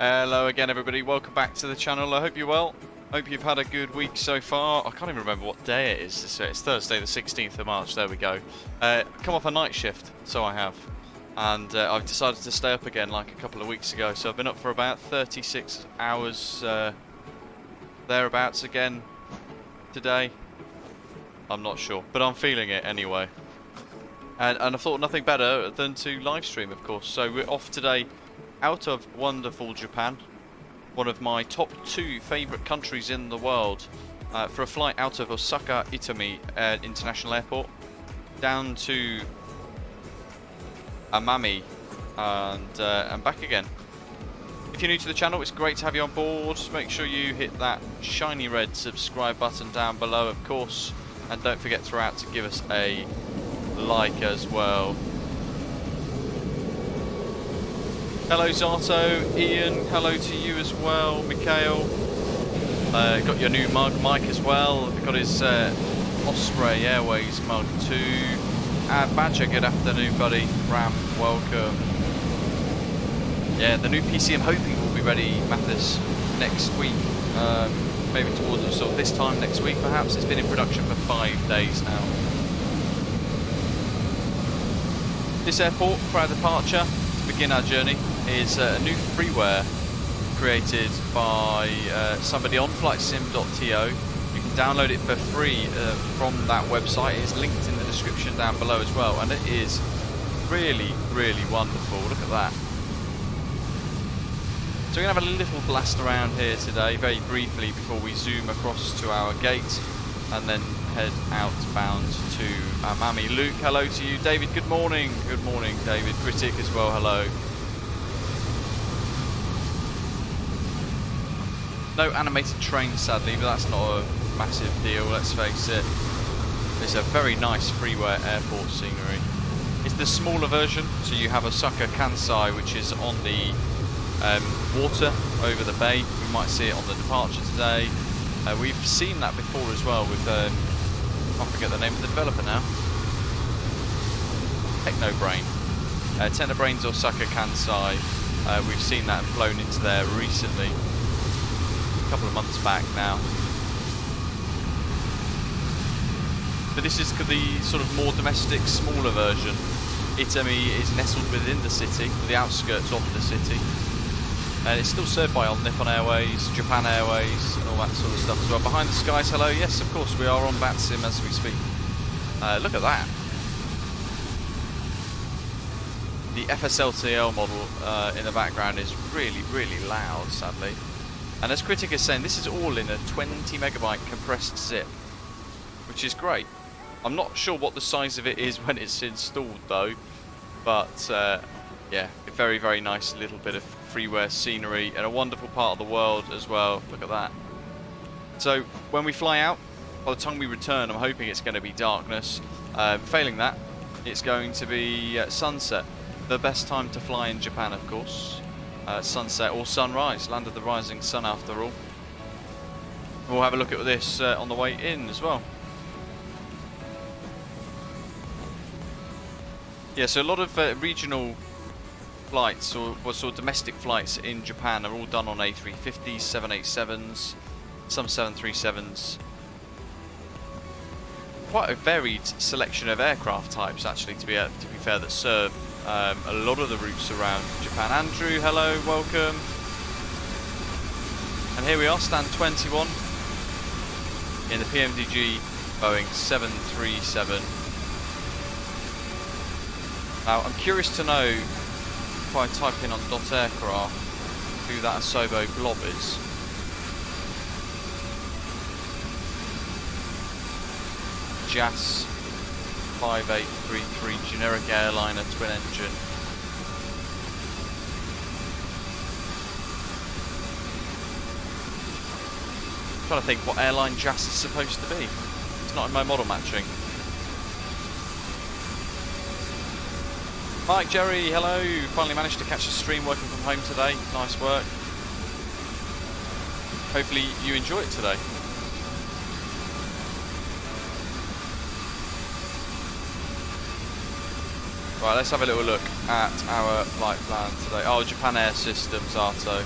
Hello again everybody, welcome back to the channel. I hope you're well. Hope you've had a good week so far. I can't even remember what day it is. It's Thursday the 16th of March, there we go. Come off a night shift, so I have. And I've decided to stay up again like a couple of weeks ago. So I've been up for about 36 hours thereabouts again today. I'm not sure, but I'm feeling it anyway. And I thought nothing better than to live stream, of course. So we're off today out of wonderful Japan, one of my top 2 favourite countries in the world, for a flight out of Osaka Itami International Airport down to Amami and back again. If you're new to the channel, it's great to have you on board. Make sure you hit that shiny red subscribe button down below, of course, and don't forget throughout to give us a like as well. Hello Zato, Ian, hello to you as well, Mikhail. Got your new mug, Mike as well. Got his Osprey Airways mug too. Badger, good afternoon buddy. Ram, welcome. Yeah, the new PC I'm hoping will be ready, Mathis, next week. Maybe towards sort of this time next week perhaps. It's been in production for 5 days now. This airport, for our departure, to begin our journey, is a new freeware created by somebody on flightsim.to. You can download it for free from that website. It's linked in the description down below as well, and it is really, really wonderful. Look at that. So we're going to have a little blast around here today, very briefly, before we zoom across to our gate and then head outbound to Amami. Luke, hello to you. David, good morning. Good morning, David. Critic as well, hello. No animated train, sadly, but that's not a massive deal, let's face it. It's a very nice Freeware airport scenery. It's the smaller version, so you have Osaka Kansai, which is on the water over the bay. We might see it on the departure today. We've seen that before as well with, I forget the name of the developer now. Technobrain. Technobrain's Osaka Kansai. We've seen that and flown into there recently. A couple of months back now. But this is the sort of more domestic, smaller version. Itami is nestled within the city, the outskirts of the city. And it's still served by Nippon Airways, Japan Airways, and all that sort of stuff as well. Behind the skies, hello. Yes, of course, we are on VATSIM as we speak. Look at that. The FSLTL model in the background is really, really loud, sadly. And as Critic is saying, this is all in a 20 megabyte compressed zip, which is great. I'm not sure what the size of it is when it's installed though, but yeah, a very, very nice little bit of Freeware scenery and a wonderful part of the world as well. Look at that. So when we fly out, by the time we return, I'm hoping it's going to be darkness. Failing that, it's going to be sunset. The best time to fly in Japan, of course. Sunset or sunrise, land of the rising sun after all. We'll have a look at this on the way in as well. Yeah, so a lot of regional flights or sort of domestic flights in Japan are all done on A350s, 787s, some 737s. Quite a varied selection of aircraft types actually, to be fair, that serve a lot of the routes around Japan. Andrew, hello, welcome. And here we are, stand 21 in the PMDG Boeing 737. Now, I'm curious to know, if I type in on .aircraft, who that Asobo blob is. JAS 5833 generic airliner twin engine. I'm trying to think what airline JAS is supposed to be. It's not in my model matching. Mike, Jerry, hello. Finally managed to catch a stream working from home today. Nice work. Hopefully you enjoy it today. Right, let's have a little look at our flight plan today. Oh, Japan Air Systems, Arto.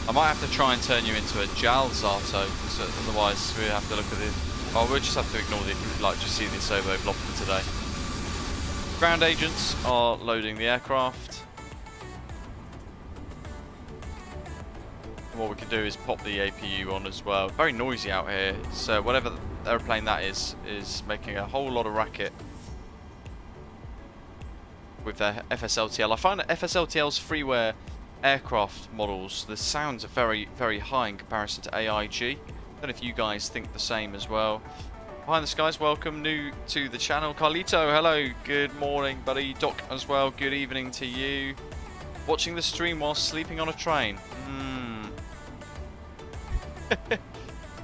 I might have to try and turn you into a JAL Zato, so otherwise we have to look at it. Oh, we'll just have to ignore the, like, just see the Sovo blob for today. Ground agents are loading the aircraft. And what we can do is pop the APU on as well. Very noisy out here, so whatever aeroplane that is making a whole lot of racket with their FSLTL. I find that FSLTL's freeware aircraft models, the sounds are very, very high in comparison to AIG. I don't know if you guys think the same as well. Behind the Skies, welcome, new to the channel. Carlito, hello, good morning, buddy. Doc as well, good evening to you. Watching the stream while sleeping on a train.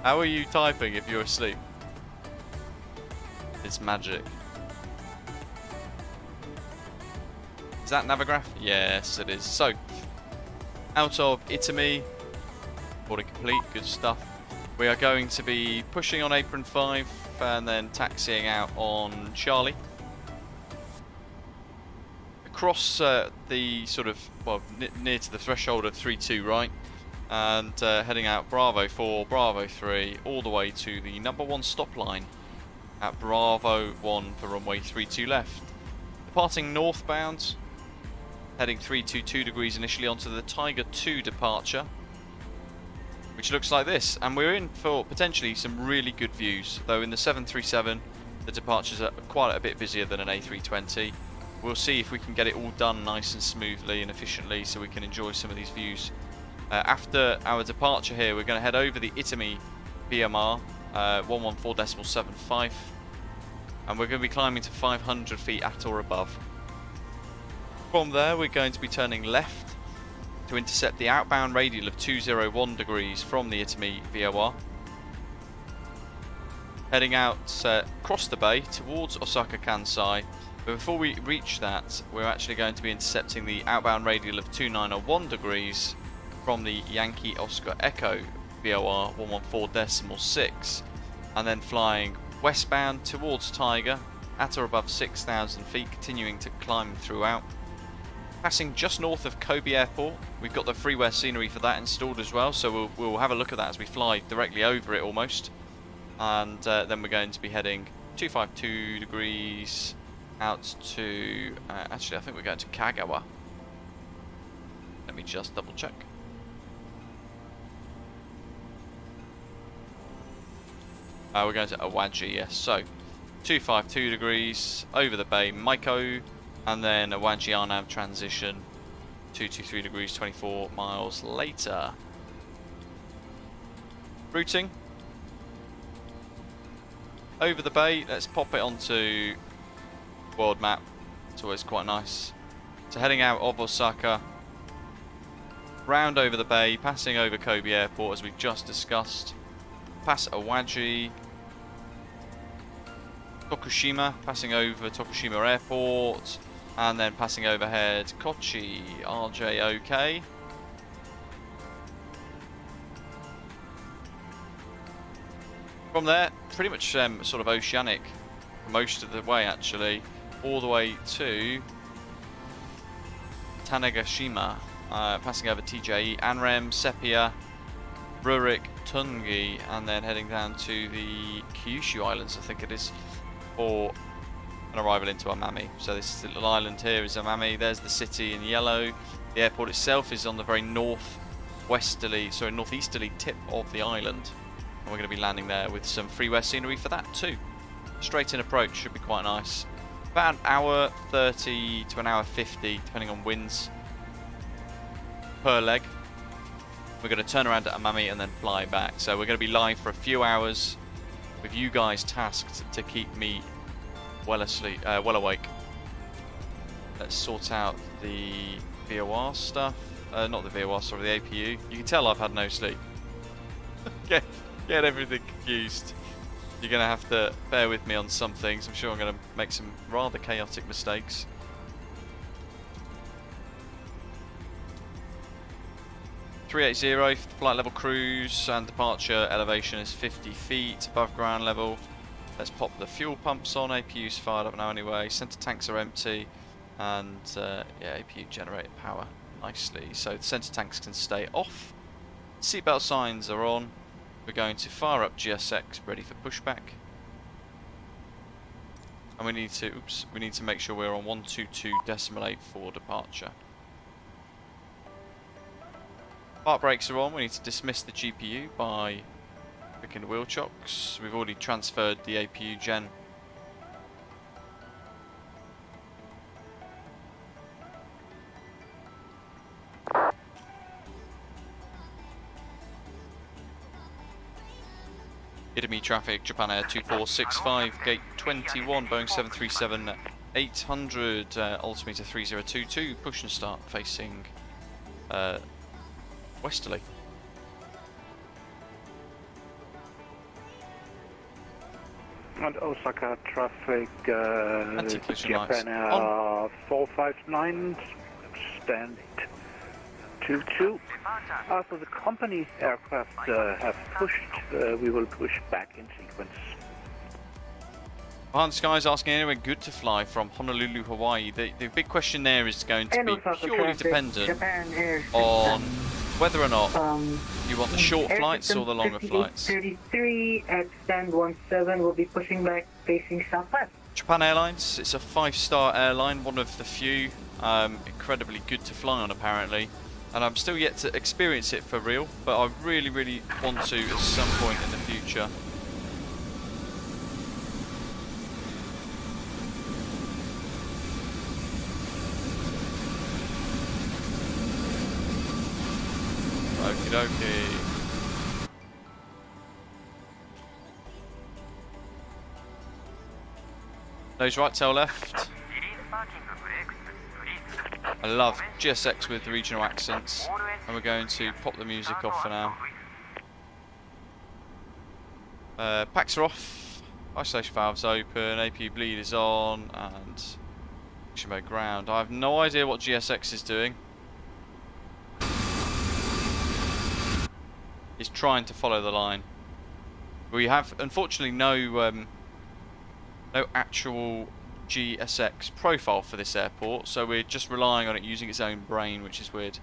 How are you typing if you're asleep? It's magic. Is that Navigraph? Yes, it is. So, out of Itami, boarding complete, good stuff. We are going to be pushing on apron 5 and then taxiing out on Charlie. Across the sort of, well, near to the threshold of 3-2, right? And heading out Bravo 4, Bravo 3, all the way to the number 1 stop line at Bravo 1 for runway 32 left. Departing northbound, heading 322 degrees initially onto the Tiger 2 departure, which looks like this, and we're in for potentially some really good views, though in the 737 the departures are quite a bit busier than an A320. We'll see if we can get it all done nice and smoothly and efficiently so we can enjoy some of these views. After our departure here, we're going to head over the Itami VMR 114.75, and we're going to be climbing to 500 feet at or above. From there, we're going to be turning left to intercept the outbound radial of 201 degrees from the Itami VOR. Heading out across the bay towards Osaka Kansai. But before we reach that, we're actually going to be intercepting the outbound radial of 2901 degrees from the Yankee Oscar Echo VOR 114.6, and then flying westbound towards Tiger at or above 6,000 feet, continuing to climb throughout. Passing just north of Kobe Airport. We've got the Freeware scenery for that installed as well, so we'll have a look at that as we fly directly over it almost. And then we're going to be heading 252 degrees out to, actually I think we're going to Kagawa. Let me just double check. We're going to Awaji, yes. So 252 degrees over the bay, Maiko, and then Awaji Arnav transition 223 degrees 24 miles later. Routing over the bay, let's pop it onto world map. It's always quite nice. So heading out of Osaka, round over the bay, passing over Kobe Airport as we've just discussed, past Awaji, Tokushima, passing over Tokushima Airport, and then passing overhead Kochi, RJOK. From there, pretty much sort of oceanic most of the way actually, all the way to Tanegashima, passing over TJE, Anrem, Sepia, Rurik, Tungi, and then heading down to the Kyushu Islands, I think it is, for an arrival into Amami. So this little island here is Amami. There's the city in yellow. The airport itself is on the very northeasterly tip of the island, and we're going to be landing there with some freeware scenery for that too. Straight in approach should be quite nice. About an hour 30 to an hour 50, depending on winds per leg. We're going to turn around at Amami and then fly back. So we're going to be live for a few hours with you guys tasked to keep me well asleep, well awake. Let's sort out the VOR stuff. Not the VOR, sorry, the APU. You can tell I've had no sleep. get everything confused. You're going to have to bear with me on some things. I'm sure I'm going to make some rather chaotic mistakes. .380 flight level cruise, and departure elevation is 50 feet above ground level. Let's pop the fuel pumps on. APU's fired up now anyway. Center tanks are empty, and yeah, APU generating power nicely. So the center tanks can stay off. Seatbelt signs are on. We're going to fire up GSX, ready for pushback. And we need to make sure we're on 122.8 for departure. Park brakes are on. We need to dismiss the GPU by clicking the wheel chocks. We've already transferred the APU gen. Itami traffic, Japan Air 2465, gate 21, Boeing 737-800, altimeter 3022, push and start facing westerly. And Osaka traffic, Japan Air 459, stand 22. After the company aircraft have pushed, we will push back in sequence. Behind the Skies asking anywhere good to fly from Honolulu, Hawaii. The big question there is going to be purely dependent on whether or not you want the short flights or the longer flights. 33 at stand 17 will be pushing back facing southwest. Japan Airlines, it's a 5-star airline, one of the few, incredibly good to fly on apparently. And I'm still yet to experience it for real, but I really, really want to at some point in the future. Okie dokie. Nose right, tail left. I love GSX with the regional accents, and we're going to pop the music off for now. Packs are off, isolation valves open, APU bleed is on, and action mode ground. I have no idea what GSX is doing. He's trying to follow the line. We have unfortunately no actual GSX profile for this airport, so we're just relying on it using its own brain, which is weird.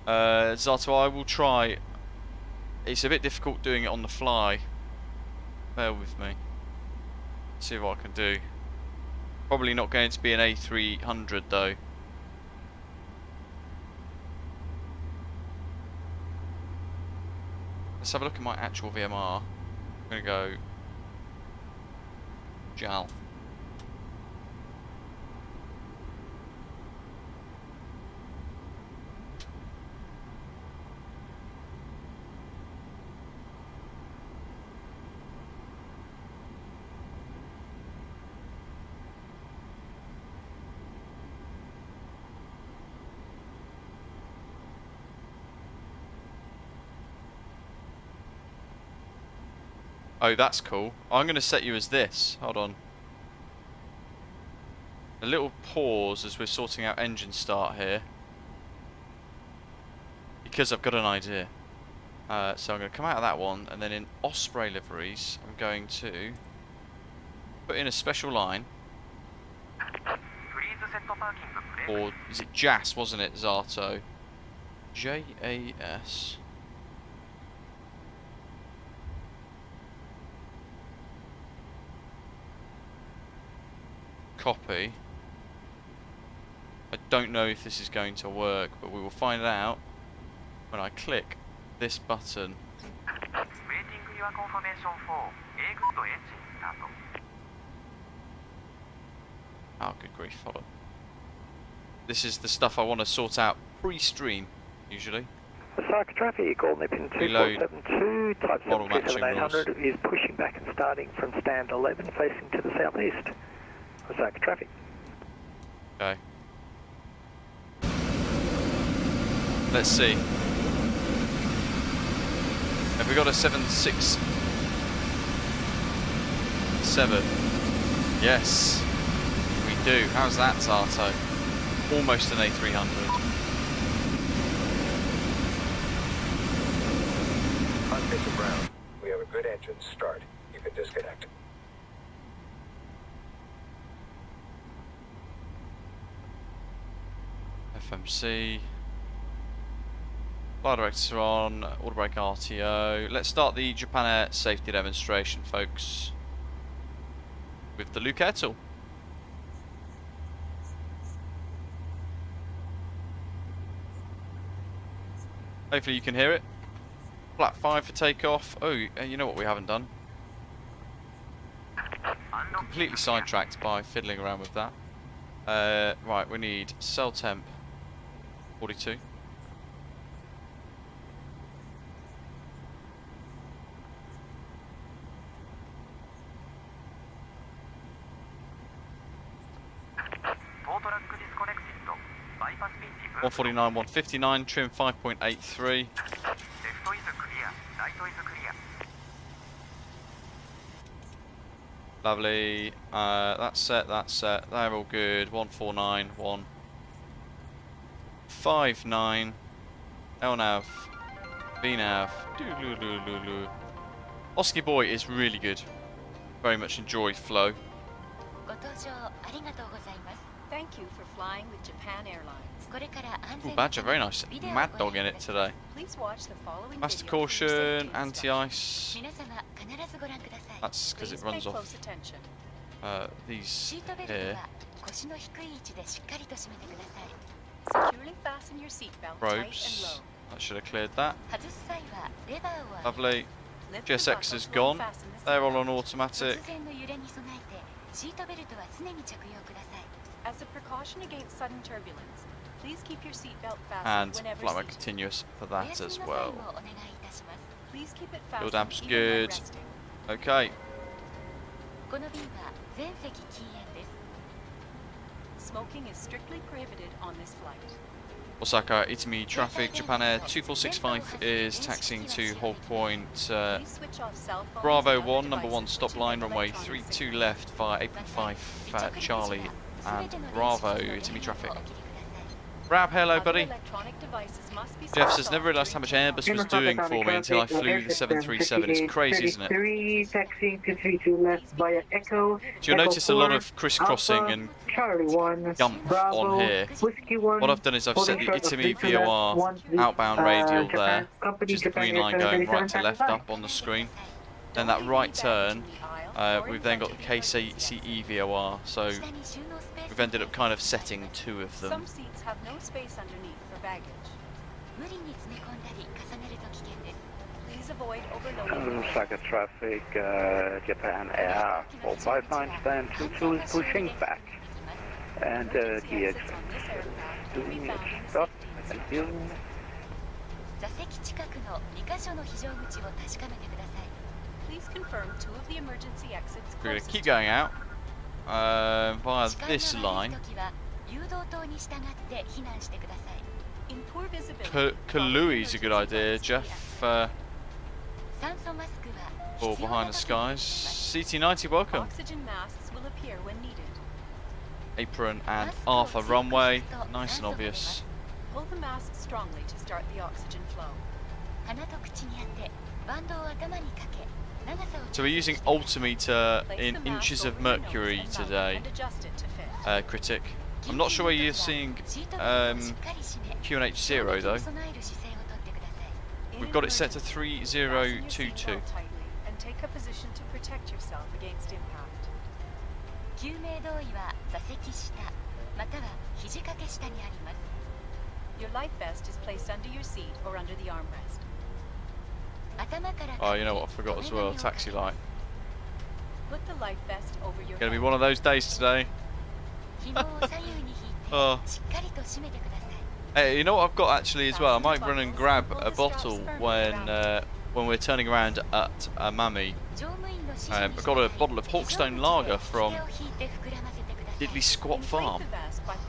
Zato, I will try. It's a bit difficult doing it on the fly. Bear with me. See what I can do. Probably not going to be an A300 though. Let's have a look at my actual VMR. I'm going to go JAL. Oh, that's cool. I'm going to set you as this. Hold on. A little pause as we're sorting out engine start here. Because I've got an idea. So I'm going to come out of that one, and then in Osprey liveries, I'm going to put in a special line. Or is it JAS, wasn't it, Zato? JAS. Copy. I don't know if this is going to work, but we will find out when I click this button. Oh, good grief, hold on. This is the stuff I want to sort out pre-stream, usually. Osaka traffic, call Nippon 2472, type 737-800 is pushing back and starting from stand 11 facing to the southeast. Osaka traffic. Okay. Let's see. Have we got a 767? Yes, we do. How's that, Zato? Almost an A300. On Mr. Brown, we have a good engine start. You can disconnect. FMC. Flight director on, order brake RTO. Let's start the Japan Air safety demonstration, folks, with the Luke Air tool. Hopefully you can hear it. Flat 5 for takeoff. Oh, you know what we haven't done? Completely sidetracked by fiddling around with that. Right, we need cell temp 42. One 159, trim 5.83. Lovely. That's set. They're all good. 149, 159. LNAV, VNAV. Oski boy is really good. Very much enjoy flow. Thank you for flying with Japan Airlines. Ooh, Badger, very nice. Mad Dog in it today. Please watch the following Master video for caution, safety anti-ice. instructions. That's because Please it runs pay off close attention. these here. Securely fasten your seatbelt tight and Probes. low. That should have cleared that. Lovely. Lift the GSX buckles is to gone. unfasten the They're all seatbelt. on automatic. As a precaution against sudden turbulence, please keep your seatbelt fastened And whenever flight mode seated. continuous for that as well. Please keep it Fuel fastened damp's even when good. resting. Okay. Smoking is strictly prohibited on this flight. Osaka Itami traffic. Japan Air 2465 is taxiing to hold point Please switch off cell phones Bravo and 1, other number 1 devices stop which line, emit runway electronic 32 signals. left via 8.5 Charlie and Bravo Itami traffic. Rab, hello Other buddy. electronic devices must be Jeff switched says, off never realised how much during Airbus was doing for me until I flew the 737. It's crazy, isn't it? 33, taxiing to 32 left via Echo. So you'll Echo notice a lot 4, of crisscrossing Alpha, and Charlie 1, gump Bravo, on here. Whiskey 1. What I've done is I've set the holding short of Itami 3 to left, VOR 1 to, outbound radial Japan there, Company, which is the Japan green line going right to left 737 up on the screen. Then that right turn, we've then got the KCE VOR, so we've ended up kind of setting 2 of them. Some seats have no space underneath for baggage. Please avoid overloading. Osaka traffic, Japan Air 459 stand 22 is pushing back. And DX doing its stuff. Thank you. Please confirm 2 of the emergency exits. We're going to closest keep to you. going out via this line. In poor visibility, Kalui's a good idea, Jeff. Or behind the skies. CT90, welcome. Oxygen masks will appear when needed. Apron and Arthur runway, nice and obvious. Pull the mask strongly to start the oxygen flow. So we're using altimeter Place in the mask inches of over your nose mercury and mouth today, and adjust it to fit. Critic. I'm not sure where you're seeing QNH 0 though. We've got it set to 3022. And take a position to protect yourself against impact. Your life vest is placed under your seat or under the armrest. Oh, you know what I forgot as well, taxi light. Put the life vest over your Gonna be head. one of those days today. Oh. Hey, you know what I've got actually as well? I might run and grab a bottle when we're turning around at Amami. I've got a bottle of Hawkstone Lager from Diddley Squat Farm,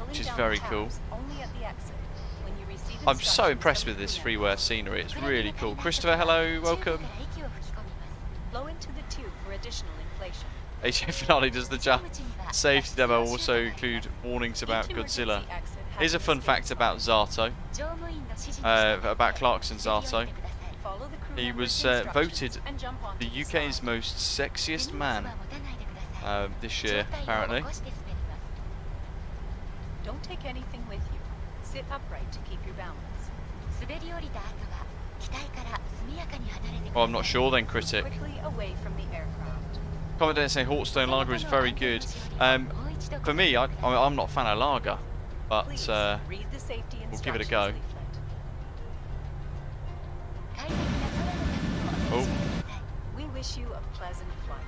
which is very cool. I'm so impressed with this Freeware scenery, it's really cool. Christopher, hello, welcome. Blow into the tube for additional inflation. AJ Finale, does the safety demo also include warnings about Godzilla? Here's a fun fact about Zato, about Clarkson Zato. He was voted the UK's most sexiest man this year, apparently. Don't take anything with you. Sit upright to keep your balance. Well, I'm not sure then, Critic. Quickly away from the aircraft. Commentator say Hawkstone Lager is very good. For me, I'm not a fan of lager, but Please read the safety we'll give it a instructions go. leaflet. Oh, We wish you a pleasant flight.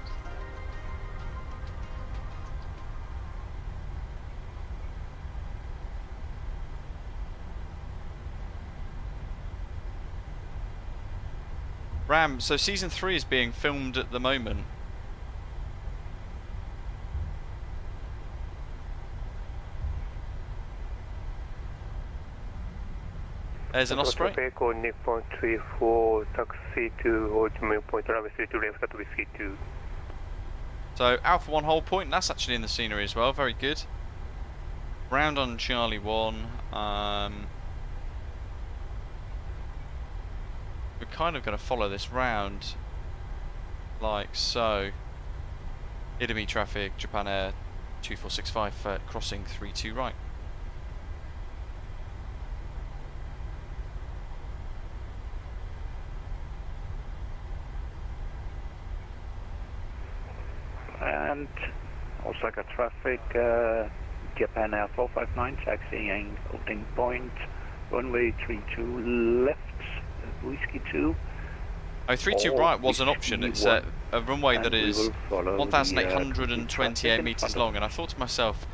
Ram. So season 3 is being filmed at the moment. There's an Osprey. Traffic on Nippon 34, taxi to Ho Chi Minh Point, runway 32 left at Whiskey 2. So Alpha 1 hold point, that's actually in the scenery as well, very good. Round on Charlie 1. We're kind of going to follow this round like so. Itami traffic, Japan Air 2465 crossing 32 right. And Osaka traffic, Japan Air 459 taxiing holding point, runway 32 left, Whiskey 2. Oh, 32 right was an option. It's a runway that is 1,828 metres long, and I thought to myself,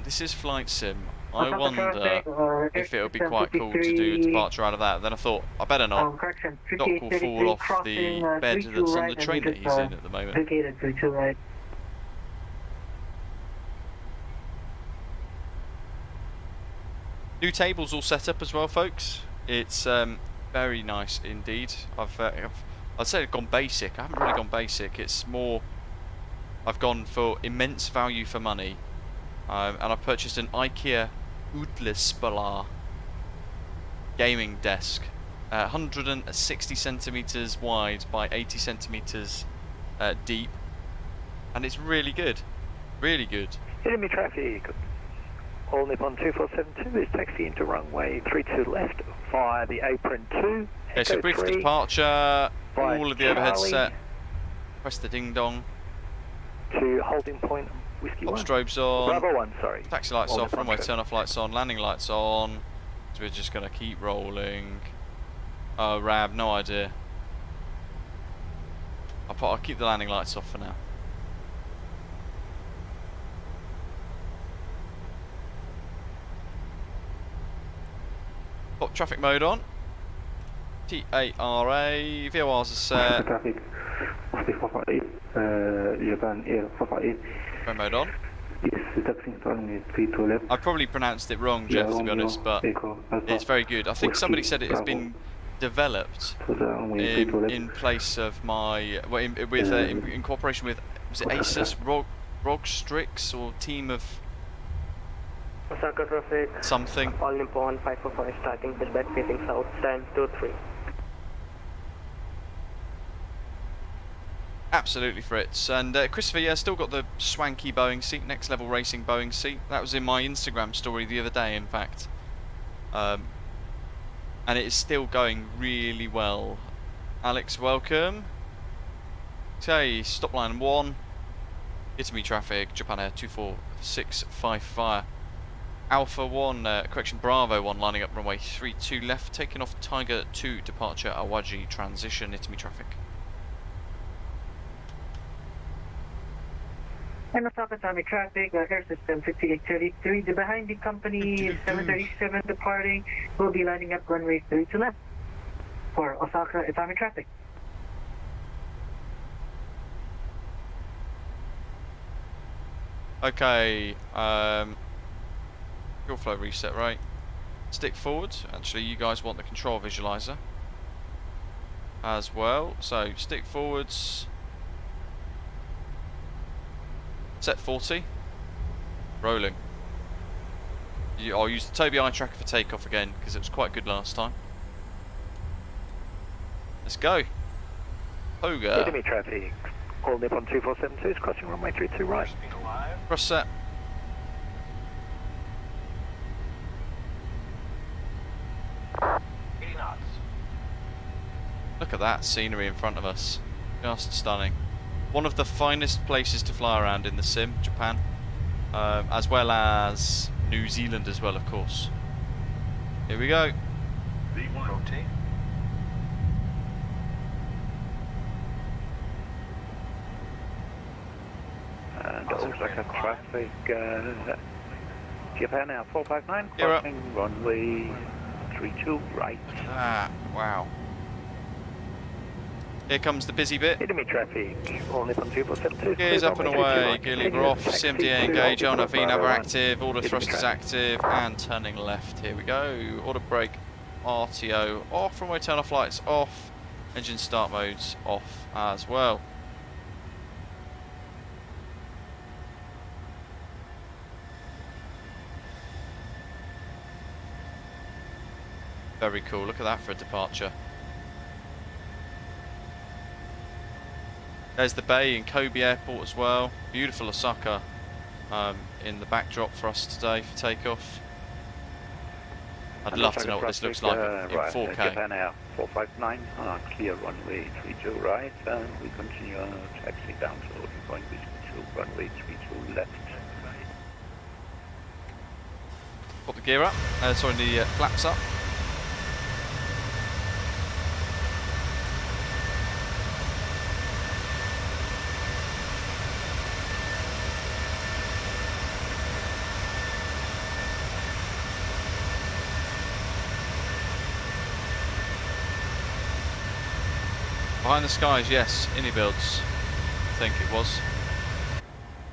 this is flight sim. I wonder if it would be quite cool to do a departure out of that. Then I thought, I better not. Doc will fall off the bed that's on the train that he's in at the moment. New tables all set up as well, folks. It's very nice indeed. I'd say I've gone basic. I haven't really gone basic. It's more, I've gone for immense value for money, and I've purchased an IKEA Udlispelar gaming desk, 160 centimeters wide by 80 centimeters deep, and it's really good, really good. Enemy traffic. All Nippon 2472 is taxi into runway 32 left via the apron 2. Okay, so brief departure, all of the overhead set. Press the ding dong. To holding point, Whiskey 1. Strobes on. Bravo 1, sorry. Taxi lights All off, Nippon runway turn off lights on, landing lights on. So we're just going to keep rolling. Oh, Rab, no idea. I'll keep the landing lights off for now. Pop traffic mode on. TARA. VORs are set. Traffic, 458, Japan Air 458. Phone mode on. Yes, taxi runway 32 left. I probably pronounced it wrong, Jeff, to be honest, but it's very good. I think somebody said it has been developed in place of my, well, in cooperation with, was it Asus, Rogstrix, or team of Osaka traffic, something. all Nippon 545 starting pushback facing south, stand 23. Absolutely, Fritz. And Christopher, yeah, still got the swanky Boeing seat, next level racing Boeing seat. That was in my Instagram story the other day, in fact. And it is still going really well. Alex, welcome. Okay, stop line 1. Itami traffic, Japan Air 2465 fire. Alpha 1, correction, Bravo 1 lining up runway 32 left, taking off Tiger 2 departure, Awaji transition, Itami traffic. And Osaka Itami traffic, air system 5833. The behind the company is 737 departing. Will be lining up runway 32 left for Osaka Itami traffic. Okay, fuel flow reset, right? Stick forward. Actually, you guys want the control visualizer as well. So stick forwards. Set 40. Rolling. I'll use the Tobii eye tracker for takeoff again because it was quite good last time. Let's go. Hoga. Enemy traffic. All Nippon 2472 is crossing runway 32 right. Cross set. look at that scenery in front of us. Just stunning. One of the finest places to fly around in the sim, Japan. As well as New Zealand as well, of course. Here we go. Rotate. And Osaka traffic, Japan Air 459, Gear up. crossing runway 32 right. Ah, wow. Here comes the busy bit. Enemy traffic, only from 3%. Gears up and away, gear lever off, CMDA engage, LNV nav active, order thrusters active, and turning left. Here we go. Order brake, RTO off, runway turn off lights off, engine start modes off as well. Very cool, look at that for a departure. There's the bay in Kobe Airport as well. Beautiful Osaka in the backdrop for us today for takeoff. I'd love to know what this looks like in right, 4K. Japan Air 459, clear runway 32 right, and we continue taxi down to loading point to runway 32 left. Put the gear up, sorry, the flaps up. Behind the skies, yes, Innie builds, I think it was.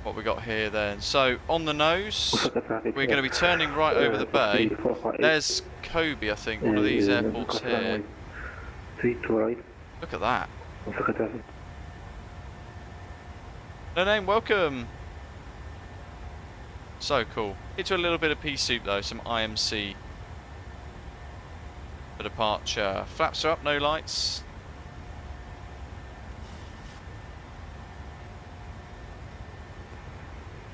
What we got here then. So, on the nose, we're going to be turning right over the bay. There's Kobe, I think, one of these airports here. Look at that. No name, welcome. So cool. Into a little bit of pea soup though, some IMC for departure. Flaps are up, no lights.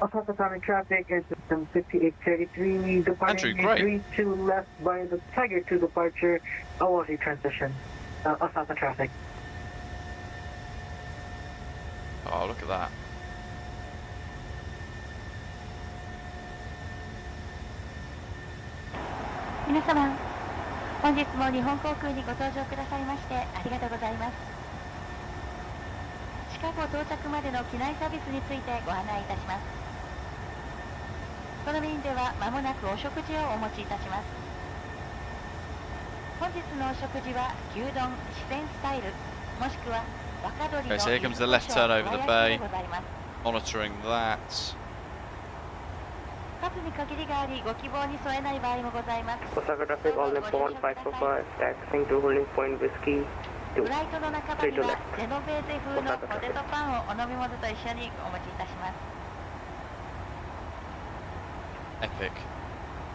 Osaka Itami traffic is system 5833, departing great. 32 left by the Tiger 2 departure, Awaji transition. Osaka traffic. Oh, look at that. Minasaman, 本日も日本航空にご搭乗くださいましてありがとうございます。シカゴ到着までの機内サービスについてご案内いたします。この便では間もなくお食事をお持ちいたします。本日のお食事は牛丼、四川スタイル、もしくは若鶏の Okay, so here comes the left turn over the bay. Monitoring that. 数に限りがありご希望に添えない場合もございます。 Osaka traffic, all Nippon 545, taxiing to holding point whiskey フライトの中場にはジェノベーゼ風のポテトパンをお飲み物と一緒にお持ちいたします。 Epic.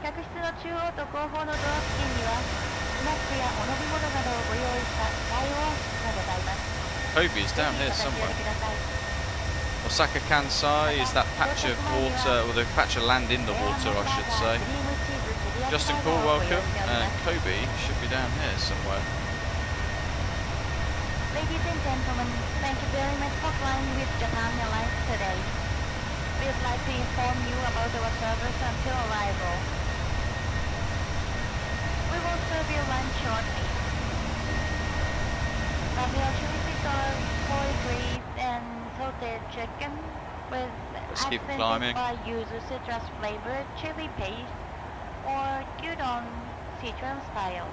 客室の中央と後方のドア付近にはスナックやお飲み物などをご用意した大オアシスがございます。 Kobe is down here somewhere. Osaka Kansai is that patch of water, or the patch of land in the water, I should say. Justin Cool, welcome, and Kobe should be down here somewhere. Ladies and gentlemen, thank you very much for flying with Japan Airlines today. We would like to inform you about our service until arrival. We will serve you lunch shortly. Ravioli chili sauce, soy grease, and salted chicken with Let's keep accented climbing. by yuzu citrus flavored chili paste or gyudon Sichuan style.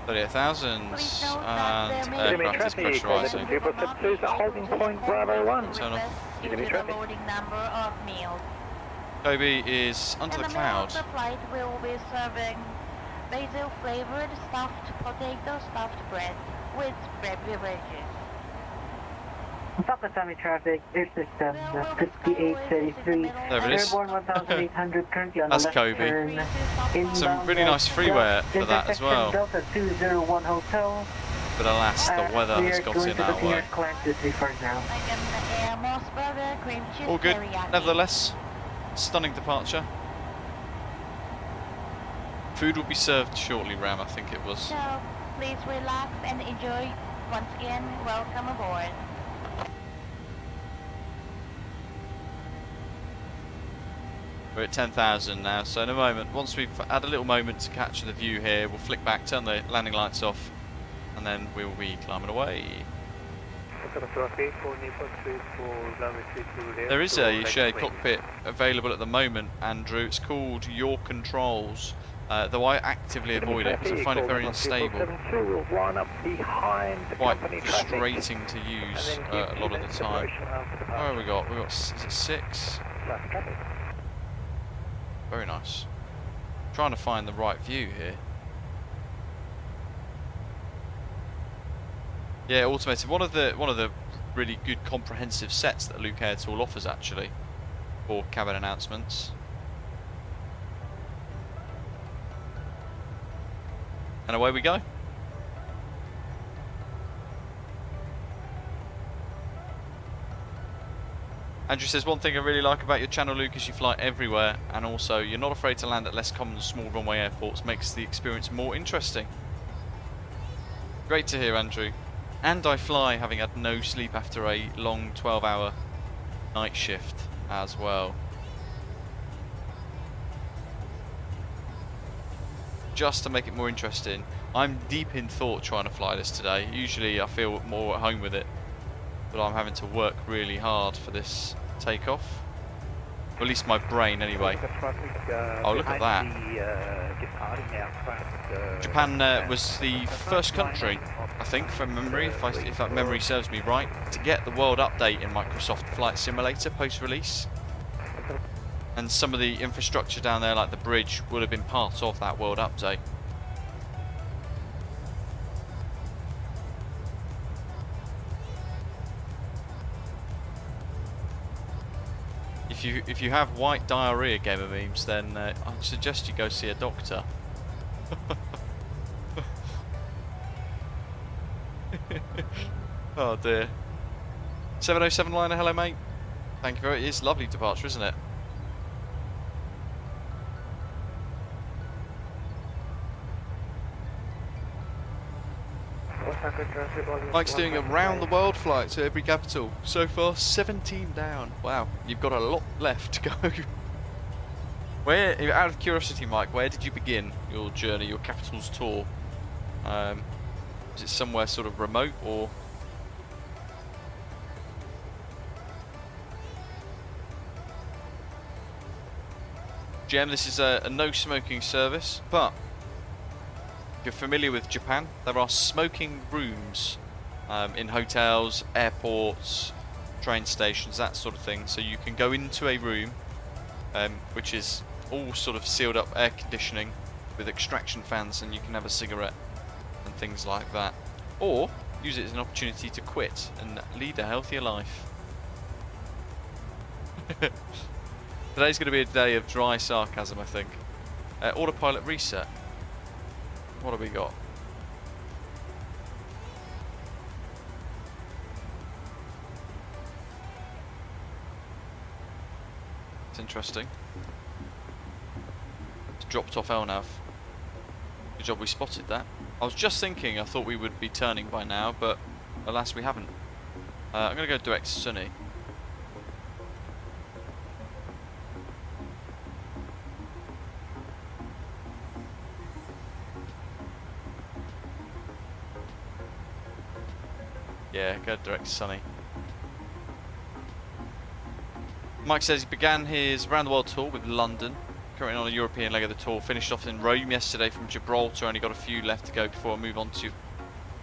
38,000 Please note and that there may Enemy aircraft is traffic, pressurising. 0% please, holding point Bravo 1. Turn off. Due to Enemy the traffic. loading number of meals. Kobe is under In the the middle of cloud. the flight, we will be serving basil flavored stuffed potato stuffed bread with bread beverages. Osaka Itami traffic, air system 5833, There it is. airborne 1800 currently on the That's left Kobe. turn. Some really nice freeware for that as well. Delta 201 Hotel. But alas, the weather we has are got going in to our the way. near climb to 34 now. Like an Moss burger, cream cheese All good. teriyaki. Nevertheless, stunning departure. Food will be served shortly, Ram, I think it was. So, Please relax and enjoy. Once again, welcome aboard. We're at 10,000 now, so in a moment, once we've had a little moment to capture the view here, we'll flick back, turn the landing lights off, and then we will be climbing away. There is a shared cockpit available at the moment, Andrew. It's called Your Controls, though I actively avoid it because I find it very unstable. Quite frustrating to use a lot of the time. What have we got? We've got, is it 6? Very nice. Trying to find the right view here. Yeah, automated. One of the really good comprehensive sets that Luke Air Tool offers actually for cabin announcements. And away we go. Andrew says, one thing I really like about your channel, Luke, is you fly everywhere, and also you're not afraid to land at less common small runway airports. Makes the experience more interesting. Great to hear, Andrew. And I fly having had no sleep after a long 12-hour night shift as well. Just to make it more interesting, I'm deep in thought trying to fly this today. Usually I feel more at home with it, but I'm having to work really hard for this takeoff. Or at least my brain anyway. Oh, look at that. Japan was the first country, I think, from memory, if that memory serves me right, to get the world update in Microsoft Flight Simulator post-release. And some of the infrastructure down there, like the bridge, would have been part of that world update. If you have white diarrhea, gamer memes, then I'd suggest you go see a doctor. Oh dear. 707 liner, hello mate. Thank you very much. It's lovely departure, isn't it? Mike's doing a round the world flight to every capital. So far 17 down. Wow, you've got a lot left to go. Where, out of curiosity Mike, where did you begin your journey, your capitals tour? Is it somewhere sort of remote or? GM, this is a no smoking service, but if you're familiar with Japan, there are smoking rooms in hotels, airports, train stations, that sort of thing. So you can go into a room which is all sort of sealed up air conditioning with extraction fans, and you can have a cigarette and things like that. Or use it as an opportunity to quit and lead a healthier life. Today's going to be a day of dry sarcasm, I think. Autopilot reset. What have we got? It's interesting. It's dropped off LNAV. Good job we spotted that. I was just thinking, I thought we would be turning by now, but alas we haven't. I'm going to go direct to Sunny. Yeah, go direct to Sunny. Mike says he began his round the world tour with London, currently on a European leg of the tour, finished off in Rome yesterday from Gibraltar, only got a few left to go before I move on to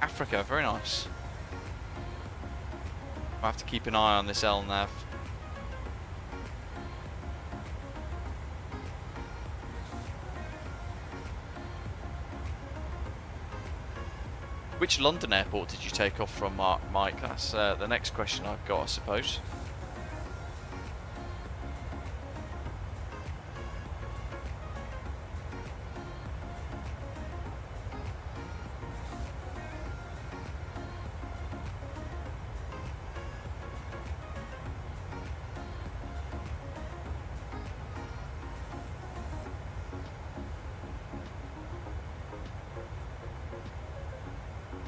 Africa. Very nice. I have to keep an eye on this LNAV. Which London airport did you take off from, Mike? That's the next question I've got, I suppose.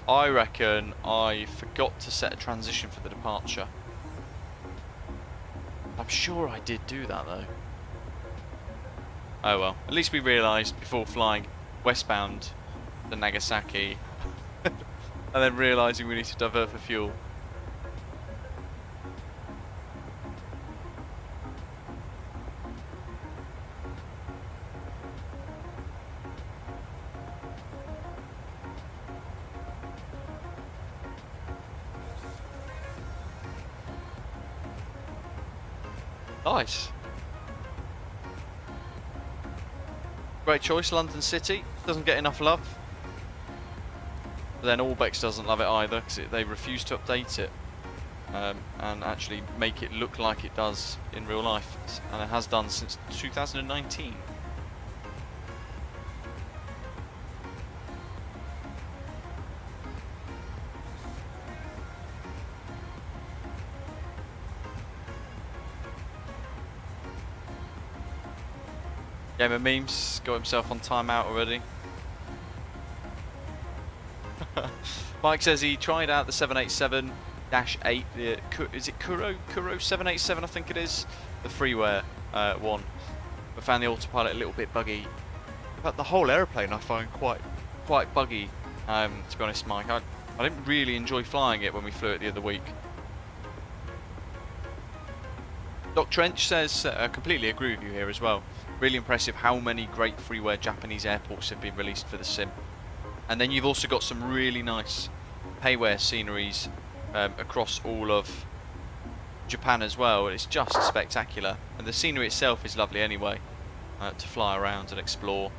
I reckon I forgot to set a transition for the departure. I'm sure I did do that though. Oh well, at least we realised before flying westbound to Nagasaki and then realising we need to divert for fuel. Nice. Great choice, London City. Doesn't get enough love. But then Orbex doesn't love it either because they refuse to update it and actually make it look like it does in real life. And it has done since 2019. Game of Memes got himself on timeout already. Mike says he tried out the 787-8, is it Kuro 787 I think it is, the Freeware one, but found the autopilot a little bit buggy. But the whole aeroplane I find quite buggy, to be honest, Mike. I didn't really enjoy flying it when we flew it the other week. Doc Trench says, I completely agree with you here as well. Really impressive how many great freeware Japanese airports have been released for the sim. And then you've also got some really nice payware sceneries across all of Japan as well. It's just spectacular. And the scenery itself is lovely anyway, to fly around and explore.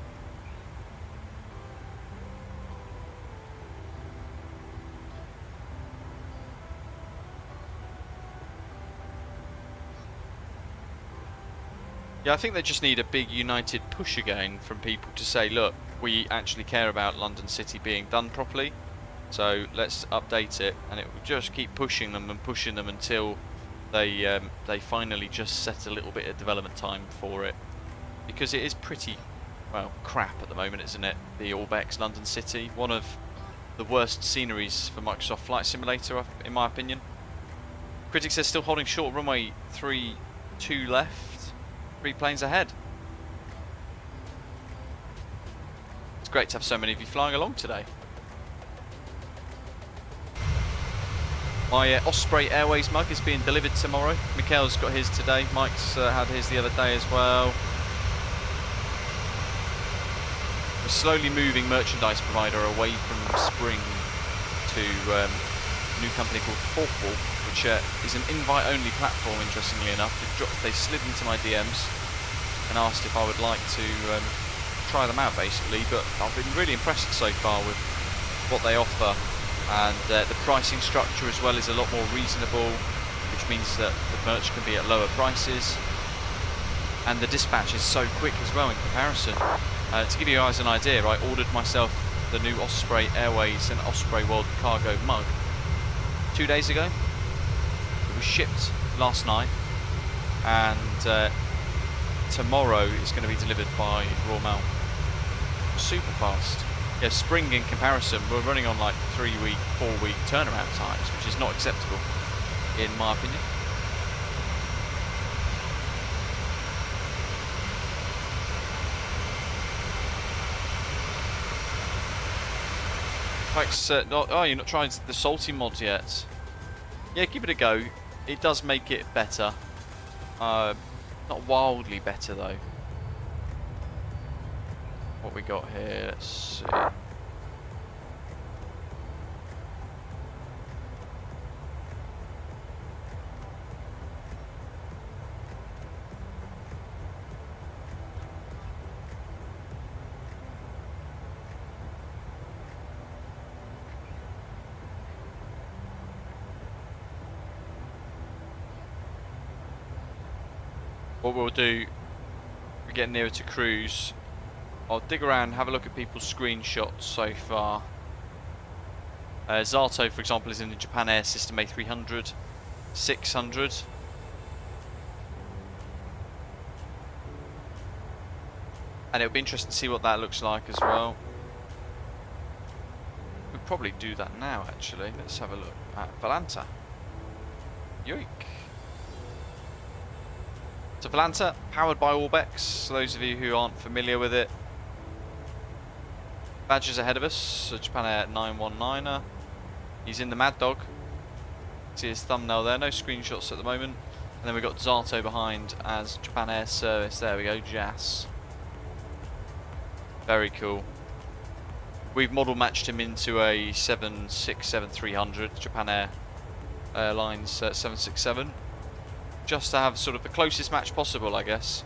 Yeah, I think they just need a big united push again from people to say, look, we actually care about London City being done properly, so let's update it, and it will just keep pushing them until they finally just set a little bit of development time for it, because it is pretty, well, crap at the moment, isn't it? The Orbex London City, one of the worst sceneries for Microsoft Flight Simulator, in my opinion. Critics says still holding short, runway 32 left. 3 planes ahead. It's great to have so many of you flying along today. My Osprey Airways mug is being delivered tomorrow. Mikhail's got his today. Mike's had his the other day as well. We're slowly moving merchandise provider away from Spring to a new company called Thoughtful, which is an invite-only platform, interestingly enough. They slid into my DMs and asked if I would like to try them out, basically, but I've been really impressed so far with what they offer, and the pricing structure as well is a lot more reasonable, which means that the merch can be at lower prices, and the dispatch is so quick as well in comparison. To give you guys an idea, I ordered myself the new Osprey Airways and Osprey World Cargo mug 2 days ago. It was shipped last night, and tomorrow it's going to be delivered by Royal Mail. Super fast. Yeah, Spring in comparison, we're running on like 3-week, 4-week turnaround times, which is not acceptable, in my opinion. Thanks, oh, you're not trying the salty mods yet? Yeah, give it a go. It does make it better. Not wildly better though. What we got here? Let's see. What we'll do, we get nearer to cruise, I'll dig around, have a look at people's screenshots so far. Zato, for example, is in the Japan Air System A300, 600. And it'll be interesting to see what that looks like as well. We probably do that now, actually. Let's have a look at Valanta. Yoik. So Valanta, powered by Orbex, for those of you who aren't familiar with it. Badges ahead of us, so Japan Air 919er. He's in the Mad Dog. See his thumbnail there, no screenshots at the moment. And then we've got Zato behind as Japan Air Service. There we go, JAS. Very cool. We've model matched him into a 767-300 Japan Airlines 767, just to have sort of the closest match possible, I guess,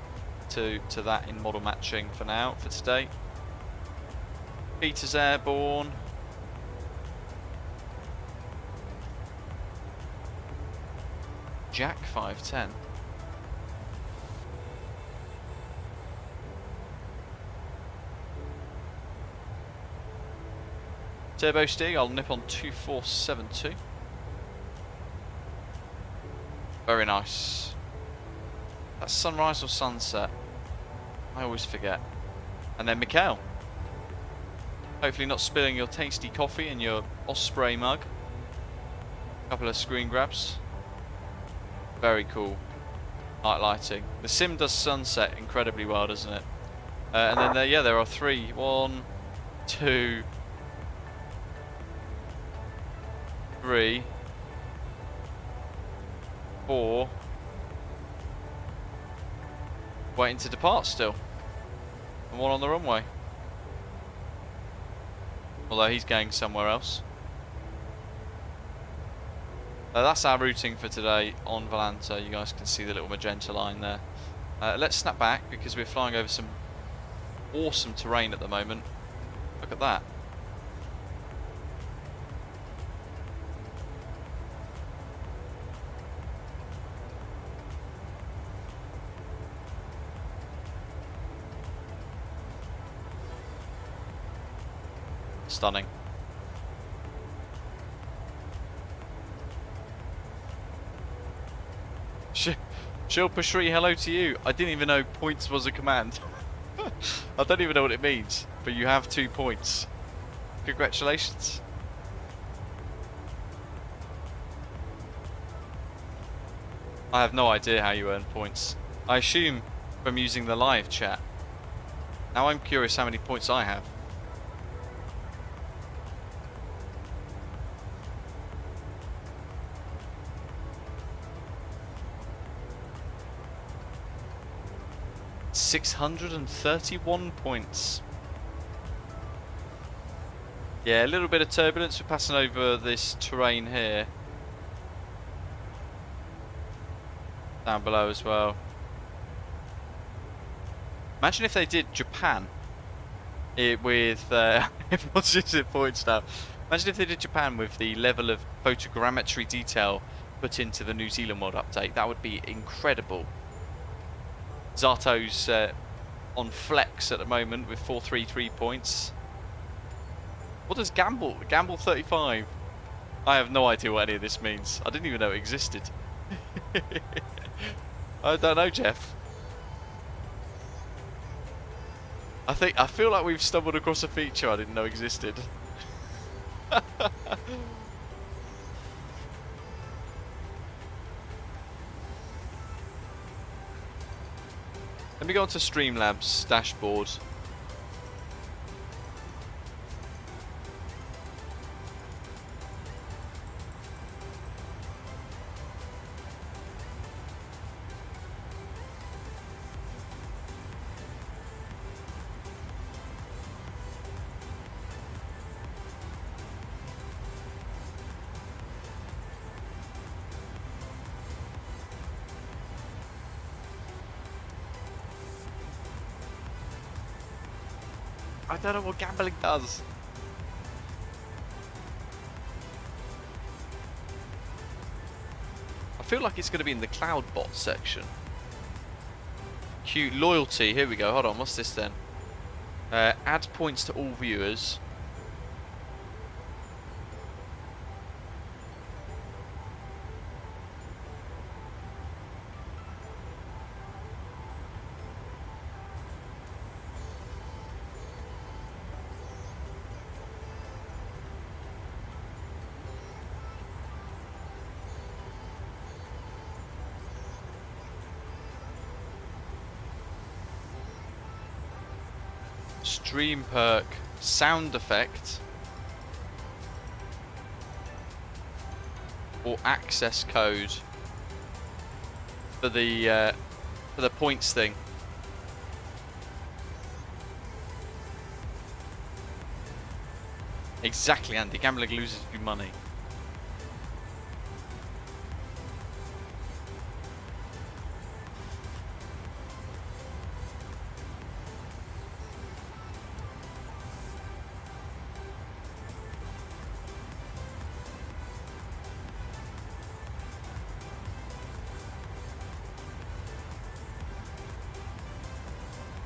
to that in model matching for now, for today. Peter's airborne. Jack 510. Turbo Stig, I'll nip on 2472. Very nice. That's sunrise or sunset? I always forget. And then Mikhail. Hopefully not spilling your tasty coffee in your Osprey mug. Couple of screen grabs. Very cool. Night lighting. The sim does sunset incredibly well, doesn't it? And then there are 3. 1, 2, 3, 4. Waiting to depart still. And 1 on the runway. Although he's going somewhere else. That's our routing for today on Valanta. You guys can see the little magenta line there. Let's snap back because we're flying over some awesome terrain at the moment. Look at that. Stunning. Shilpa Shri, hello to you. I didn't even know points was a command. I don't even know what it means, but you have 2 points. Congratulations. I have no idea how you earn points. I assume from using the live chat. Now I'm curious how many points I have. $631 points. Yeah, a little bit of turbulence. We're passing over this terrain here. Down below as well. Imagine if they did Japan with everyone's using points now. Imagine if they did Japan with the level of photogrammetry detail put into the New Zealand World Update. That would be incredible. Zato's on flex at the moment with 433 points. What does Gamble 35? I have no idea what any of this means. I didn't even know it existed. I don't know, Jeff. I feel like we've stumbled across a feature I didn't know existed. Let me go onto Streamlabs dashboard. I don't know what gambling does. I feel like it's going to be in the cloud bot section. Q loyalty. Here we go. Hold on. What's this then? Add points to all viewers. Stream perk sound effect or access code for the points thing. Exactly, Andy. Gambling loses you money.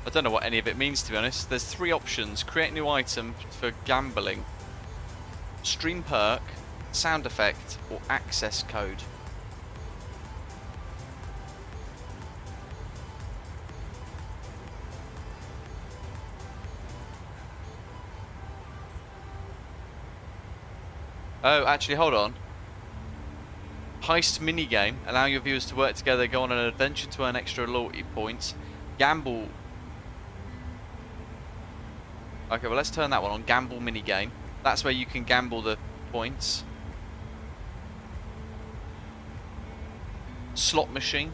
I don't know what any of it means, to be honest. There's 3 options. Create a new item for gambling. Stream perk, sound effect, or access code. Oh, actually, hold on. Heist minigame. Allow your viewers to work together, go on an adventure to earn extra loyalty points. Gamble. Okay, well, let's turn that one on. Gamble minigame. That's where you can gamble the points. Slot machine.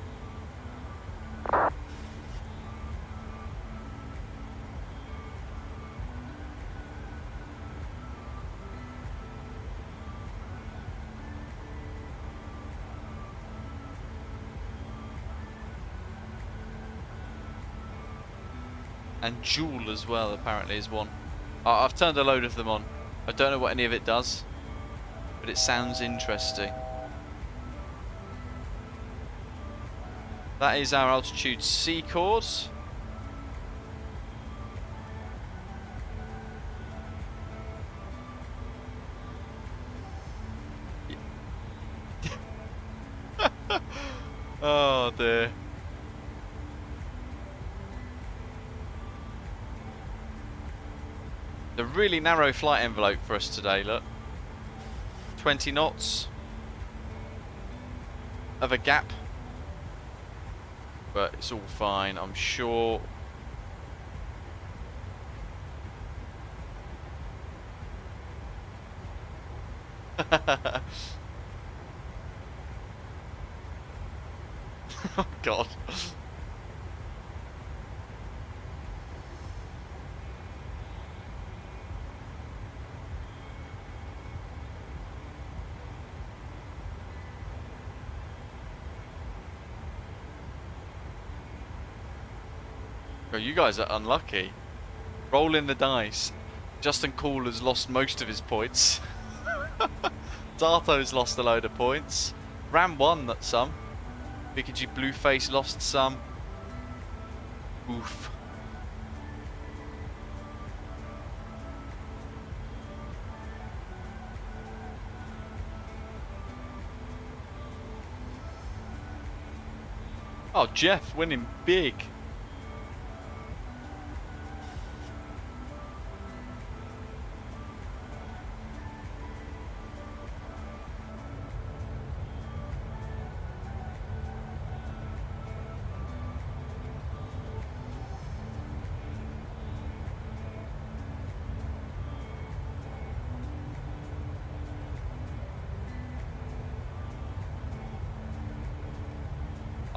And Jewel as well, apparently, is one. I've turned a load of them on. I don't know what any of it does, but it sounds interesting. That is our altitude C course. Oh dear. The really narrow flight envelope for us today, look. 20 knots of a gap. But it's all fine, I'm sure. Oh God. You guys are unlucky. Rolling the dice. Justin Cool has lost most of his points. Darto's lost a load of points. Ram won that some. BKG Blueface lost some. Oof. Oh, Jeff winning big.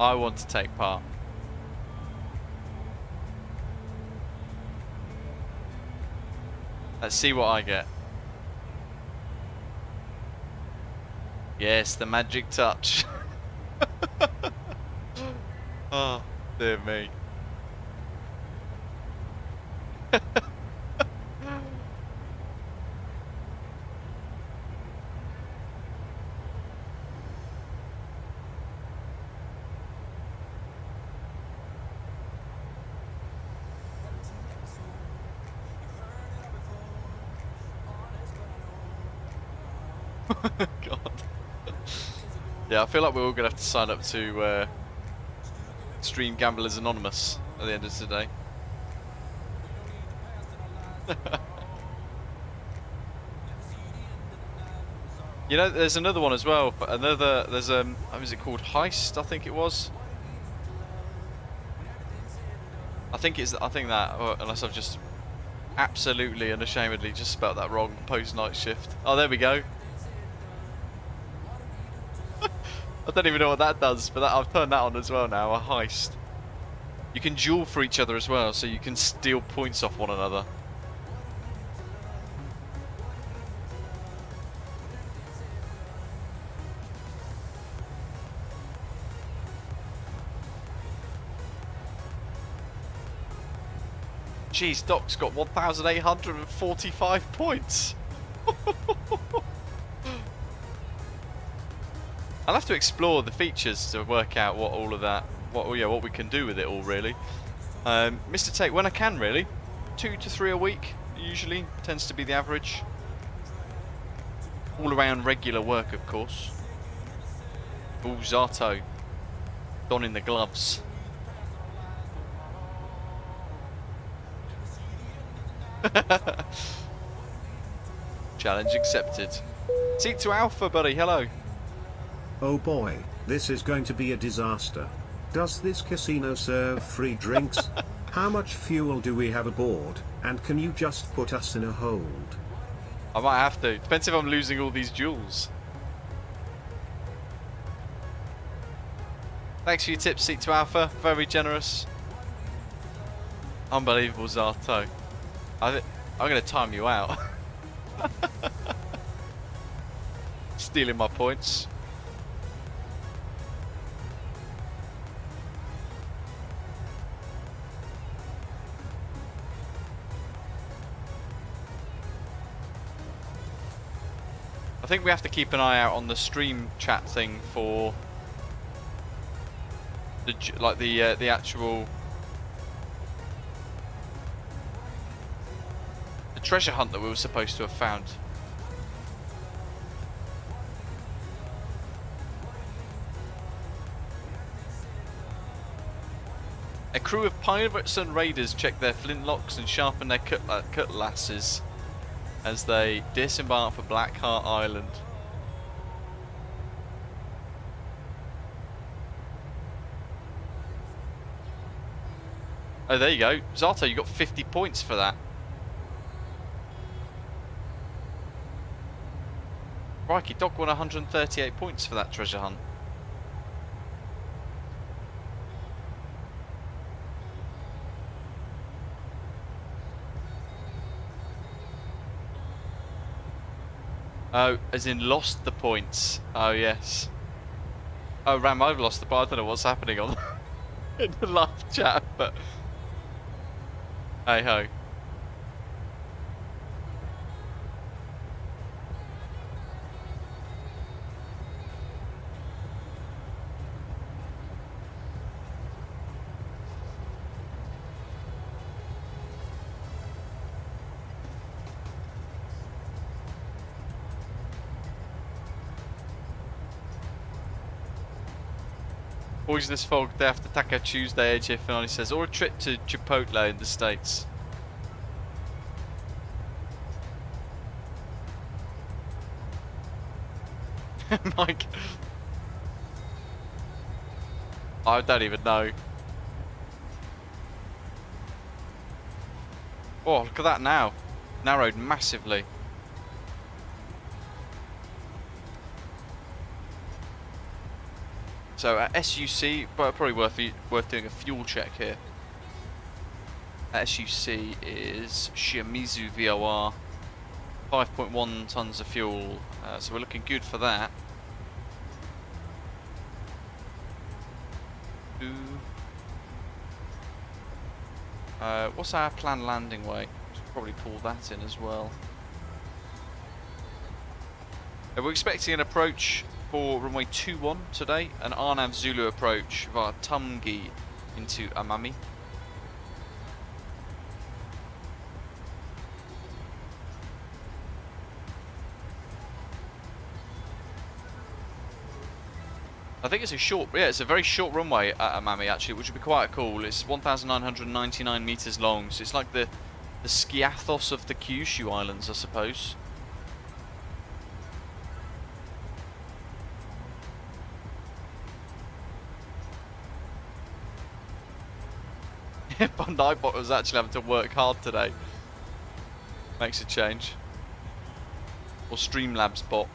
I want to take part. Let's see what I get. Yes, the magic touch. Oh, dear me. God. Yeah, I feel like we're all gonna have to sign up to Stream Gamblers Anonymous at the end of today. You know, there's another one as well. There's what was it called? Heist, I think it was. I think that, or unless I've just Absolutely unashamedly just spelt that wrong post night shift. Oh, there we go. I don't even know what that does, but I've turned that on as well now, a heist. You can duel for each other as well, so you can steal points off one another. Jeez, Doc's got 1,845 points. I'll have to explore the features to work out what all of that, what we can do with it all really. Mr. Tate, when I can really, 2 to 3 a week usually tends to be the average. All around regular work, of course. Ooh, Zato, donning the gloves. Challenge accepted. Seat to Alpha, buddy. Hello. Oh boy, this is going to be a disaster. Does this casino serve free drinks? How much fuel do we have aboard? And can you just put us in a hold? I might have to. Depends if I'm losing all these jewels. Thanks for your tips, Seat to Alpha. Very generous. Unbelievable, Zato. I'm going to time you out. Stealing my points. I think we have to keep an eye out on the stream chat thing for the actual treasure hunt that we were supposed to have found. A crew of pirates and raiders check their flintlocks and sharpen their cutlasses as they disembark for Black Heart Island. Oh, there you go. Zato, you got 50 points for that. Crikey, Doc won 138 points for that treasure hunt. Oh, as in lost the points. Oh, yes. Oh, Ram, I've lost the point. I don't know what's happening on in the live chat, but hey ho. Poisonous fog day after Taco Tuesday, AJ Finale says, or a trip to Chipotle in the States. Mike. I don't even know. Oh, look at that now. Narrowed massively. So at SUC, but probably worth doing a fuel check here. At SUC is Shimizu VOR, 5.1 tons of fuel, so we're looking good for that. What's our planned landing weight? Should probably pull that in as well. We're expecting an approach for runway 21 today, an Arnav Zulu approach via Tumgi into Amami. I think it's a short, yeah, it's a very short runway at Amami actually, which would be quite cool. It's 1,999 meters long, so it's like the Skiathos of the Kyushu Islands, I suppose. Nightbot was actually having to work hard today. makes a change. Or Streamlabs bot.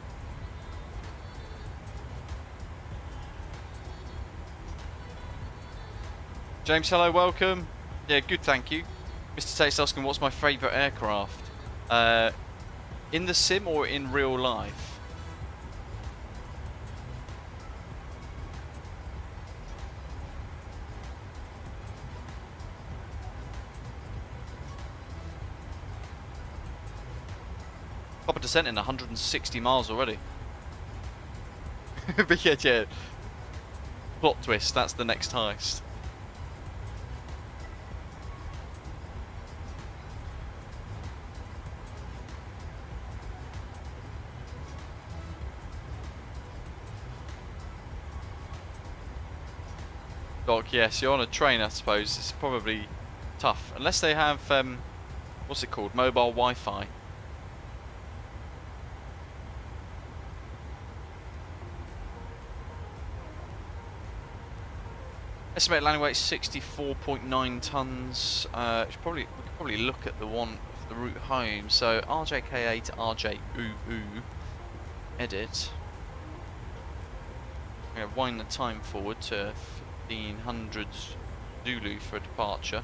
James, hello, welcome. Yeah, good, thank you. Mr. Tate's asking, what's my favourite aircraft? In the sim or in real life? Proper descent in 160 miles already. But yeah. Plot twist, that's the next heist. Doc, yes, you're on a train, I suppose. It's probably tough. Unless they have, what's it called? Mobile Wi-Fi. Estimated landing weight 64.9 tons. We could probably look at the route home. So RJKA to RJOO. Edit. I'm going to wind the time forward to 1500 Zulu for a departure.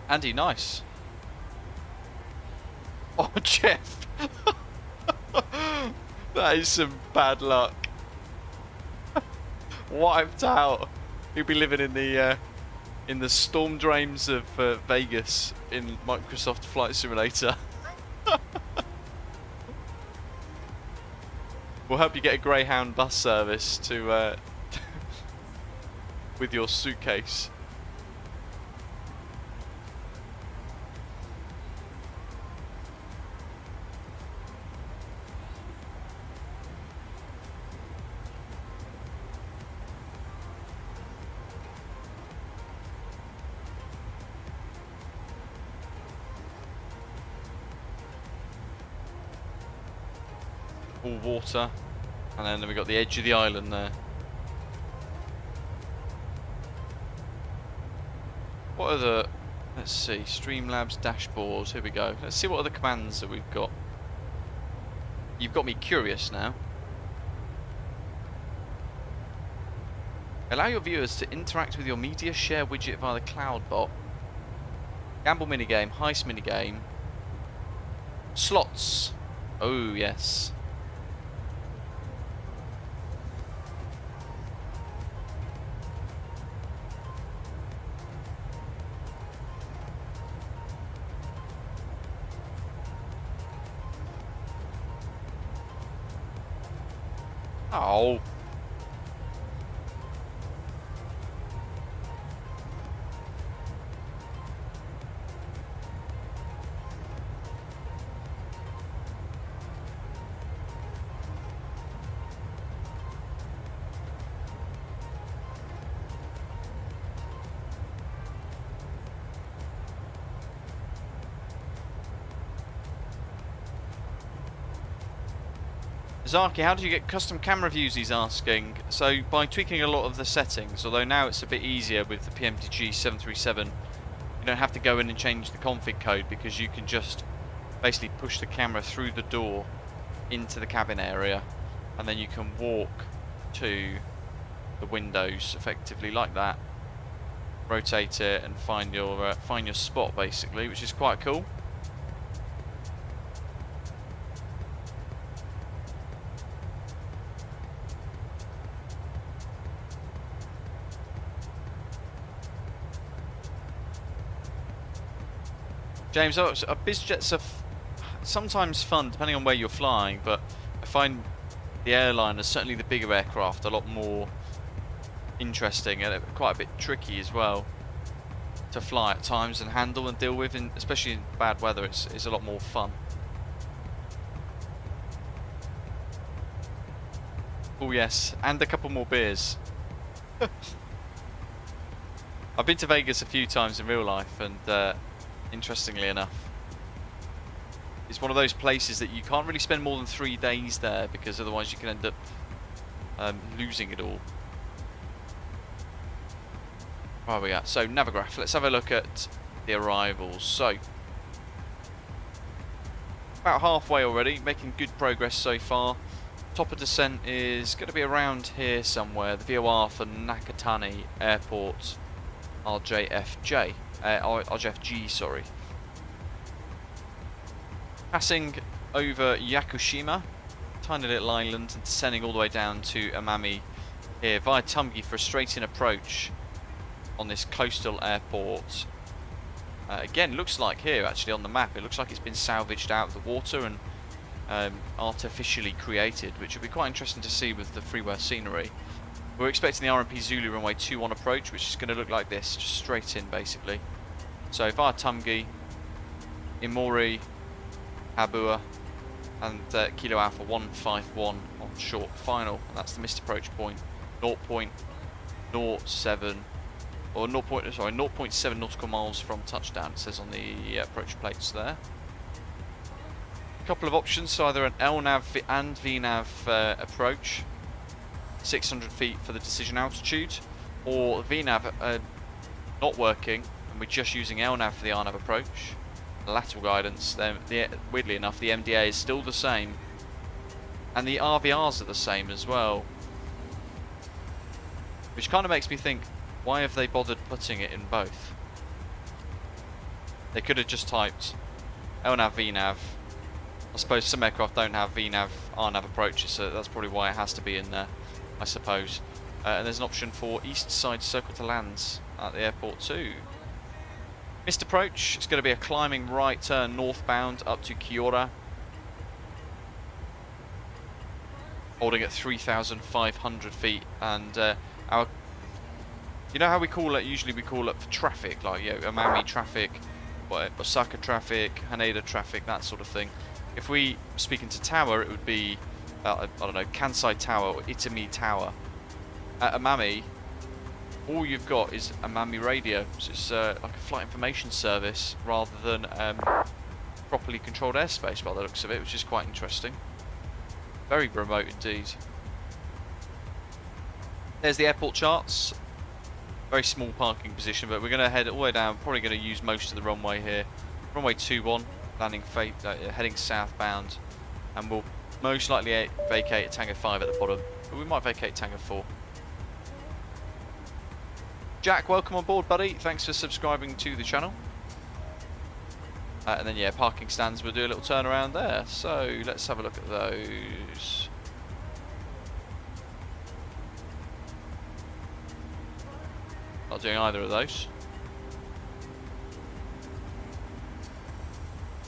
Andy, nice. Oh, Jeff. That is some bad luck. Wiped out. He'll be living in the storm drains of Vegas in Microsoft Flight Simulator. We'll help you get a Greyhound bus service to with your suitcase. All water, and then we got the edge of the island there. What are the, let's see, Streamlabs dashboard, here we go. Let's see what other commands that we've got. You've got me curious now. Allow your viewers to interact with your media share widget via the cloud bot. Gamble minigame, heist minigame. Slots. Oh yes. Oh. Zaki, how do you get custom camera views, he's asking. So by tweaking a lot of the settings, although now it's a bit easier with the PMDG 737, you don't have to go in and change the config code because you can just basically push the camera through the door into the cabin area and then you can walk to the windows effectively like that, rotate it and find your spot basically, which is quite cool. James, BizJets are sometimes fun depending on where you're flying, but I find the airliner, certainly the bigger aircraft, a lot more interesting and quite a bit tricky as well to fly at times and handle and deal with, and especially in bad weather it's a lot more fun. Oh yes, and a couple more beers. I've been to Vegas a few times in real life, and interestingly enough, it's one of those places that you can't really spend more than 3 days there, because otherwise you can end up losing it all. Where are we at? So, Navigraph. Let's have a look at the arrivals. So, about halfway already, making good progress so far. Top of descent is going to be around here somewhere. The VOR for Nakatani Airport, RJFG, sorry. Passing over Yakushima, tiny little island, and descending all the way down to Amami here via Tumgi for a straight-in approach on this coastal airport. Again, looks like here actually on the map, it looks like it's been salvaged out of the water and artificially created, which would be quite interesting to see with the Freeware scenery. We're expecting the RMP Zulu runway 21 approach, which is going to look like this, just straight in basically. So via Tumgi, Imori, Habua, and Kilo Alpha 151 on short final, and that's the missed approach point, 0.07 or 0.7 nautical miles from touchdown. It says on the approach plates there. A couple of options, so either an LNAV and VNAV approach, 600 feet for the decision altitude, or VNAV not working, and we're just using LNAV for the RNAV approach. Lateral guidance, then weirdly enough the MDA is still the same, and the RVRs are the same as well, which kind of makes me think, why have they bothered putting it in both? They could have just typed LNAV VNAV. I suppose some aircraft don't have VNAV RNAV approaches, so that's probably why it has to be in there, I suppose. And there's an option for east side circle to lands at the airport too. Missed approach, it's going to be a climbing right turn northbound up to Kiora, holding at 3,500 feet, and our, you know how we call it, usually we call it for traffic, like, you know, Amami traffic, Osaka traffic, Haneda traffic, that sort of thing. If we speak into tower, it would be, I don't know, Kansai Tower or Itami Tower. At Amami, all you've got is Amami radio, so it's like a flight information service rather than properly controlled airspace by the looks of it, which is quite interesting. Very remote indeed. There's the airport charts. Very small parking position, but we're going to head all the way down, probably going to use most of the runway here. Runway 21, landing heading southbound, and we'll most likely vacate Tango 5 at the bottom, but we might vacate Tango 4. Jack, welcome on board, buddy. Thanks for subscribing to the channel. And then, yeah, parking stands, we'll do a little turn around there. So, let's have a look at those. Not doing either of those.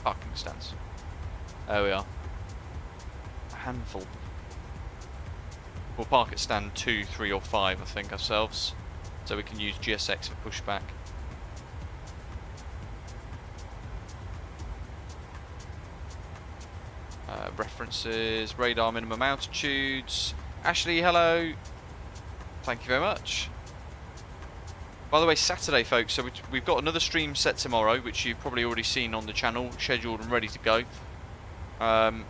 Parking stands. There we are. A handful. We'll park at stand 2, 3 or 5, I think, ourselves. So we can use GSX for pushback. References, radar minimum altitudes. Ashley, hello. Thank you very much. By the way, Saturday, folks, so we've got another stream set tomorrow, which you've probably already seen on the channel, scheduled and ready to go. That's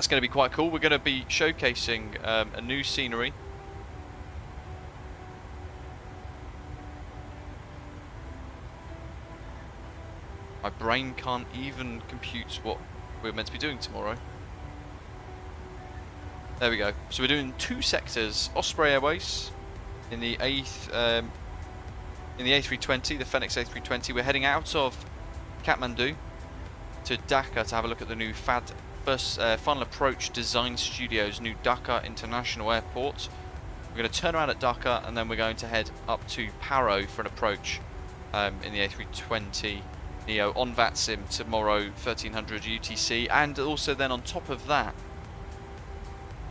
going to be quite cool. We're going to be showcasing a new scenery. My brain can't even compute what we're meant to be doing tomorrow. There we go. So we're doing 2 sectors: Osprey Airways in the A320, the Phoenix A320. We're heading out of Kathmandu to Dhaka to have a look at the new Final Approach Design Studios, new Dhaka International Airport. We're going to turn around at Dhaka, and then we're going to head up to Paro for an approach in the A320 Neo on VATSIM tomorrow, 1300 UTC, and also then on top of that,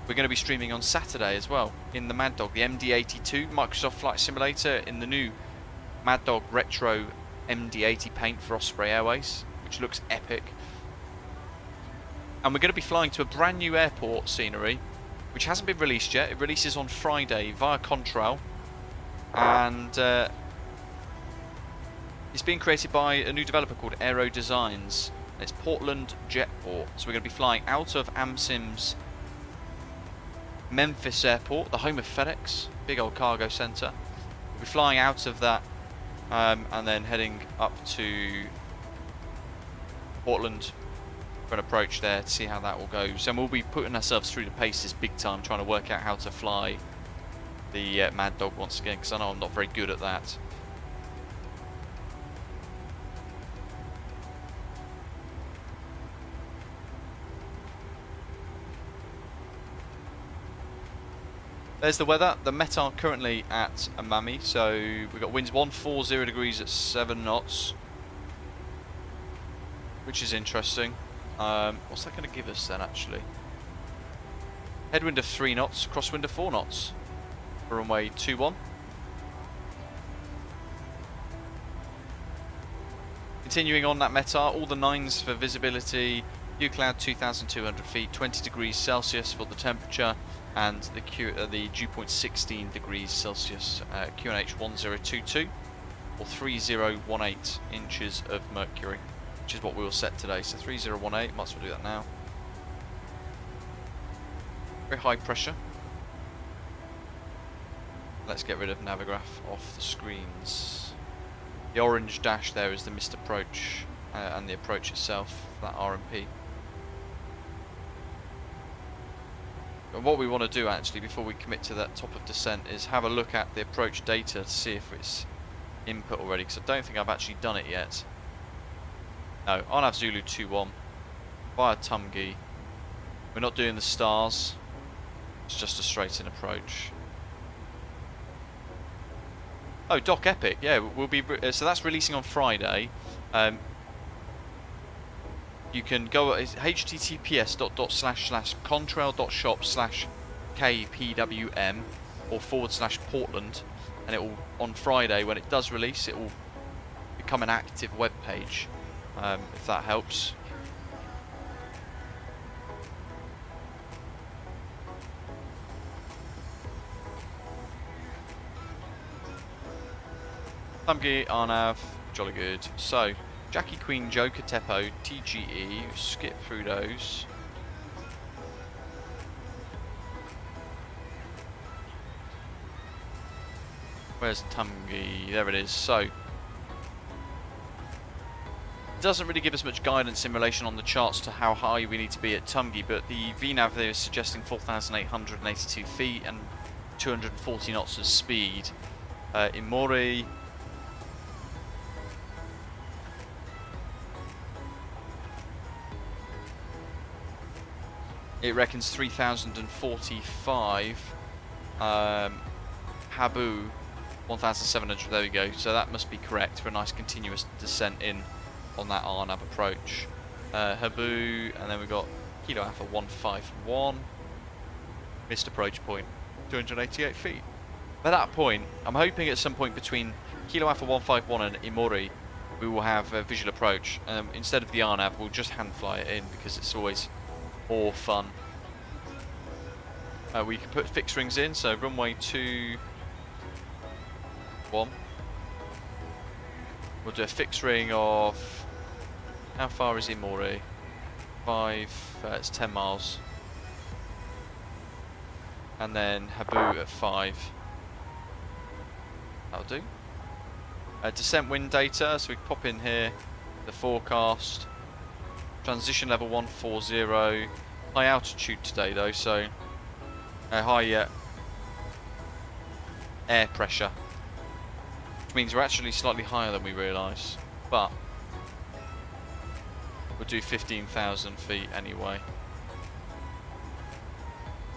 we're going to be streaming on Saturday as well in the Mad Dog, the MD-82 Microsoft Flight Simulator in the new Mad Dog Retro MD-80 paint for Osprey Airways, which looks epic. And we're going to be flying to a brand new airport scenery, which hasn't been released yet. It releases on Friday via Contrail, and it's being created by a new developer called Aero Designs. It's Portland Jetport. So we're going to be flying out of AMSIM's Memphis Airport, the home of FedEx, big old cargo centre. We'll be flying out of that and then heading up to Portland for an approach there to see how that will go. So we'll be putting ourselves through the paces big time, trying to work out how to fly the Mad Dog once again, because I know I'm not very good at that. There's the weather. The Met are currently at Amami, so we've got winds 140 degrees at 7 knots, which is interesting. What's that going to give us then, actually? Headwind of 3 knots, crosswind of 4 knots for runway 21. Continuing on that METAR, all the 9s for visibility, view cloud 2,200 feet, 20 degrees Celsius for the temperature, and the dew point 16 degrees Celsius, QNH 1022 or 3018 inches of mercury, which is what we will set today. So 3018, might as well do that now. Very high pressure. Let's get rid of Navigraph off the screens. The orange dash there is the missed approach and the approach itself, that RMP. And what we want to do actually before we commit to that top of descent is have a look at the approach data to see if it's input already, because I don't think I've actually done it yet. No, Arnav Zulu 21 via Tumgi. We're not doing the stars, it's just a straight in approach. Oh, Doc Epic, yeah, we'll be so that's releasing on Friday. You can go at https://contrail.shop/kpwm or /Portland, and it will, on Friday when it does release, it will become an active web page, if that helps. Thumbgear, Arnav, jolly good. So, Jackie Queen, Joker, Tepo, TGE, skip through those. Where's Tumgi? There it is. So, it doesn't really give us much guidance in relation on the charts to how high we need to be at Tumgi, but the VNAV there is suggesting 4,882 feet and 240 knots of speed. In Mori, it reckons 3,045. Habu 1,700. There we go. So that must be correct for a nice continuous descent in on that RNAV approach. Habu, and then we've got Kilo Alpha 151. Missed approach point, 288 feet. At that point, I'm hoping at some point between Kilo Alpha 151 and Imori, we will have a visual approach. Instead of the RNAV, we'll just hand fly it in because it's always more fun. We can put fixed rings in, so runway 21. We'll do a fixed ring of, how far is Imori? 5, it's 10 miles. And then Habu at 5. That'll do. Descent wind data, so we can pop in here the forecast. Transition level 140. High altitude today though, so high air pressure, which means we're actually slightly higher than we realise, but we'll do 15,000 feet anyway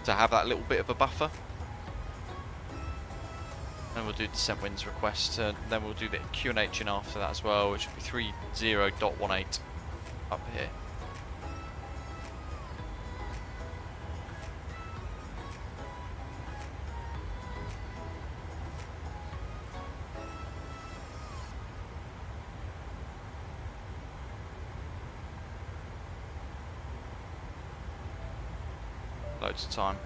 to have that little bit of a buffer. And we'll do descent winds request, then we'll do the QNH in after that as well, which will be 30.18 up here. loads of time.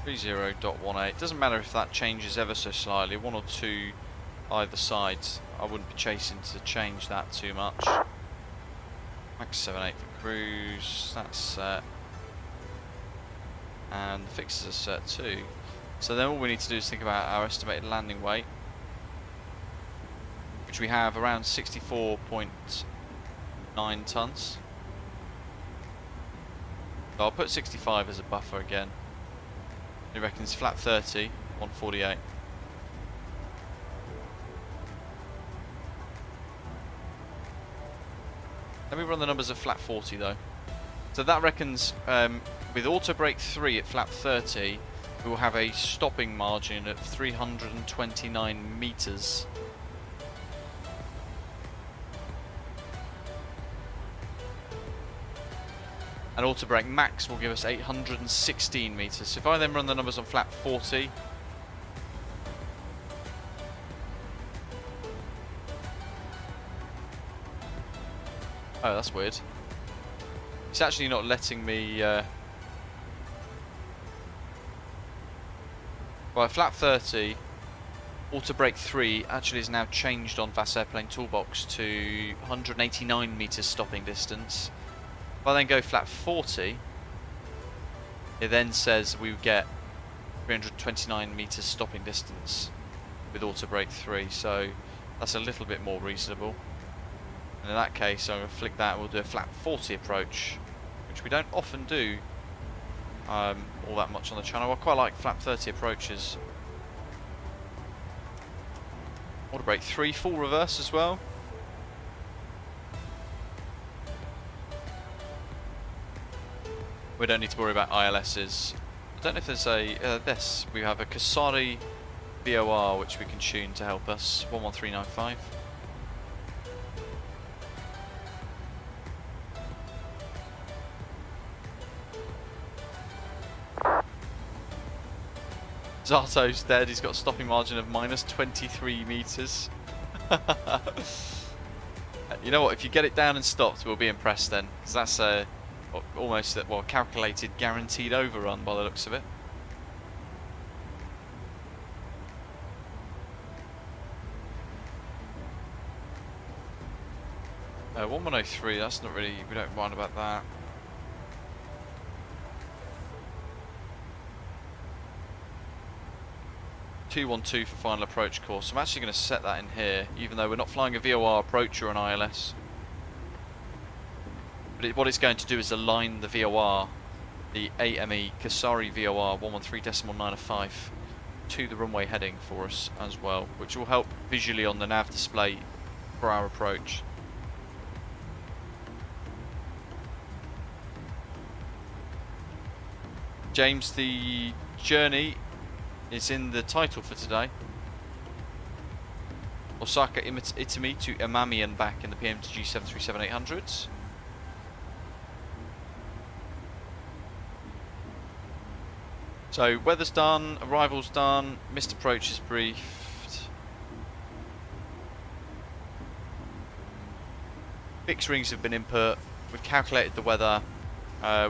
.18. Doesn't matter if that changes ever so slightly, 1 or 2 either side. I wouldn't be chasing to change that too much. Max 78 for cruise, that's set. And the fixes are set too. So then all we need to do is think about our estimated landing weight, which we have around 64.9 tons. So I'll put 65 as a buffer again. He reckons flat 30, 148. Let me run the numbers of flat 40 though. So that reckons with auto brake 3 at flat 30, we will have a stopping margin of 329 meters. And auto brake max will give us 816 meters. So if I then run the numbers on flat 40, oh, that's weird. It's actually not letting me. Well, flat 30, auto brake 3 actually is now changed on VATS Airplane Toolbox to 189 meters stopping distance. If I then go flat 40, it then says we get 329 meters stopping distance with auto brake 3, so that's a little bit more reasonable. And in that case, I'm going to flick that. We'll do a flat 40 approach, which we don't often do all that much on the channel. I quite like flat 30 approaches. Auto brake 3, full reverse as well. We don't need to worry about ILSs. I don't know if there's a this. We have a Kasari VOR which we can tune to help us. 11395. Zato's dead. He's got a stopping margin of minus 23 meters. You know what? If you get it down and stopped, we'll be impressed then, because that's a almost well calculated, guaranteed overrun by the looks of it. Uh, 1103. That's not really. We don't mind about that. .212 for final approach course. I'm actually going to set that in here, even though we're not flying a VOR approach or an ILS. But what it's going to do is align the VOR, the AME Kasari VOR 113.905, to the runway heading for us as well, which will help visually on the nav display for our approach. James, the journey is in the title for today. Osaka Itami to Amami and back in the PMDG 737-800s. So weather's done, arrival's done, missed approach is briefed. Fixed rings have been input, we've calculated the weather.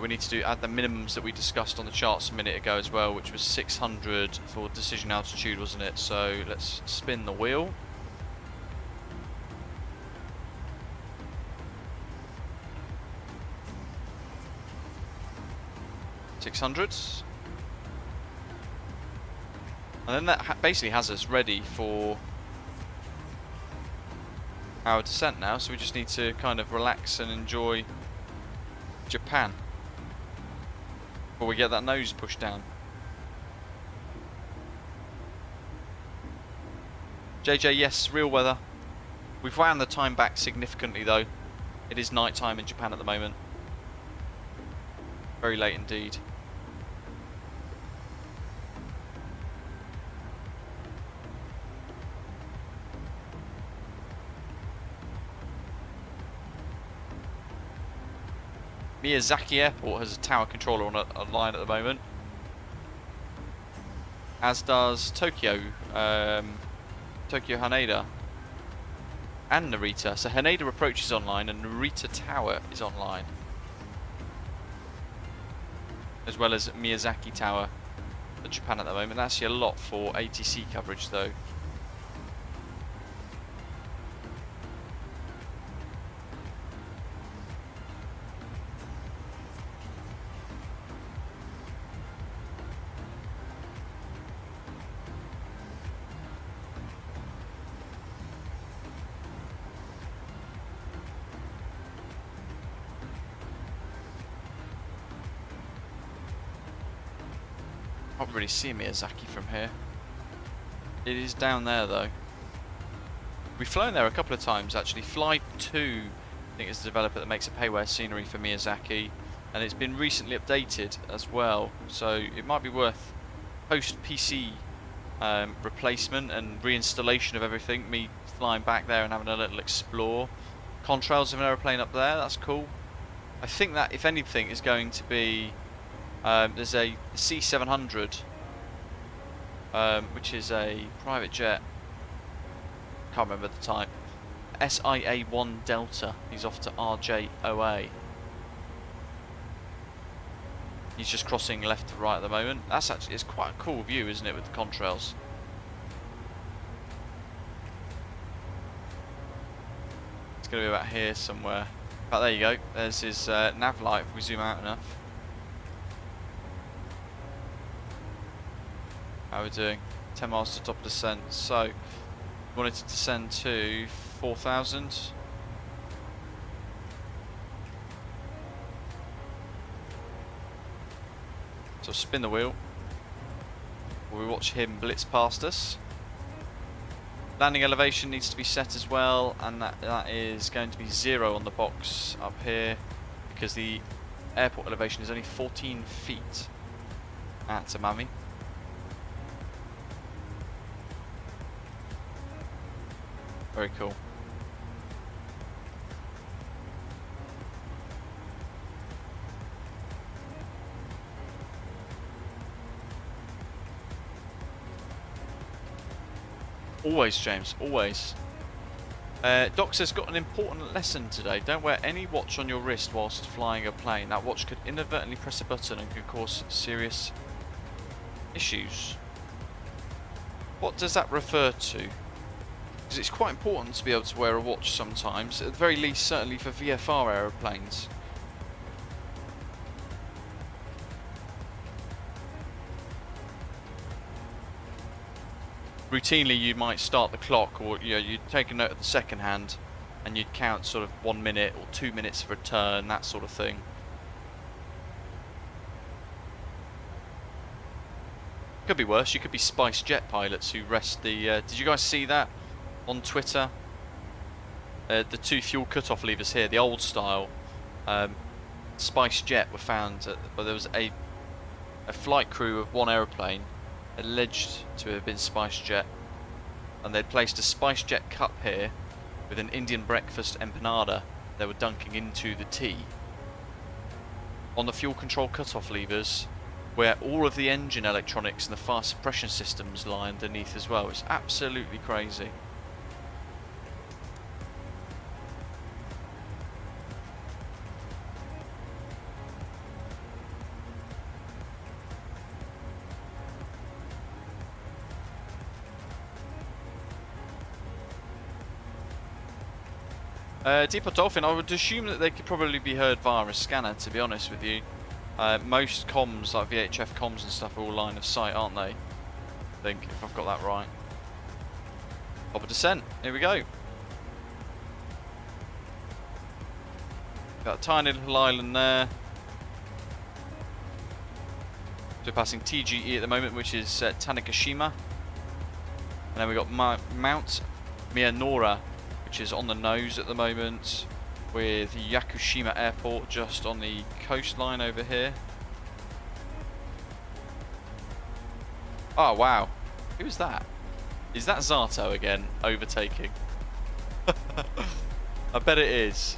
We need to add the minimums that we discussed on the charts a minute ago as well, which was 600 for decision altitude, wasn't it? So let's spin the wheel. $600. And then that basically has us ready for our descent now, so we just need to kind of relax and enjoy Japan before we get that nose pushed down. JJ, yes, real weather. We've wound the time back significantly though. It is night time in Japan at the moment. Very late indeed. Miyazaki Airport has a tower controller on line at the moment, as does Tokyo, Tokyo Haneda. and Narita. So Haneda Approach is online and Narita Tower is online. As well as Miyazaki Tower for Japan at the moment. That's actually a lot for ATC coverage though. Can't really see Miyazaki from here. It is down there though. We've flown there a couple of times actually. Fly 2, I think, is the developer that makes a payware scenery for Miyazaki, and it's been recently updated as well. So it might be worth post PC replacement and reinstallation of everything. Me flying back there and having a little explore. Contrails of an aeroplane up there. That's cool. I think that if anything is going to be there's a C700, which is a private jet. Can't remember the type. SIA-1 Delta. He's off to RJOA. He's just crossing left to right at the moment. That's actually, it's quite a cool view, isn't it, with the contrails? It's going to be about here somewhere. But there you go. There's his nav light if we zoom out enough. How are we doing? 10 miles to top of descent. So, we wanted to descend to 4,000. So spin the wheel. We watch him blitz past us. Landing elevation needs to be set as well, and that is going to be 0 on the box up here, because the airport elevation is only 14 feet at Amami. Very cool. Always, James, always. Doc says, got an important lesson today. Don't wear any watch on your wrist whilst flying a plane. That watch could inadvertently press a button and could cause serious issues. What does that refer to? Because it's quite important to be able to wear a watch sometimes, at the very least certainly for VFR aeroplanes. Routinely you might start the clock, or you'd take a note of the second hand and you'd count sort of 1 minute or 2 minutes for a turn, that sort of thing. Could be worse. You could be Spice Jet pilots who rest the... did you guys see that on Twitter? The 2 fuel cut-off levers here, the old style. Spice Jet were found, but there was a flight crew of 1 aeroplane alleged to have been Spice Jet, and they'd placed a Spice Jet cup here with an Indian breakfast empanada they were dunking into the tea on the fuel control cut-off levers, where all of the engine electronics and the fire suppression systems lie underneath as well. It's absolutely crazy. Depot Dolphin, I would assume that they could probably be heard via a scanner, to be honest with you. Most comms, like VHF comms and stuff, are all line of sight, aren't they? I think, if I've got that right. Top of descent, here we go. Got a tiny little island there. So we're passing TGE at the moment, which is Tanegashima. And then we've got Mount Miyanoura, which is on the nose at the moment, with Yakushima Airport just on the coastline over here. Oh wow, who is that? Is that Zato again, overtaking? I bet it is.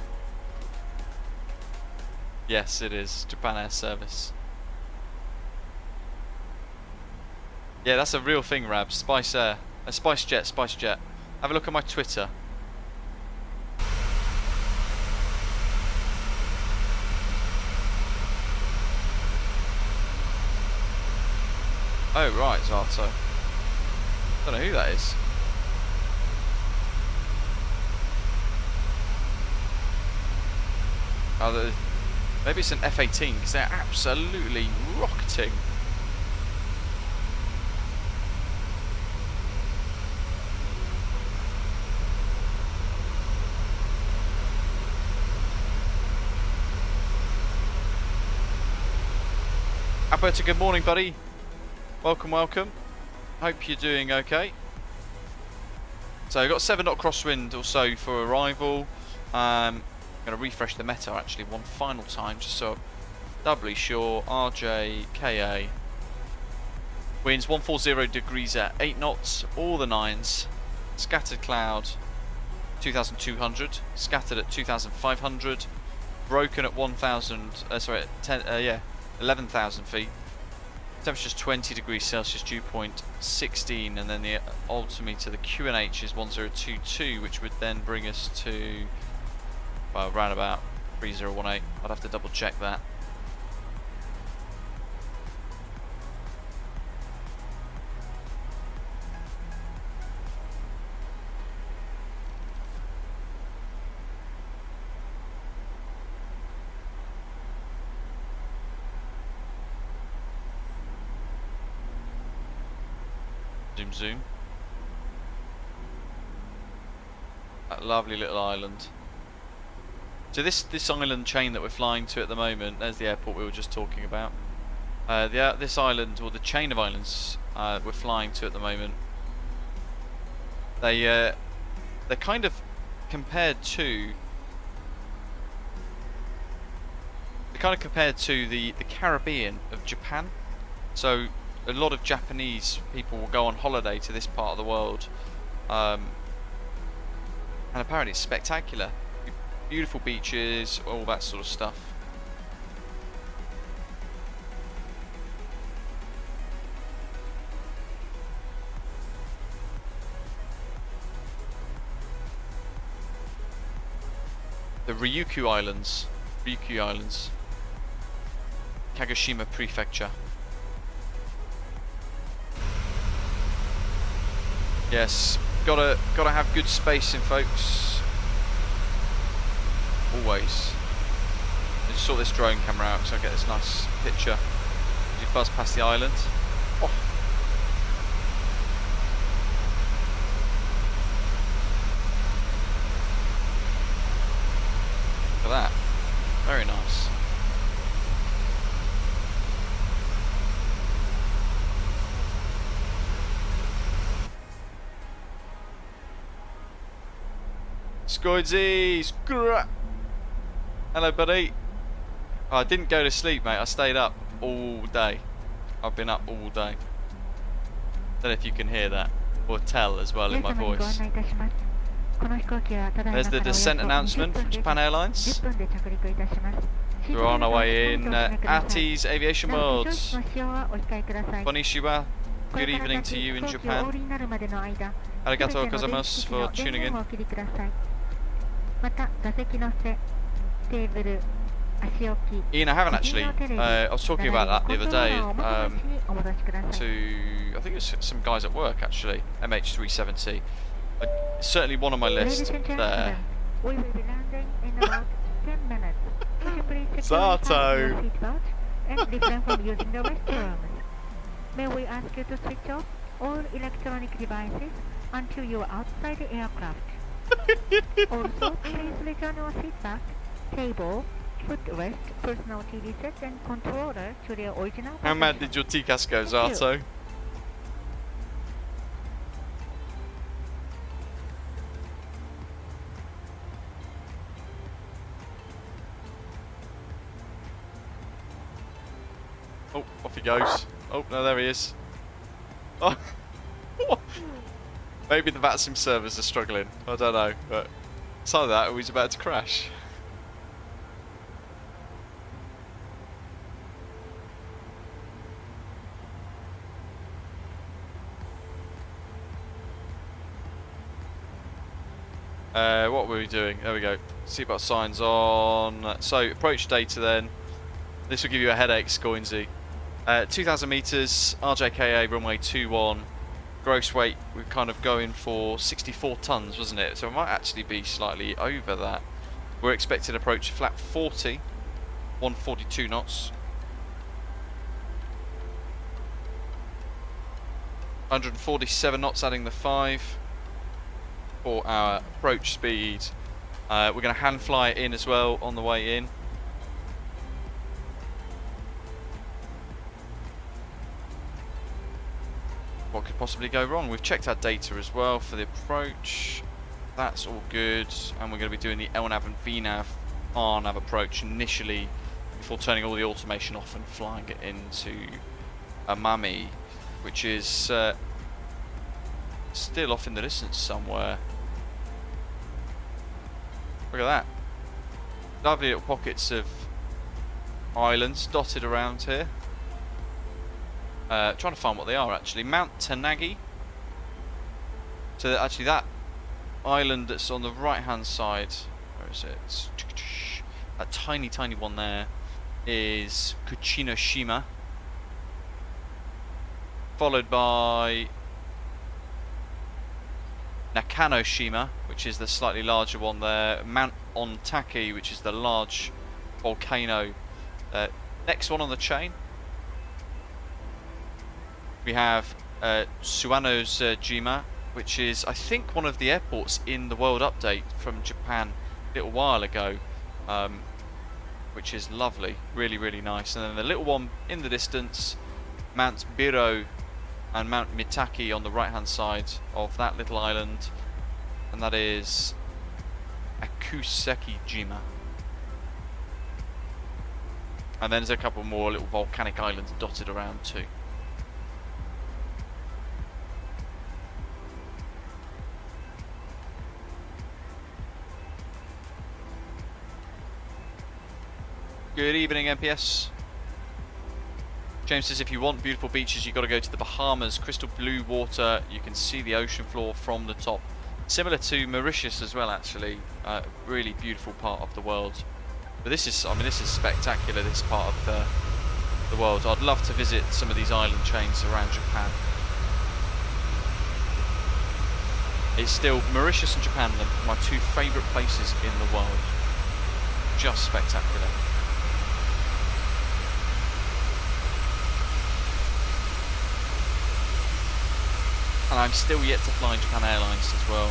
Yes, it is. Japan Air Service. Yeah, that's a real thing, Rab. Spice Air. Spice Jet, Spice Jet. Have a look at my Twitter. Oh, right, Zato. Don't know who that is. Oh, maybe it's an F-18 because they're absolutely rocketing. Alberta, good morning, buddy. Welcome, welcome. Hope you're doing okay. So we've got 7 knot crosswind or so for arrival. I'm going to refresh the meta actually one final time just so I'm doubly sure. RJKA. Winds 140 degrees at 8 knots, all the 9s. Scattered cloud 2,200, scattered at 2,500, broken at 11,000 feet. Temperature's 20 degrees Celsius, dew point 16, and then the altimeter, the QNH is 1022, which would then bring us to, well, around about 3018. I'd have to double check that. Zoom. That lovely little island. So this island chain that we're flying to at the moment, there's the airport we were just talking about. This island, or the chain of islands we're flying to at the moment, they're kind of compared to the Caribbean of Japan. So a lot of Japanese people will go on holiday to this part of the world, and apparently it's spectacular. Beautiful beaches, all that sort of stuff. The Ryuku Islands, Kagoshima Prefecture. Yes, gotta have good spacing, folks. Always. Just sort this drone camera out so I get this nice picture as you buzz past the island. Oh. Look at that. Very nice. Scoidsy! Hello, buddy. Oh, I didn't go to sleep, mate. I stayed up all day. I've been up all day. Don't know if you can hear that or tell as well in my voice. There's the descent announcement from Japan Airlines. We're on our way in. Ati's Aviation World. Konnichiwa. Good evening to you in Japan. Arigatou gozaimasu for tuning in. Ian, I haven't actually. I was talking about that the other day to, I think it's some guys at work actually, MH370. Certainly one on my list there. We will be landing in about 10 minutes. Zato! And refrain from using the restrooms. May we ask you to switch off all electronic devices until you are outside the aircraft. Also, please return your seat back, table, footrest, personal TV set, and controller to their original position. How mad did your TCAS go, Zato? Oh, off he goes. Oh, no, there he is. Oh. Maybe the VATSIM servers are struggling. I don't know, but it's either that or he's about to crash. What were we doing? There we go. Seatbelt signs on. So approach data then. This will give you a headache, Scoinsy. 2,000 metres, RJKA runway 21. Gross weight, we're kind of going for 64 tonnes, wasn't it? So it might actually be slightly over that. We're expecting approach flat 40, 142 knots. 147 knots adding the 5 for our approach speed. We're going to hand fly it in as well on the way in. What could possibly go wrong? We've checked our data as well for the approach. That's all good, and we're going to be doing the LNAV and VNAV RNAV approach initially before turning all the automation off and flying it into Amami, which is still off in the distance somewhere. Look at that. Lovely little pockets of islands dotted around here. Trying to find what they are actually. Mount Tanagi. So actually that island that's on the right hand side, where is it? That tiny one there is Kuchinoshima, followed by Nakanoshima, which is the slightly larger one there. Mount Ontake, which is the large volcano. Next one on the chain, we have Suwanojima, which is, I think, one of the airports in the World Update from Japan a little while ago, which is lovely, really nice. And then the little one in the distance, Mount Biro and Mount Mitaki on the right hand side of that little island, and that is Akuseki-jima. And then there's a couple more little volcanic islands dotted around too. Good evening, MPS. James says if you want beautiful beaches, you've got to go to the Bahamas. Crystal blue water, you can see the ocean floor from the top. Similar to Mauritius as well, actually. Really beautiful part of the world. But this is, I mean, this is spectacular, this part of the world. I'd love to visit some of these island chains around Japan. It's still, Mauritius and Japan are my two favourite places in the world. Just spectacular. And I'm still yet to fly Japan Airlines as well.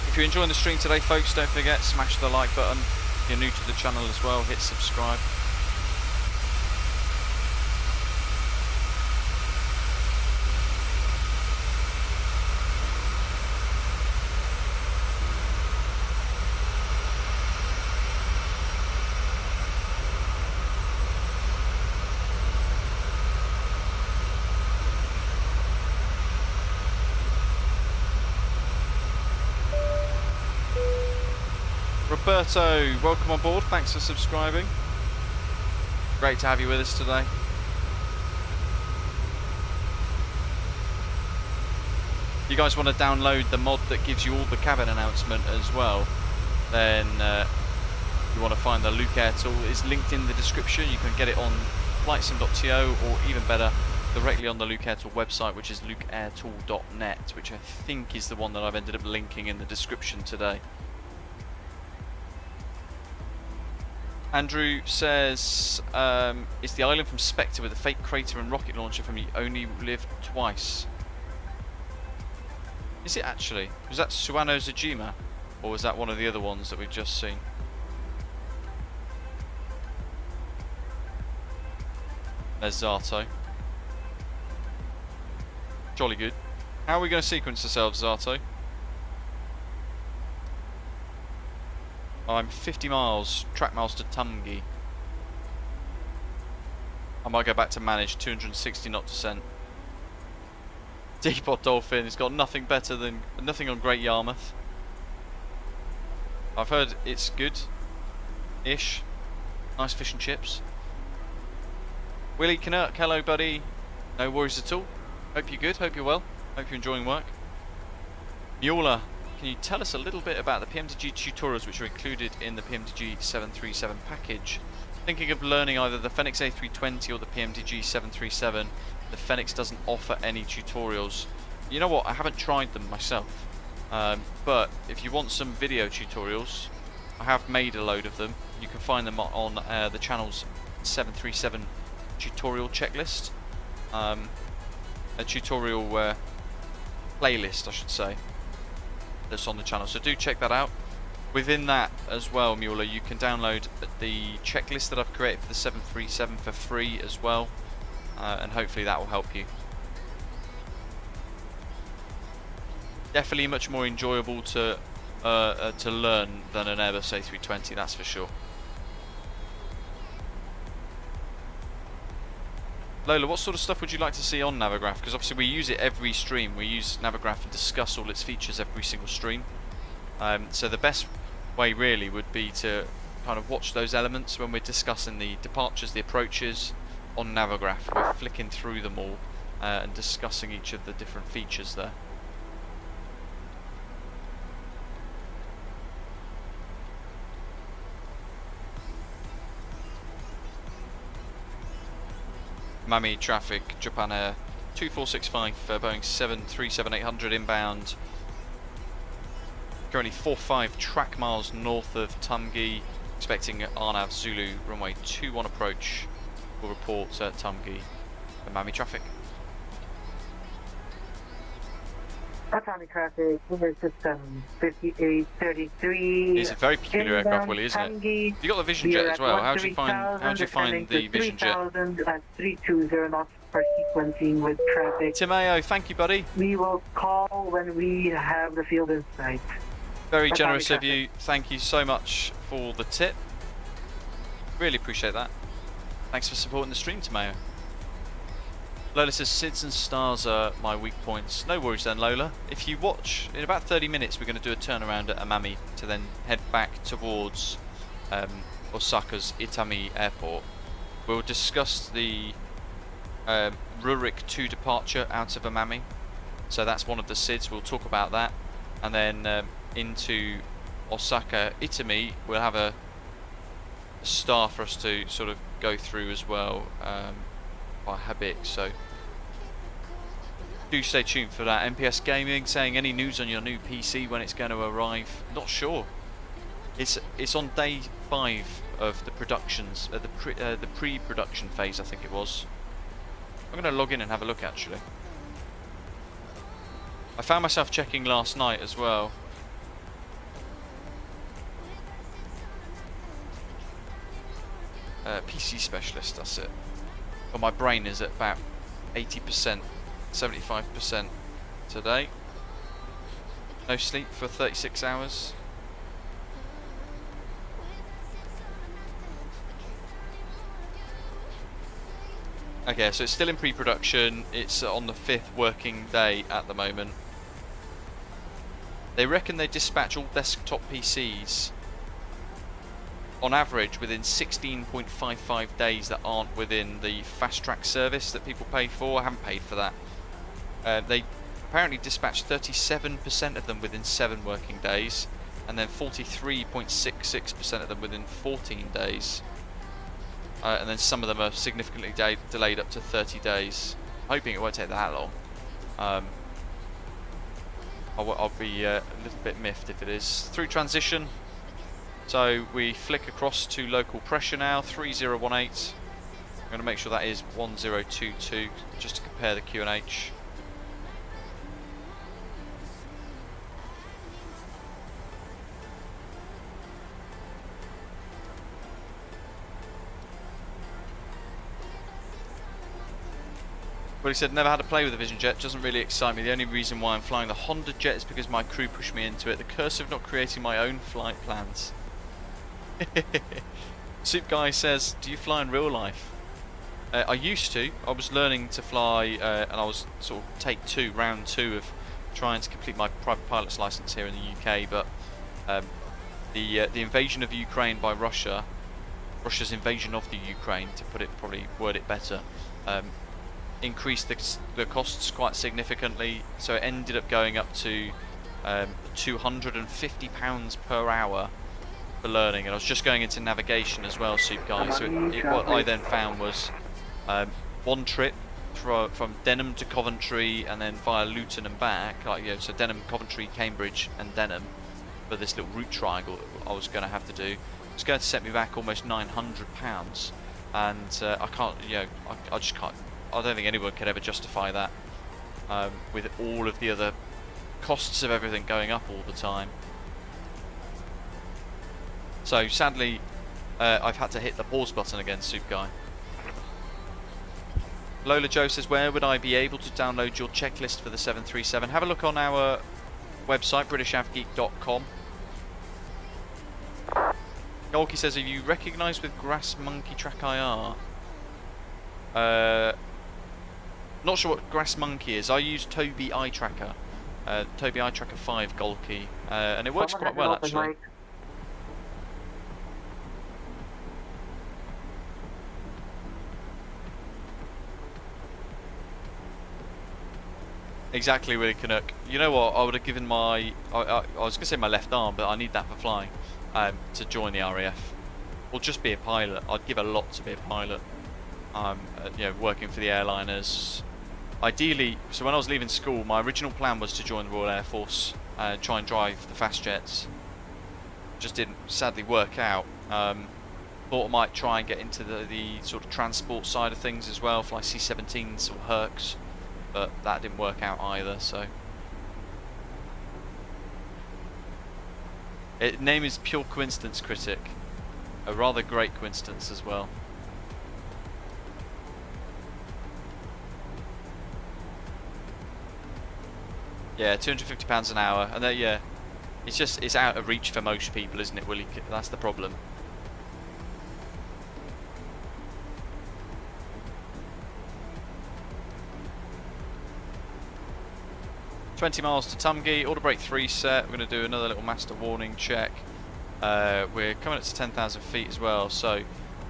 If you're enjoying the stream today, folks, don't forget, smash the like button. If you're new to the channel as well, hit subscribe. Roberto, welcome on board, thanks for subscribing. Great to have you with us today. If you guys want to download the mod that gives you all the cabin announcement as well, then you want to find the Luke Air tool. It's linked in the description. You can get it on flightsim.to, or even better, directly on the Luke Air Tool website, which is lukeairtool.net, which I think is the one that I've ended up linking in the description today. Andrew says, it's the island from Spectre with a fake crater and rocket launcher from You Only Live Twice. Is it actually? Was that Suwanojima? Or was that one of the other ones that we've just seen? There's Zato. Jolly good. How are we going to sequence ourselves, Zato? I'm 50 miles, track miles to Tumgi. I might go back to manage 260 knot descent. Depot Dolphin, it's got nothing better than, nothing on Great Yarmouth. I've heard it's good-ish. Nice fish and chips. Willie Knurk, hello buddy. No worries at all. Hope you're good, hope you're well. Hope you're enjoying work. Mueller, can you tell us a little bit about the PMDG tutorials which are included in the PMDG 737 package? thinking of learning either the Fenix A320 or the PMDG 737, the Fenix doesn't offer any tutorials. You know what? I haven't tried them myself, but if you want some video tutorials, I have made a load of them. You can find them on the channel's 737 tutorial checklist, a tutorial playlist, I should say, that's on the channel. So do check that out. Within that as well, Mueller, you can download the checklist that I've created for the 737 for free as well, and hopefully that will help you. Definitely much more enjoyable to learn than an Airbus A320, that's for sure. Lola, what sort of stuff would you like to see on Navigraph? Because obviously we use it every stream. We use Navigraph and discuss all its features every single stream. So the best way really would be to kind of watch those elements when we're discussing the departures, the approaches on Navigraph. We're flicking through them all and discussing each of the different features there. Amami traffic, Japan Air 2465 Boeing 737-800 inbound. Currently 45 track miles north of Tumgi. Expecting Arnav Zulu runway 21 approach. Will report at Tumgi. Amami traffic. Atami traffic, Uber system 5833. It's a very peculiar aircraft, Willie, isn't it? You got the Vision Jet as well. How do you find the Vision Jet? 3000 at 320 knots per sequencing with traffic. Timeo, thank you, buddy. We will call when we have the field in sight. Very generous of you. Thank you so much for the tip. Really appreciate that. Thanks for supporting the stream, Timeo. Lola says, SIDS and stars are my weak points. No worries then, Lola. If you watch, in about 30 minutes we're going to do a turnaround at Amami to then head back towards Osaka's Itami airport. We'll discuss the Rurik 2 departure out of Amami. So that's one of the SIDS, we'll talk about that. And then into Osaka Itami, we'll have a star for us to sort of go through as well. By Habik, so do stay tuned for that. MPS Gaming saying, any news on your new PC when it's going to arrive? Not sure. It's on day 5 of the productions, the pre-production phase, I think it was. I'm going to log in and have a look actually. I found myself checking last night as well. PC specialist, that's it. But my brain is at about 80%, 75% today. No sleep for 36 hours. Okay, so it's still in pre-production. It's on the 5th working day at the moment. They reckon they dispatch all desktop PCs on average within 16.55 days that aren't within the fast track service that people pay for. I haven't paid for that. They apparently dispatched 37% of them within 7 working days, and then 43.66% of them within 14 days. And then some of them are significantly delayed up to 30 days. I'm hoping it won't take that long. I'll be a little bit miffed if it is. Through transition. So we flick across to local pressure now, 3018. I'm going to make sure that is 1022 just to compare the QNH. Well, he said, never had to play with the Vision Jet, doesn't really excite me. The only reason why I'm flying the Honda Jet is because my crew pushed me into it. The curse of not creating my own flight plans. Soup Guy says, do you fly in real life? I used to. I was learning to fly and I was sort of round two of trying to complete my private pilot's license here in the UK, but the invasion of Ukraine by Russia's invasion of the Ukraine, to word it better, increased the costs quite significantly, so it ended up going up to £250 per hour for learning, and I was just going into navigation as well, Soup Guy. So what I then found was one trip from Denham to Coventry, and then via Luton and back. Like, so Denham, Coventry, Cambridge, and Denham for this little route triangle that I was going to have to do. It's going to set me back almost £900, and I can't. I just can't. I don't think anyone could ever justify that with all of the other costs of everything going up all the time. So sadly, I've had to hit the pause button again, Soup Guy. Lola Joe says, where would I be able to download your checklist for the 737? Have a look on our website, britishavgeek.com. Golki says, are you recognised with Grass Monkey Track IR? Not sure what Grass Monkey is. I use Toby Eye Tracker. Toby Eye Tracker 5 Golki. And it works quite well, actually. Exactly, Willie Canuck. You know what? I would have given my... I was going to say my left arm, but I need that for flying. To join the RAF. Or just be a pilot. I'd give a lot to be a pilot. Working for the airliners. Ideally, so when I was leaving school, my original plan was to join the Royal Air Force. Try and drive the fast jets. Just didn't sadly work out. Thought I might try and get into the sort of transport side of things as well. Fly C-17s or Hercs. But that didn't work out either, so... Name is Pure Coincidence Critic. A rather great coincidence as well. Yeah, £250 an hour, and yeah, it's out of reach for most people, isn't it, Willie? That's the problem. $20 miles to Tumgi, auto brake 3 set. We're going to do another little master warning check. We're coming up to 10,000 feet as well, so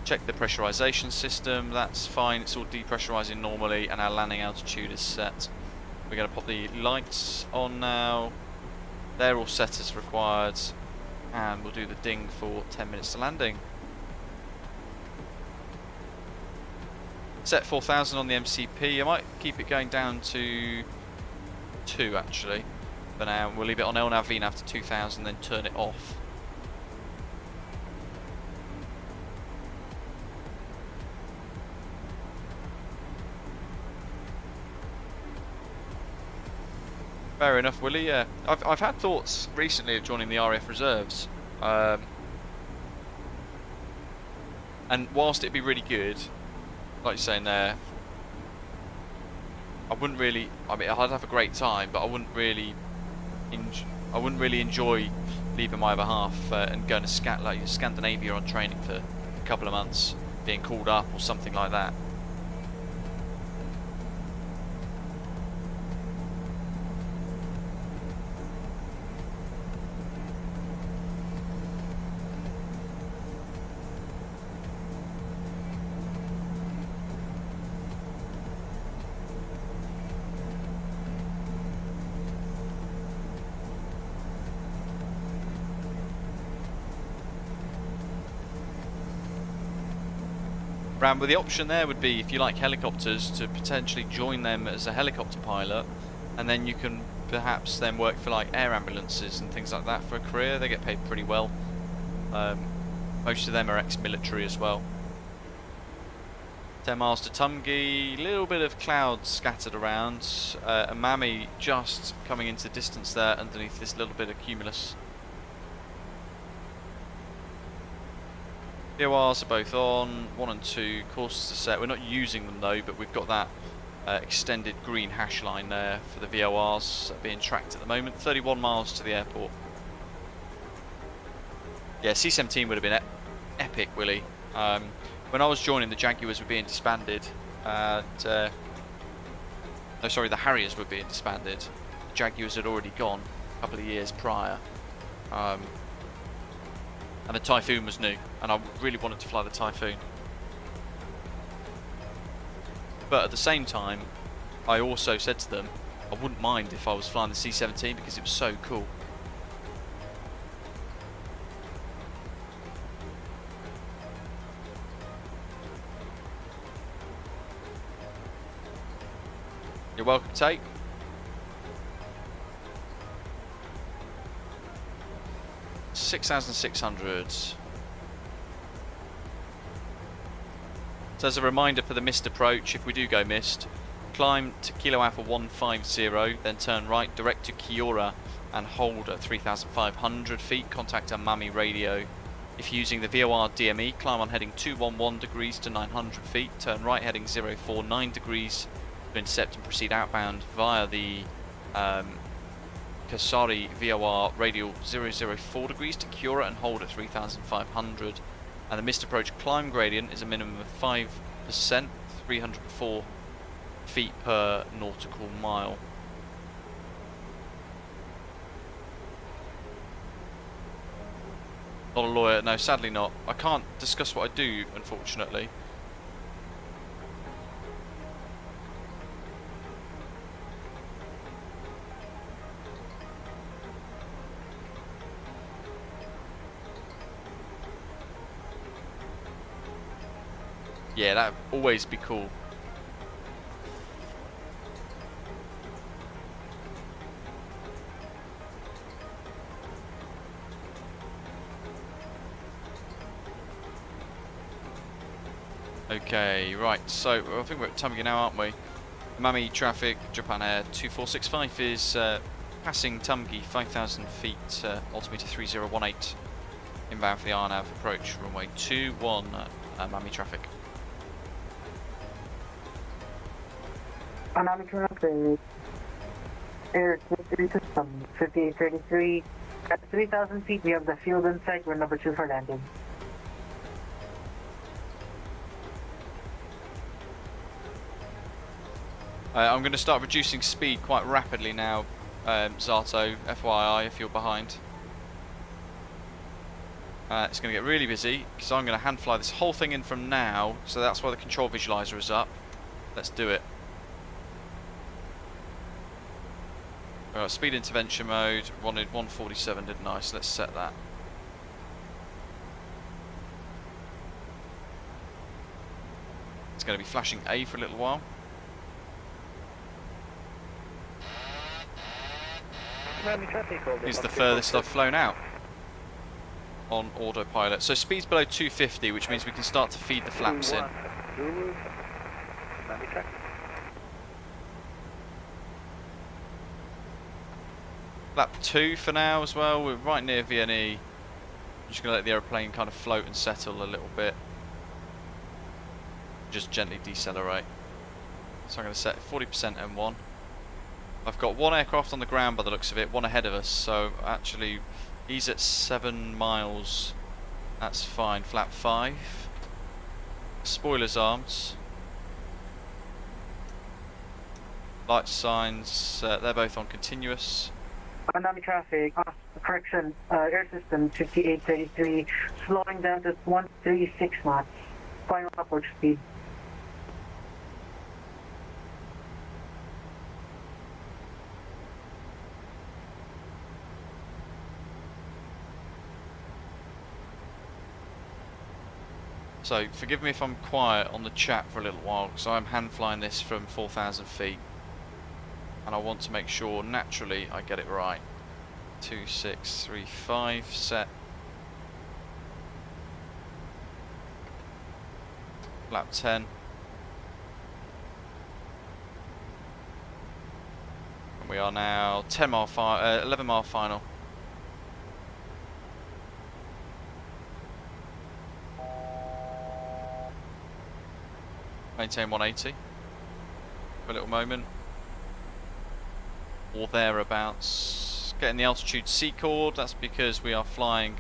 check the pressurization system. That's fine, it's all depressurizing normally, and our landing altitude is set. We're going to pop the lights on now. They're all set as required, and we'll do the ding for 10 minutes to landing. Set 4,000 on the MCP. I might keep it going down to 2 actually for now. We'll leave it on LNAV VNAV to 2000, then turn it off. Fair enough, Willie. Yeah, I've had thoughts recently of joining the RAF Reserves, and whilst it'd be really good, like you're saying there, I wouldn't really. I mean, I'd have a great time, but I wouldn't really enjoy leaving my other half and going to Scandinavia on training for a couple of months, being called up or something like that. But the option there would be, if you like helicopters, to potentially join them as a helicopter pilot, and then you can perhaps then work for like air ambulances and things like that for a career. They get paid pretty well. Most of them are ex-military as well. 10 miles to Tumgi, little bit of clouds scattered around. Amami just coming into distance there underneath this little bit of cumulus. VORs are both on, 1 and 2, courses are set. We're not using them though, but we've got that extended green hash line there for the VORs being tracked at the moment. 31 miles to the airport. Yeah, C-17 would have been epic, Willie. When I was joining, the Jaguars were being disbanded, and no, sorry, the Harriers were being disbanded. The Jaguars had already gone a couple of years prior. And the Typhoon was new, and I really wanted to fly the Typhoon. But at the same time, I also said to them, I wouldn't mind if I was flying the C-17 because it was so cool. You're welcome, Tate. $6,600. So as a reminder for the missed approach, if we do go missed, climb to Kilo Alpha 150, then turn right direct to Kiora and hold at 3,500 feet. Contact Amami radio. If using the VOR DME, climb on heading 211 degrees to 900 feet, turn right heading 049 degrees to intercept and proceed outbound via the Kasari VOR radial 004 degrees to Kiora and hold at 3,500. And the missed approach climb gradient is a minimum of 5%, 304 feet per nautical mile. Not a lawyer, no, sadly not. I can't discuss what I do, unfortunately. Yeah, that'd always be cool. Okay, right, so I think we're at Tamigi now, aren't we? Amami traffic, Japan Air 2465 is passing Tamigi 5,000 feet, altimeter 3018, inbound for the RNAV approach, runway 21, Amami traffic. Amami traffic, air system 5833, at 3,000 feet we have the field in sight, we're number 2 for landing. I'm going to start reducing speed quite rapidly now, Zato, FYI, if you're behind. It's going to get really busy, because I'm going to hand fly this whole thing in from now, so that's why the control visualizer is up. Let's do it. Alright, speed intervention mode, wanted 147, didn't I? So let's set that. It's going to be flashing A for a little while. Is the furthest I've flown out on autopilot. So speed's below 250, which means we can start to feed the flaps in. Flap 2 for now as well. We're right near VNE. I'm just going to let the aeroplane kind of float and settle a little bit. Just gently decelerate. So I'm going to set 40% M1. I've got one aircraft on the ground by the looks of it, one ahead of us, so actually he's at 7 miles, that's fine. Flap 5, spoilers armed, light signs, they're both on continuous. Amami traffic, correction, air system 5833, slowing down to 136 knots, final approach speed. So forgive me if I'm quiet on the chat for a little while, because I'm hand flying this from 4,000 feet and I want to make sure naturally I get it right. 2635 set. Lap 10. And we are now 11 mile final. Maintain 180 for a little moment, or thereabouts. Getting the altitude C chord, that's because we are flying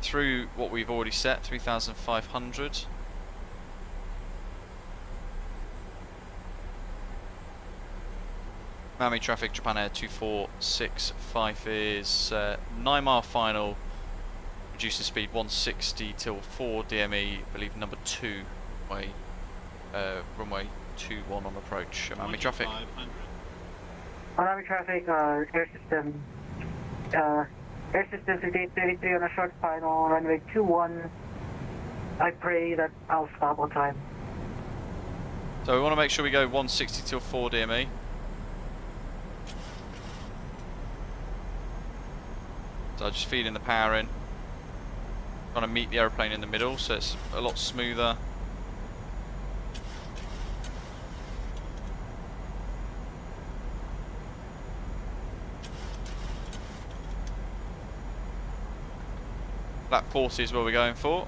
through what we've already set, 3,500. Amami traffic, Japan Air 2465 is 9 mile final, reducing speed 160 till 4 DME, I believe number 2 way. Runway 21 on approach. Amami traffic. Amami traffic, air system 5833 on a short final, runway 21. I pray that I'll stop on time. So we want to make sure we go 160 till 4 DME. So just feeding the power in. Trying to meet the aeroplane in the middle, so it's a lot smoother. Flat 40 is what we're going for.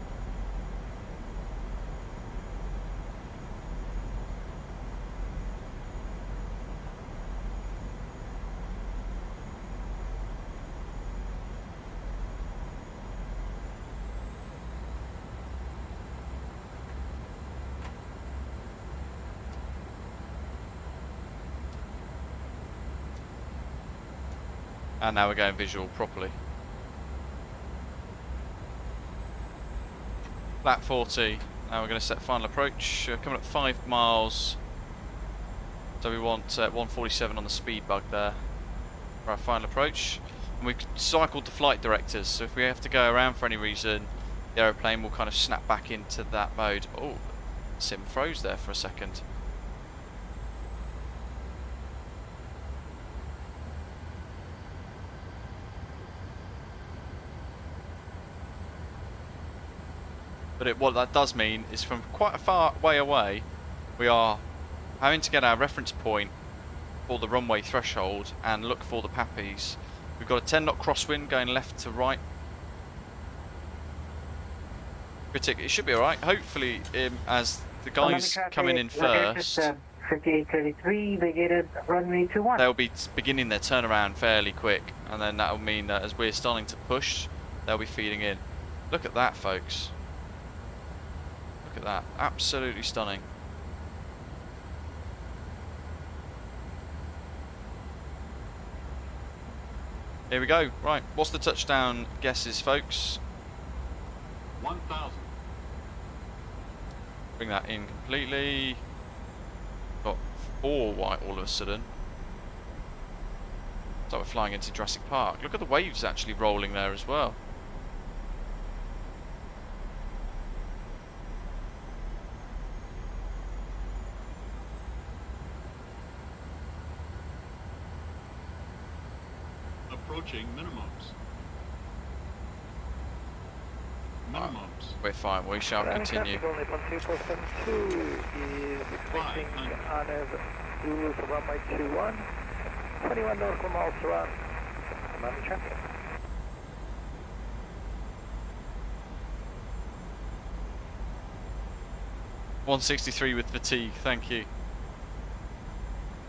And now we're going visual properly. Flat 40. Now we're going to set final approach. Coming up 5 miles. So we want 147 on the speed bug there for our final approach. And we've cycled the flight directors, so if we have to go around for any reason, the aeroplane will kind of snap back into that mode. Oh, sim froze there for a second. But what that does mean is from quite a far way away, we are having to get our reference point for the runway threshold and look for the pappies. We've got a 10 knot crosswind going left to right. It should be alright. Hopefully, as the guys coming in first, 5833, vacated runway 21. they'll be beginning their turnaround fairly quick, and then that will mean that as we're starting to push, they'll be feeding in. Look at that, folks. Look at that. Absolutely stunning. Here we go. Right, what's the touchdown guesses, folks? 1,000. Bring that in completely. Got 4 white all of a sudden. So we're flying into Jurassic Park. Look at the waves actually rolling there as well. Approaching minimums. Minimums. We're fine, we shall continue. Only 12472 is expecting honors Zulu for runway 21, 21 nautical miles to run. Amami traffic. $163 with fatigue, thank you.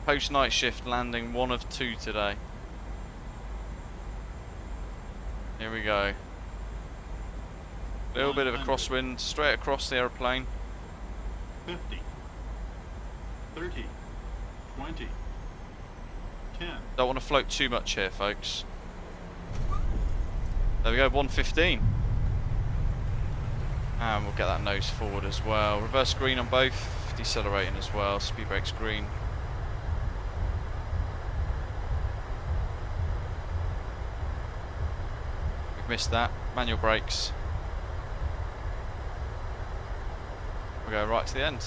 Post night shift landing 1 of 2 today. Here we go. Little bit of a crosswind straight across the aeroplane. 50. 30. 20. 10. Don't want to float too much here, folks. There we go, 115. And we'll get that nose forward as well. Reverse green on both, decelerating as well, speed brakes green. We've missed that, manual brakes. We'll go right to the end.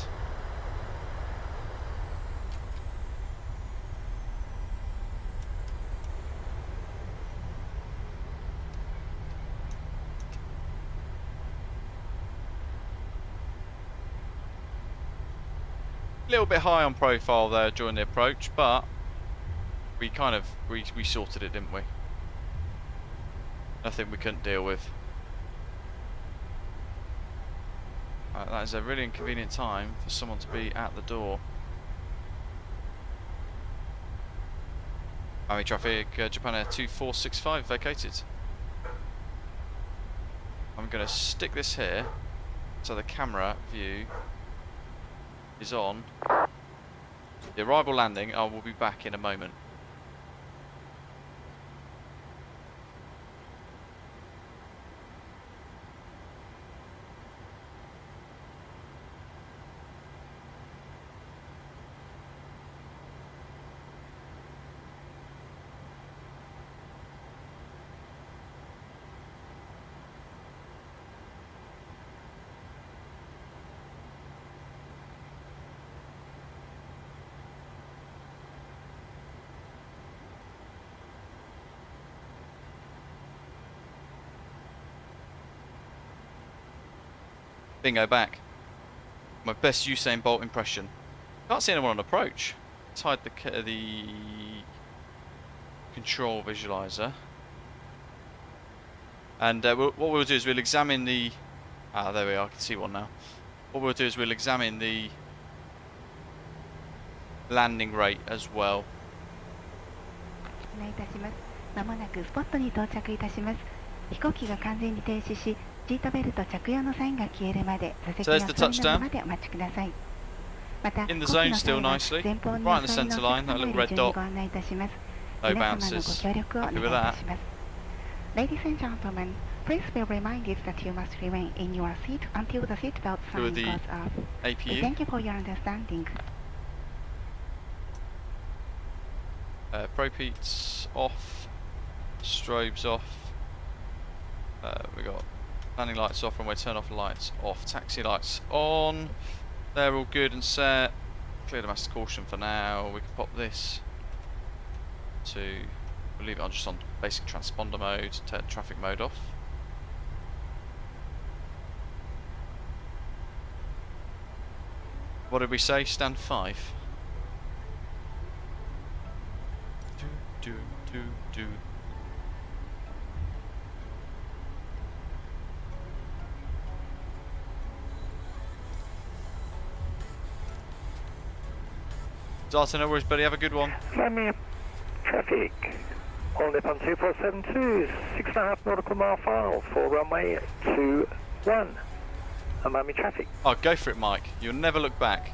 A little bit high on profile there during the approach, but we kind of we sorted it, didn't we? Nothing we couldn't deal with. That is a really inconvenient time for someone to be at the door. Amami traffic, Japan Air 2465 vacated. I'm going to stick this here so the camera view is on. The arrival landing, I will be back in a moment. Bingo back. My best Usain Bolt impression. Can't see anyone on approach. Let's hide the control visualizer. And what we'll do is we'll examine the... Ah, there we are, I can see one now. What we'll do is we'll examine the landing rate as well. お願いいたします。まもなくスポットに到着いたします。飛行機が完全に停止し、シートベルト着用のサインが消えるまで座席が座りなるまでお待ちください。また、 In the 飛行 zone 機 still の際は nicely. 前方に Right in お the 座り centre のお line, 客 that 様よ little り red 順に dot. ご案内いたします。 No 皆様のご bounces. 協力をお願い Happy い with た that. します。Ladies and gentlemen, please be reminded that you must remain in your seat until the seatbelt Who are sign the goes off. We APU? thank you for your understanding. Propeats off. Strobes off. We got landing lights off, runway turn off lights off. Taxi lights on. They're all good and set. Clear the master caution for now. We can pop this to... We'll leave it on just on basic transponder mode. Turn traffic mode off. What did we say? Stand 5. Do, do, do, do. Darton, no worries, buddy. Have a good one. Amami traffic. On Nippon 2472, 6.5 nautical mile final for runway 21. Amami traffic. Oh, go for it, Mike. You'll never look back.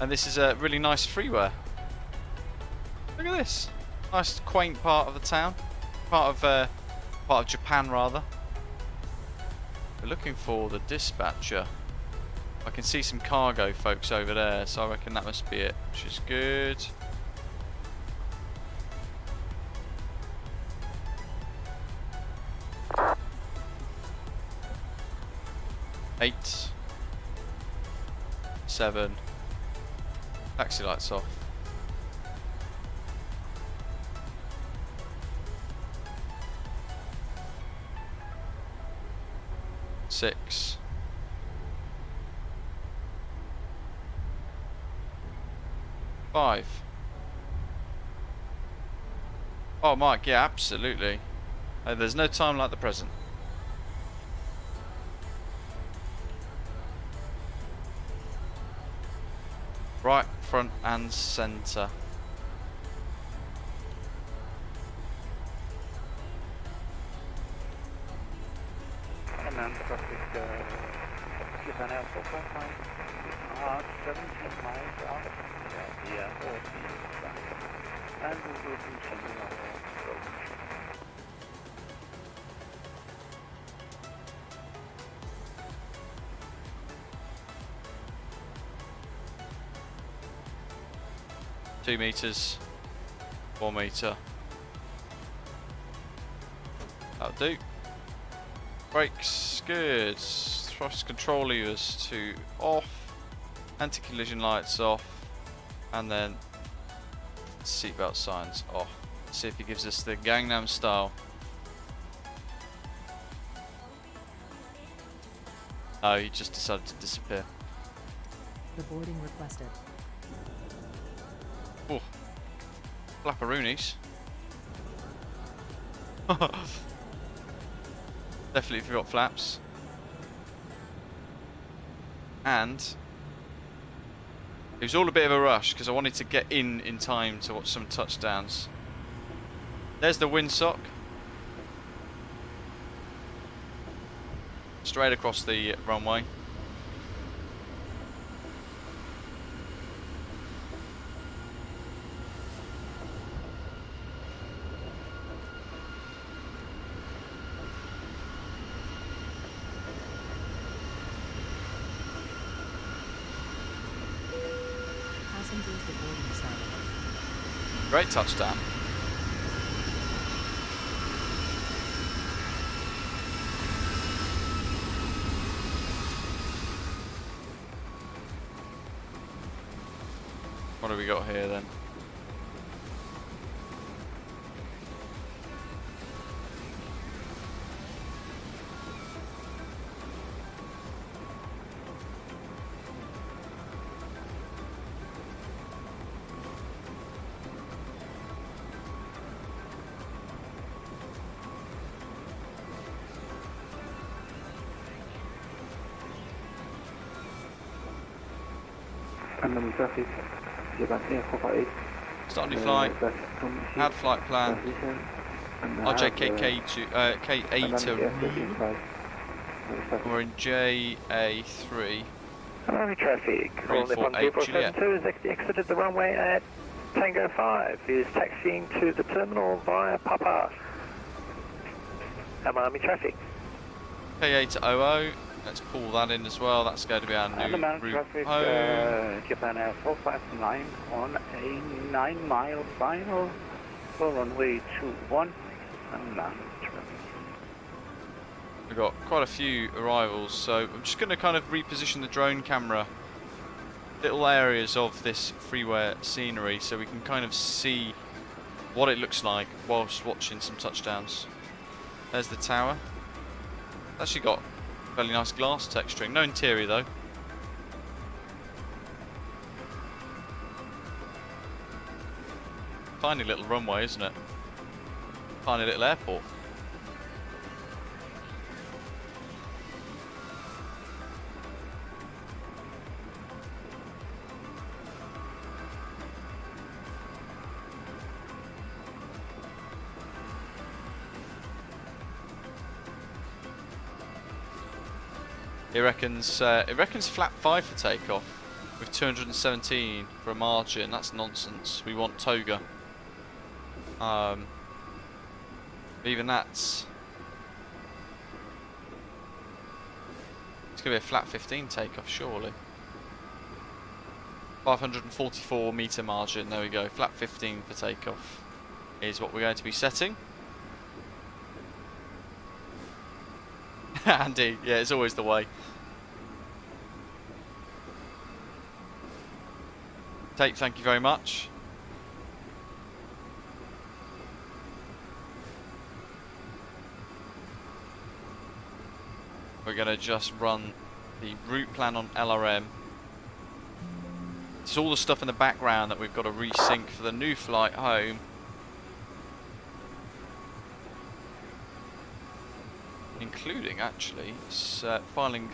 And this is a really nice freeware. Look at this. Nice, quaint part of the town. Part of Japan, rather. We're looking for the dispatcher. I can see some cargo folks over there, so I reckon that must be it, which is good. Eight. 7. Taxi lights off. Six. 5. Oh, Mike, yeah, absolutely. There's no time like the present. Right, front and centre. And then traffic, Japan Airport, 17 miles out. Yeah, or and we will do something on the road. Two meters, 4 meter. That'll do. Brakes, good. Thrust control levers to off. Anti-collision lights off. And then seatbelt signs off. See if he gives us the Gangnam style. Oh, he just decided to disappear. The boarding requested. Oh, flapperoonies. Definitely forgot flaps. And it was all a bit of a rush because I wanted to get in time to watch some touchdowns. There's the windsock. Straight across the runway. Passengers the boarding started. Great touchdown. What have we got here then? Amami traffic, Japan Air 458. Start a new flight. Add flight plan. RJKA to KA to we're in JA3. Amami traffic, calling from 2472 is exited the runway at Tango 5. Is taxiing to the terminal via Papa. Amami traffic. KA to 00. Let's pull that in as well. That's going to be our new route traffic, home. Japan Air 459 on a 9-mile final for runway 21. Amami traffic. We've got quite a few arrivals, so I'm just going to kind of reposition the drone camera little areas of this Freeware scenery so we can kind of see what it looks like whilst watching some touchdowns. There's the tower. Actually got fairly nice glass texturing, no interior though. Tiny little runway, isn't it? Tiny little airport. It reckons flap 5 for takeoff with 217 for a margin. That's nonsense. We want toga. Even that's... It's going to be a flat 15 takeoff, surely. 544 metre margin, there we go. Flat 15 for takeoff is what we're going to be setting. Andy, yeah, it's always the way. Tate, thank you very much. We're going to just run the route plan on LRM. It's all the stuff in the background that we've got to resync for the new flight home. Including, actually, filing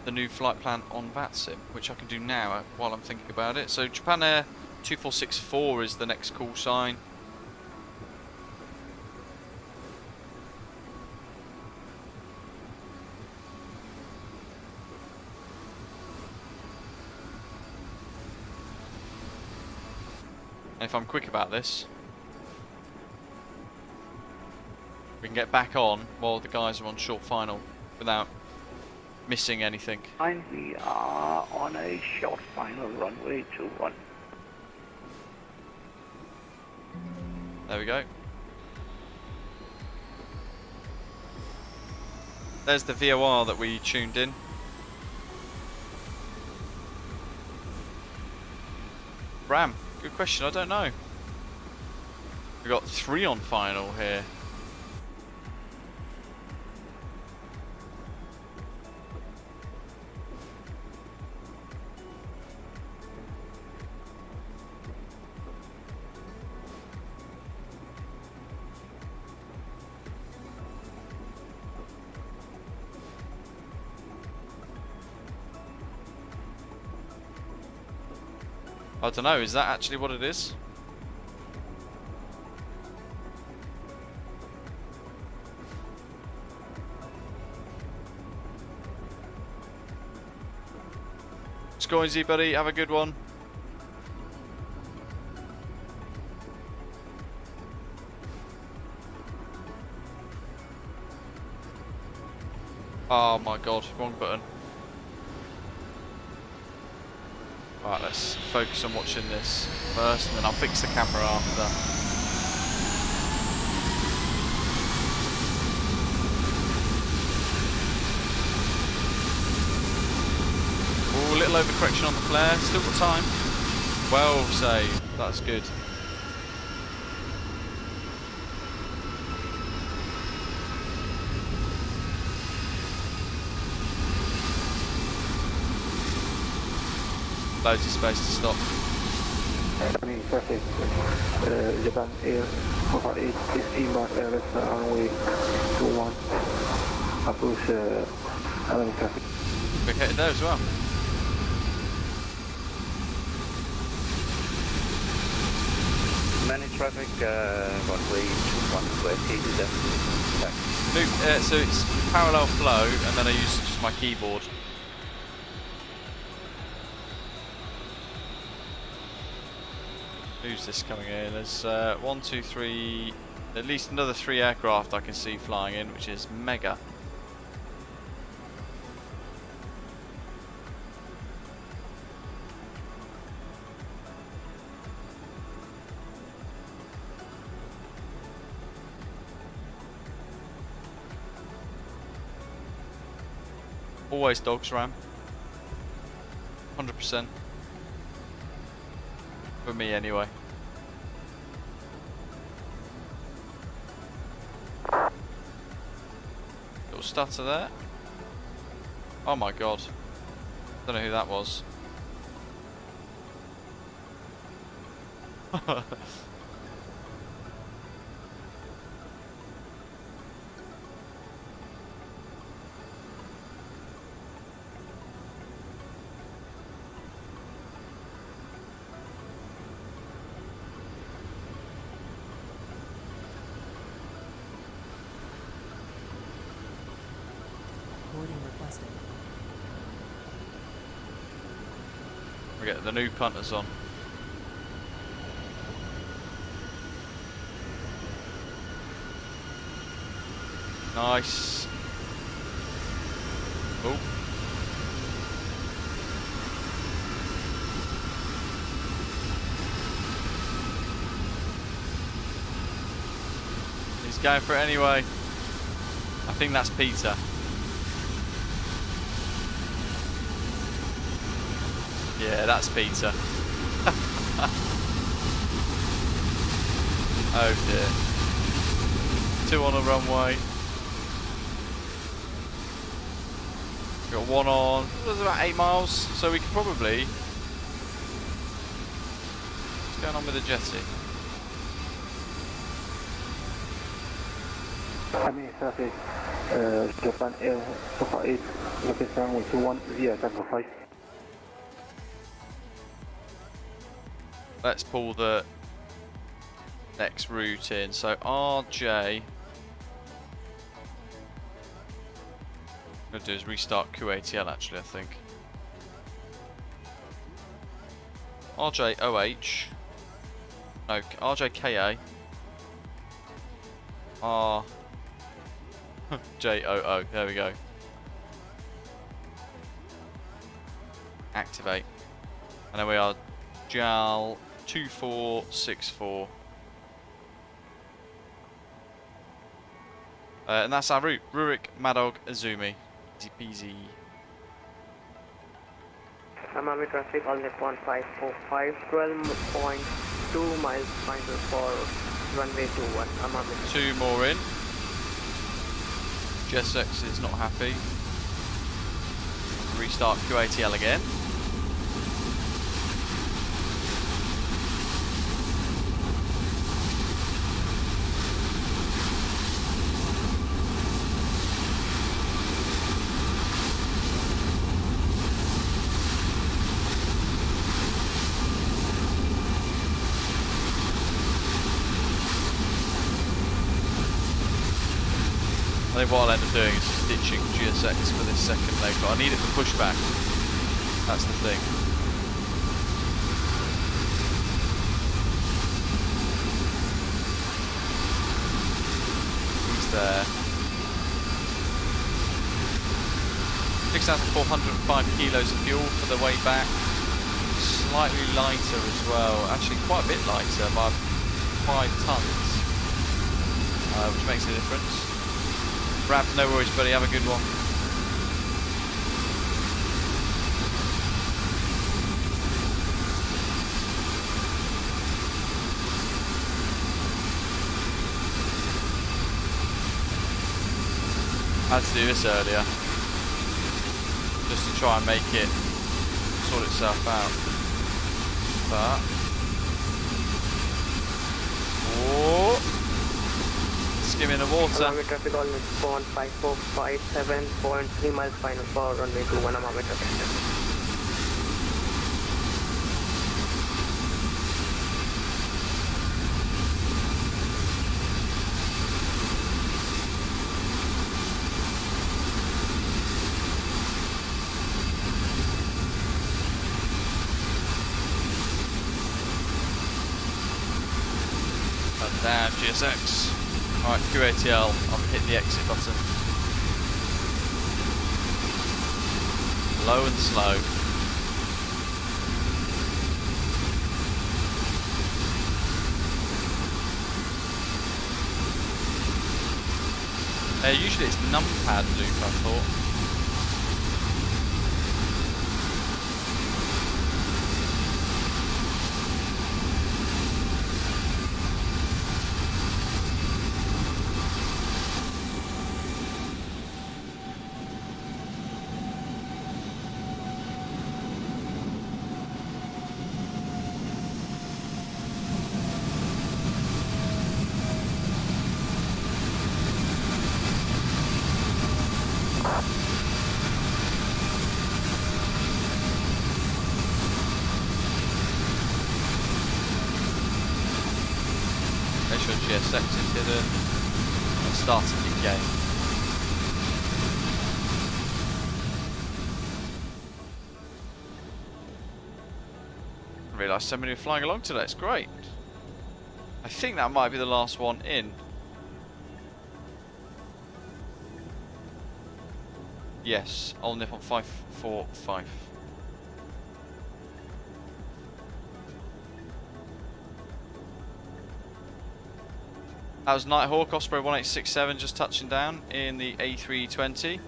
the new flight plan on VATSIM, which I can do now while I'm thinking about it. So Japan Air 2464 is the next call sign. And if I'm quick about this, we can get back on while the guys are on short final without missing anything. We are on a short final runway 21. There we go. There's the VOR that we tuned in. Bram, good question, I don't know. We've got 3 on final here. I don't know, is that actually what it is? It's go easy, buddy, have a good one. Oh my god, wrong button. Right, let's focus on watching this first and then I'll fix the camera after. Oh, a little overcorrection on the flare, still got time. Well saved, that's good. Loads of space to stop. Amami traffic, Japan Air 458 is inbound airless runway 21. Approach Amami traffic. We're headed there as well. Many traffic, runway 21 square KD left. So it's parallel flow, and then I use just my keyboard. Who's this coming in? There's 1, 2, 3, at least another 3 aircraft I can see flying in, which is mega. Always dogs ram. 100%. For me anyway. Little stutter there. Oh my god. Don't know who that was. Boarding requested. We get the new punters on. Nice. Oh. He's going for it anyway. I think that's Peter. Yeah, that's Peter. Oh dear. 2 on the runway. Got 1 on. That's about 8 miles, so we can probably. What's going on with the jetty? MSFS, Japan Airlines, Osaka Itami, location 121 via Tango 5. Let's pull the next route in. So RJ. What I'm going to do is restart QATL actually, I think. RJOH. No, RJKA. RJOO. There we go. Activate. And then we are JAL 2464. And that's our route. Rurik, Madog, Azumi. Easy peasy. Amami traffic all Nippon 545, 12.2 miles final for runway 21. Amami. 2 more in. Jessex is not happy. Restart QATL again. I think what I'll end up doing is just ditching GSX for this second leg, but I need it for pushback. That's the thing. He's there. 6,405 kilos of fuel for the way back. Slightly lighter as well. Actually quite a bit lighter by 5 tons, which makes a difference. Rab, no worries buddy, have a good one. I had to do this earlier, just to try and make it sort itself out. But, whoa. Skimming the water. Amami traffic all Nippon 5457, 7.3 miles final for runway 21 Amami traffic. And down, GSX. Alright, QATL, I'll hit the exit button. Low and slow. Usually it's numpad loop, I thought. Make sure GSX is hidden and starting the game. I realised so many are flying along today, it's great. I think that might be the last one in. Yes, I'll nip on 545. That was Nighthawk, Osprey 1867 just touching down in the A320.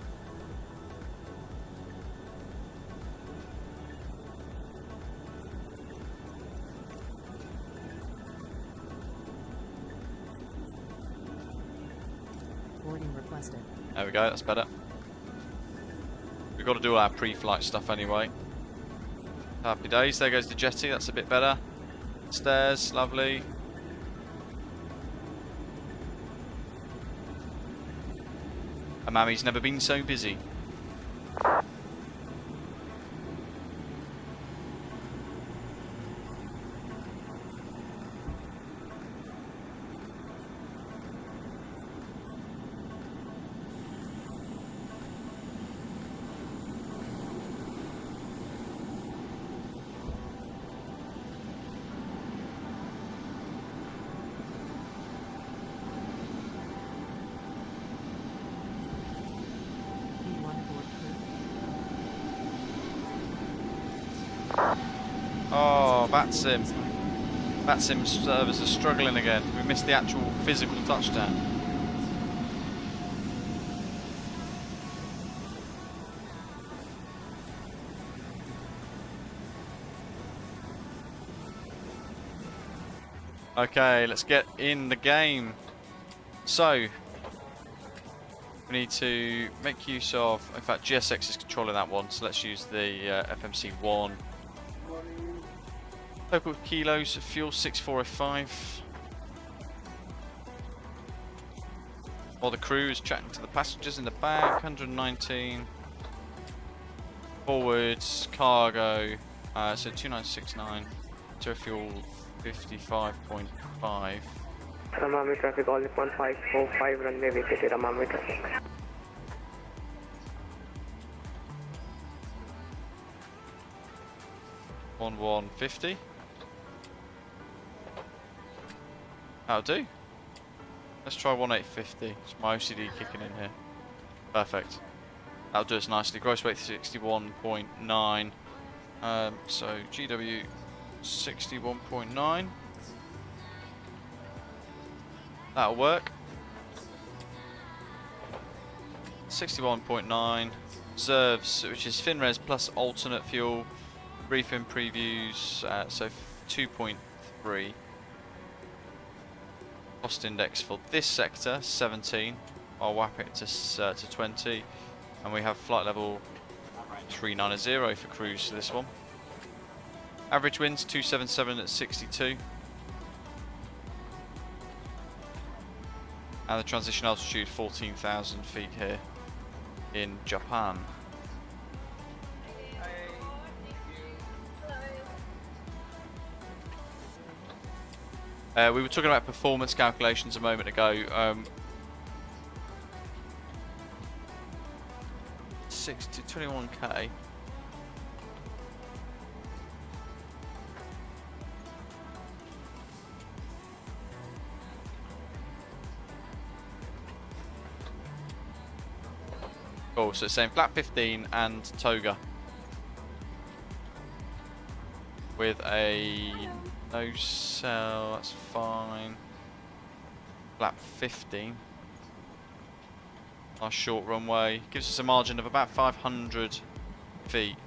Boarding requested. There we go, that's better. We've got to do all our pre-flight stuff anyway. Happy days, there goes the jetty, that's a bit better. Stairs, lovely. Amami's never been so busy. Oh, VATSIM. VATSIM servers are struggling again. We missed the actual physical touchdown. Okay, let's get in the game. So, we need to make use of, in fact GSX is controlling that one, so let's use the FMC1. Local kilos, fuel 6405. While the crew is chatting to the passengers in the back, 119. Forwards, cargo, so 2969. To fuel 55.5. Amami traffic, all 1545 runway vacated, Amami traffic. On 150. That'll do. Let's try 1850. It's my OCD kicking in here. Perfect. That'll do us nicely. Gross weight 61.9. So GW 61.9. That'll work. 61.9. Reserves, which is FinRes plus alternate fuel. Briefing previews, so 2.3. Cost index for this sector 17. I'll whap it to 20, and we have flight level 390 for cruise for this one. Average winds 277 at 62, and the transition altitude 14,000 feet here in Japan. We were talking about performance calculations a moment ago. 6 to 21k. Cool, so it's saying flap 15 and toga. With a no cell, that's fine. Flap 15. Our short runway gives us a margin of about 500 feet,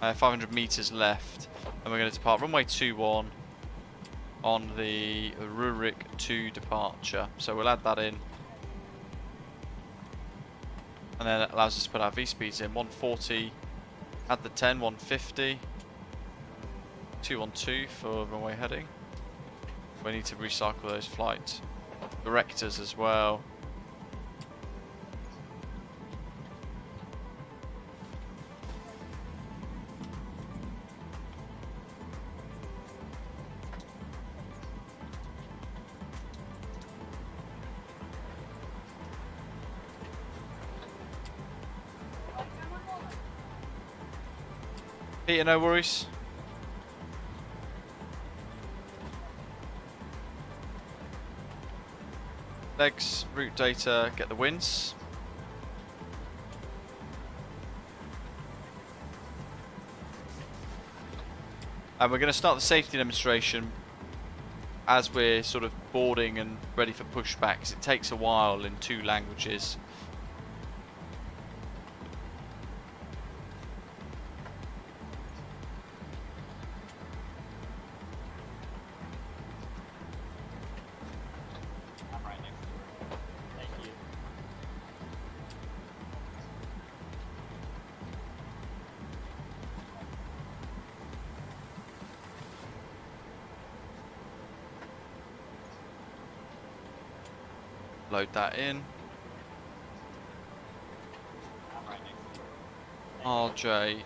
500 meters left, and we're going to depart runway 21 on the Rurik 2 departure. So we'll add that in, and then it allows us to put our V speeds in 140. Add the 10, 150. 212 for runway heading. We need to recycle those flight directors as well. Peter, no worries. Legs, route data, get the winds. And we're going to start the safety demonstration as we're sort of boarding and ready for pushback, because it takes a while in 2 languages. Load that in. RJOO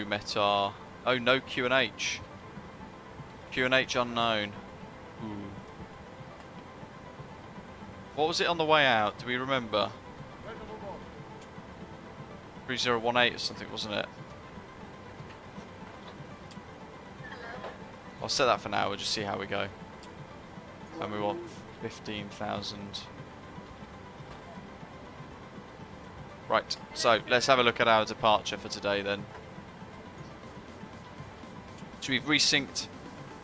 meta. Oh, no Q&H. Q&H unknown. Ooh. What was it on the way out? Do we remember? 3018 or something, wasn't it? I'll set that for now. We'll just see how we go. And we want 15,000. Right, so let's have a look at our departure for today then. So we've resynced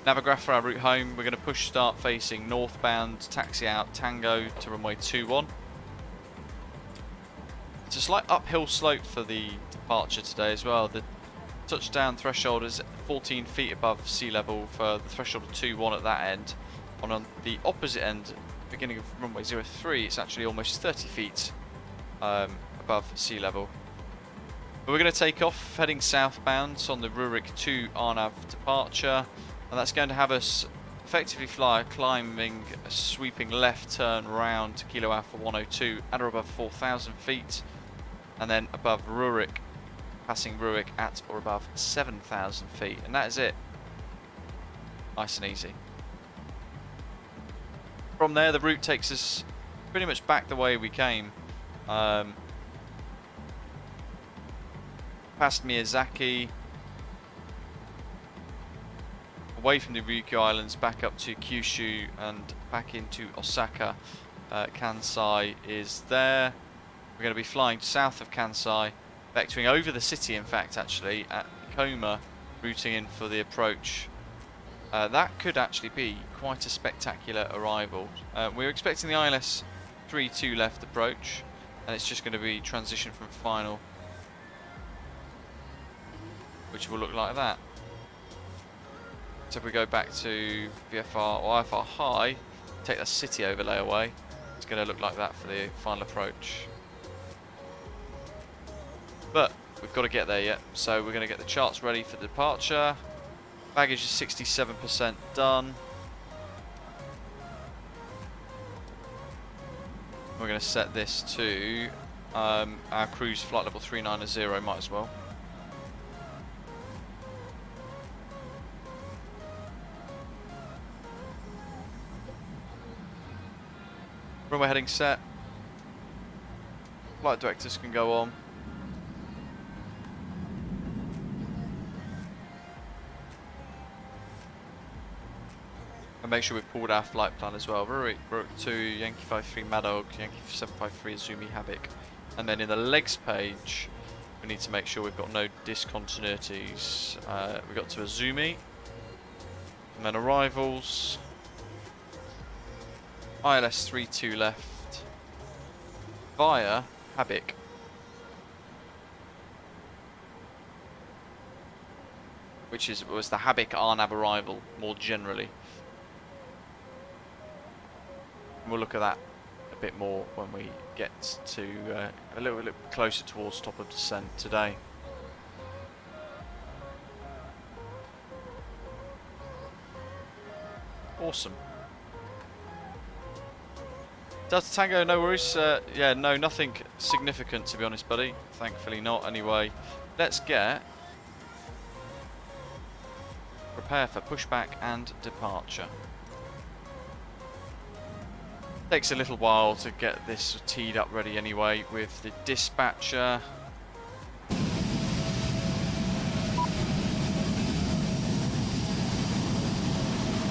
Navigraph for our route home. We're going to push start facing northbound, taxi out Tango to runway 21. It's a slight uphill slope for the departure today as well. The touchdown threshold is 14 feet above sea level for the threshold of 21 at that end. On the opposite end, beginning of runway 03, it's actually almost 30 feet above sea level. But we're going to take off heading southbound on the Rurik 2 RNAV departure, and that's going to have us effectively climbing a sweeping left turn round to Kilo Alpha 102 at or above 4,000 feet, and then above Rurik, passing Rurik at or above 7,000 feet, and that is it. Nice and easy. From there, the route takes us pretty much back the way we came. Past Miyazaki, away from the Ryuku Islands, back up to Kyushu and back into Osaka. Kansai is there. We're going to be flying south of Kansai, vectoring over the city, in fact, actually, at Ikoma, routing in for the approach. That could actually be quite a spectacular arrival. We're expecting the ILS 3-2 left approach, and it's just going to be transition from final, which will look like that. So if we go back to VFR or IFR high, take that city overlay away, it's going to look like that for the final approach. But we've got to get there yet, so we're going to get the charts ready for departure. Baggage is 67% done. We're going to set this to our cruise flight level 390, might as well. Runway heading set. Flight directors can go on. And make sure we've pulled our flight plan as well. Rurik 2, Yankee 53 Mad Dog, Yankee 753 Azumi Havoc, And then in the legs page, we need to make sure we've got no discontinuities. We got to Azumi, and then arrivals. ILS 32 left via Habik. Which was the Habik Arnab arrival more generally. And we'll look at that a bit more when we get to a little bit closer towards top of descent today. Awesome. Delta Tango, no worries. Yeah, no, nothing significant to be honest, buddy. Thankfully not, anyway. Let's prepare for pushback and departure. Takes a little while to get this teed up ready anyway with the dispatcher.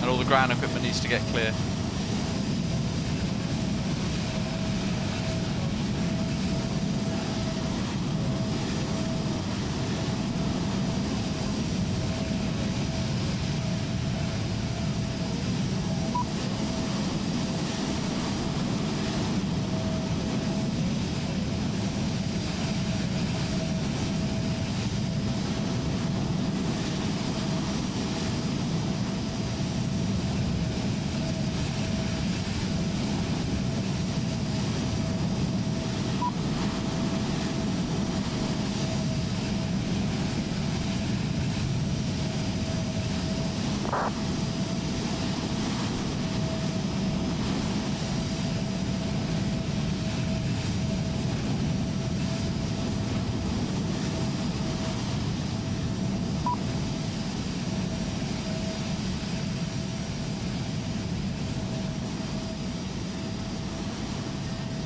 And all the ground equipment needs to get clear.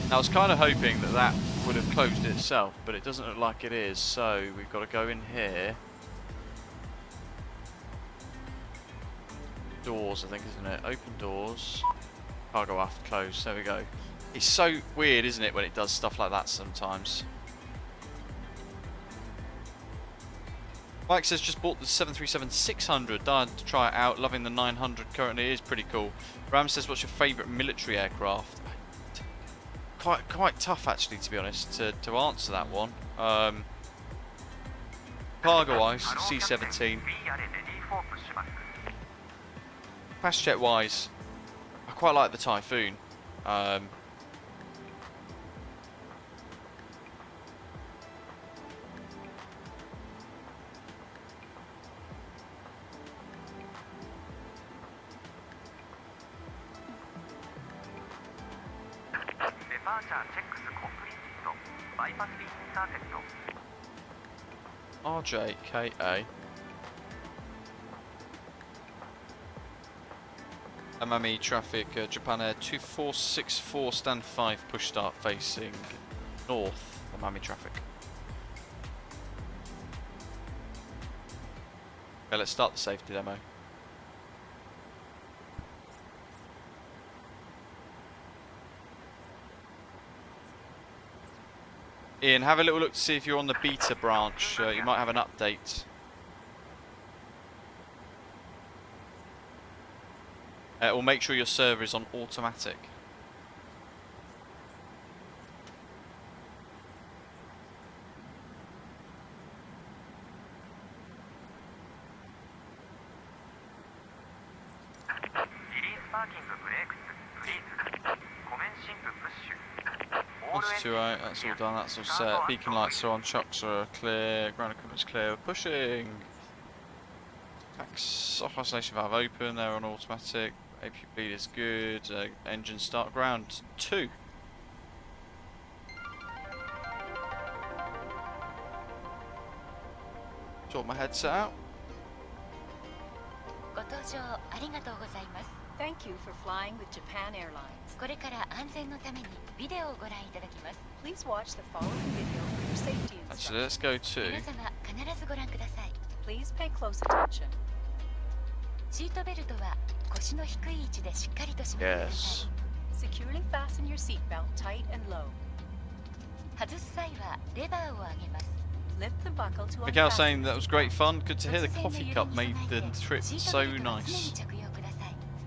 Now, I was kind of hoping that that would have closed itself, but it doesn't look like it is, so we've got to go in here. Doors, I think, isn't it? Open doors. Cargo aft closed. There we go. It's so weird, isn't it, when it does stuff like that sometimes. Mike says, just bought the 737-600. Dying to try it out. Loving the 900 currently. It is pretty cool. Ram says, what's your favourite military aircraft? Quite tough, actually, to be honest, to answer that one. Cargo-wise, C-17. Fast jet-wise, I quite like the Typhoon. RJKA. Amami traffic, Japan Air 2464, stand 5, push start facing north, Amami traffic. Okay, let's start the safety demo. Ian, have a little look to see if you're on the beta branch. You might have an update. Or make sure your server is on automatic. That's all done, that's all set. Beacon lights are on, chocks are clear, ground equipment's clear, we're pushing. Off isolation valve open, they're on automatic. AP bleed is good, engine start, ground 2. Sort my headset out. Thank you for flying with Japan Airlines. Please watch the following video for your safety instructions. Actually, let's go to... Please pay close attention. Yes. Securely fasten your seatbelt tight and low. Lift the buckle to Miguel unfasten saying the that was seatbelt. great fun. Good to hear the coffee cup made the trip so nice.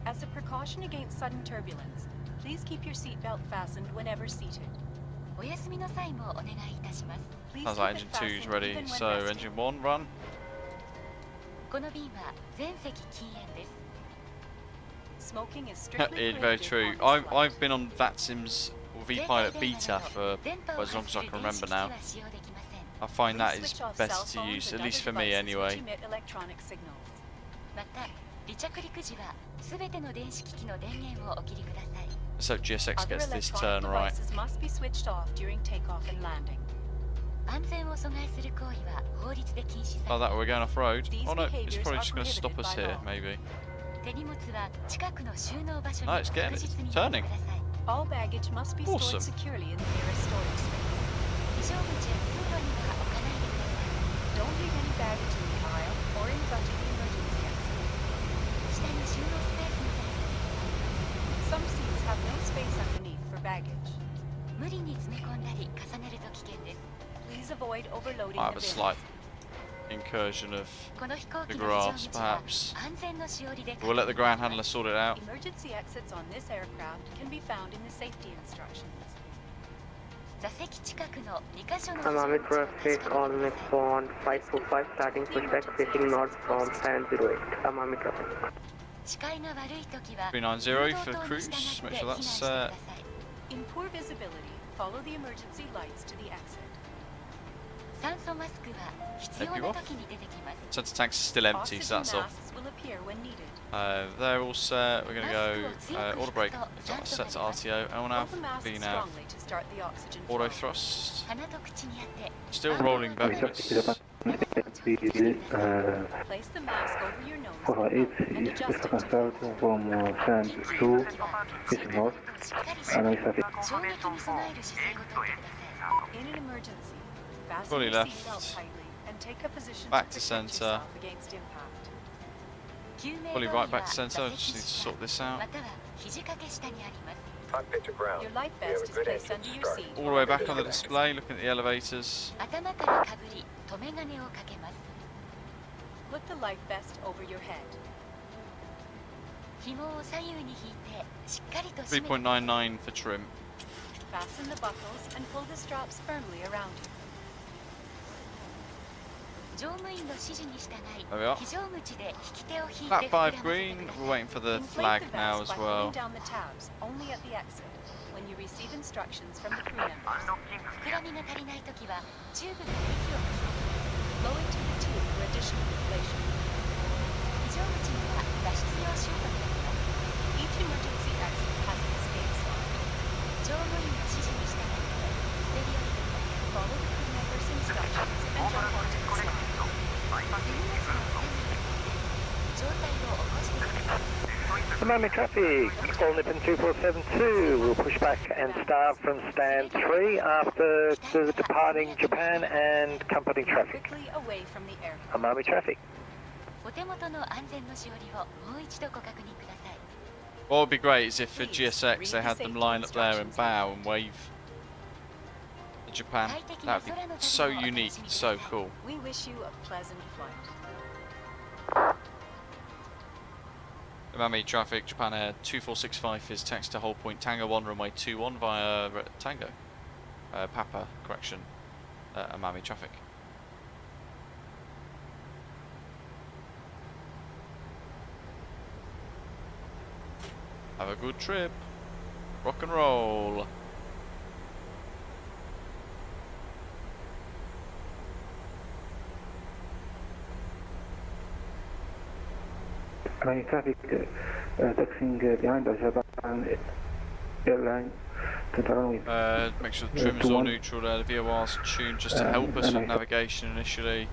As a precaution against sudden turbulence, please keep your seatbelt fastened whenever seated. Please Sounds keep like it engine 2's fastened ready. even when So resting. engine 1 run. Smoking is strictly Yeah, very prohibited true. on this flight. I've been on VATSIM's or VPilot beta for as long as I can remember now. I find that Please is switch off better cell to phones use, and at least other for me devices anyway. which emit electronic signals. Let's hope GSX Other gets this electronic turn right. devices must be switched off during takeoff and landing. Oh, that we're going off road. These Oh no, it's behaviours probably are just going to stop us prohibited by here, law. maybe. No, it's getting it. It's turning. All baggage must be Awesome. stored securely in the nearest storage space. Don't leave any baggage in the aisle or in front of the emergency exit. Some seats have no space underneath for baggage. Please avoid overloading I have the a bins. slight incursion of the grass, perhaps. We'll let the ground handler sort it out. Emergency exits on this aircraft can be found in the safety instructions. Amami traffic on Nippon 525 starting pushback facing north from 1008. Amami traffic. 390 for cruise. Make sure that's In poor visibility, follow the emergency lights to the exit. Take you off. Sensor tanks are still empty, so that's Oxygen off. masks will appear when needed. They're all set. We're going to go auto brake. It's set to RTO. Hold LNAV, the mask VNAV, strongly to start the oxygen auto flow. thrust. Still rolling backwards. Place the mask over your nose and adjust it to from Sand 2 is north. In an emergency, fasten Fully your left. seatbelt tightly and take a position Back to to protect centre. yourself against impact. Fully right back to centre. Just need to sort this out. Cockpit to ground. Your life We have vest a is good placed engine under your start. seat. All the way back on the display. Looking at the elevators. Put the life vest over your head. 3.99 for trim. Fasten the buckles and pull the straps firmly around you. There we are. Lap 5 green. We're waiting for the Inflate flag the now vest as by well. holding down the tabs only at the exit when you receive instructions from the crew members. Blow into the tube for additional inflation. Each emergency exit has an escape sign. Follow the crew members' instructions and jump onto the slide. Amami traffic, all Nippon 2472 will push back and start from stand 3 after the departing Japan and company traffic. Quickly away from the aircraft. Amami traffic. What would be great is if for GSX they had them line up there and bow and wave to Japan. That would be so unique and so cool. We wish you a pleasant flight. Amami traffic, Japan Air 2465 is text to hold point Tango 1 runway 21 via Tango. Papa, correction. Amami traffic. Have a good trip. Rock and roll. Amami traffic, taxiing behind the Japan Airlines to the runway. Make sure the trim is all neutral there. The VOR's tuned just to help us with navigation initially.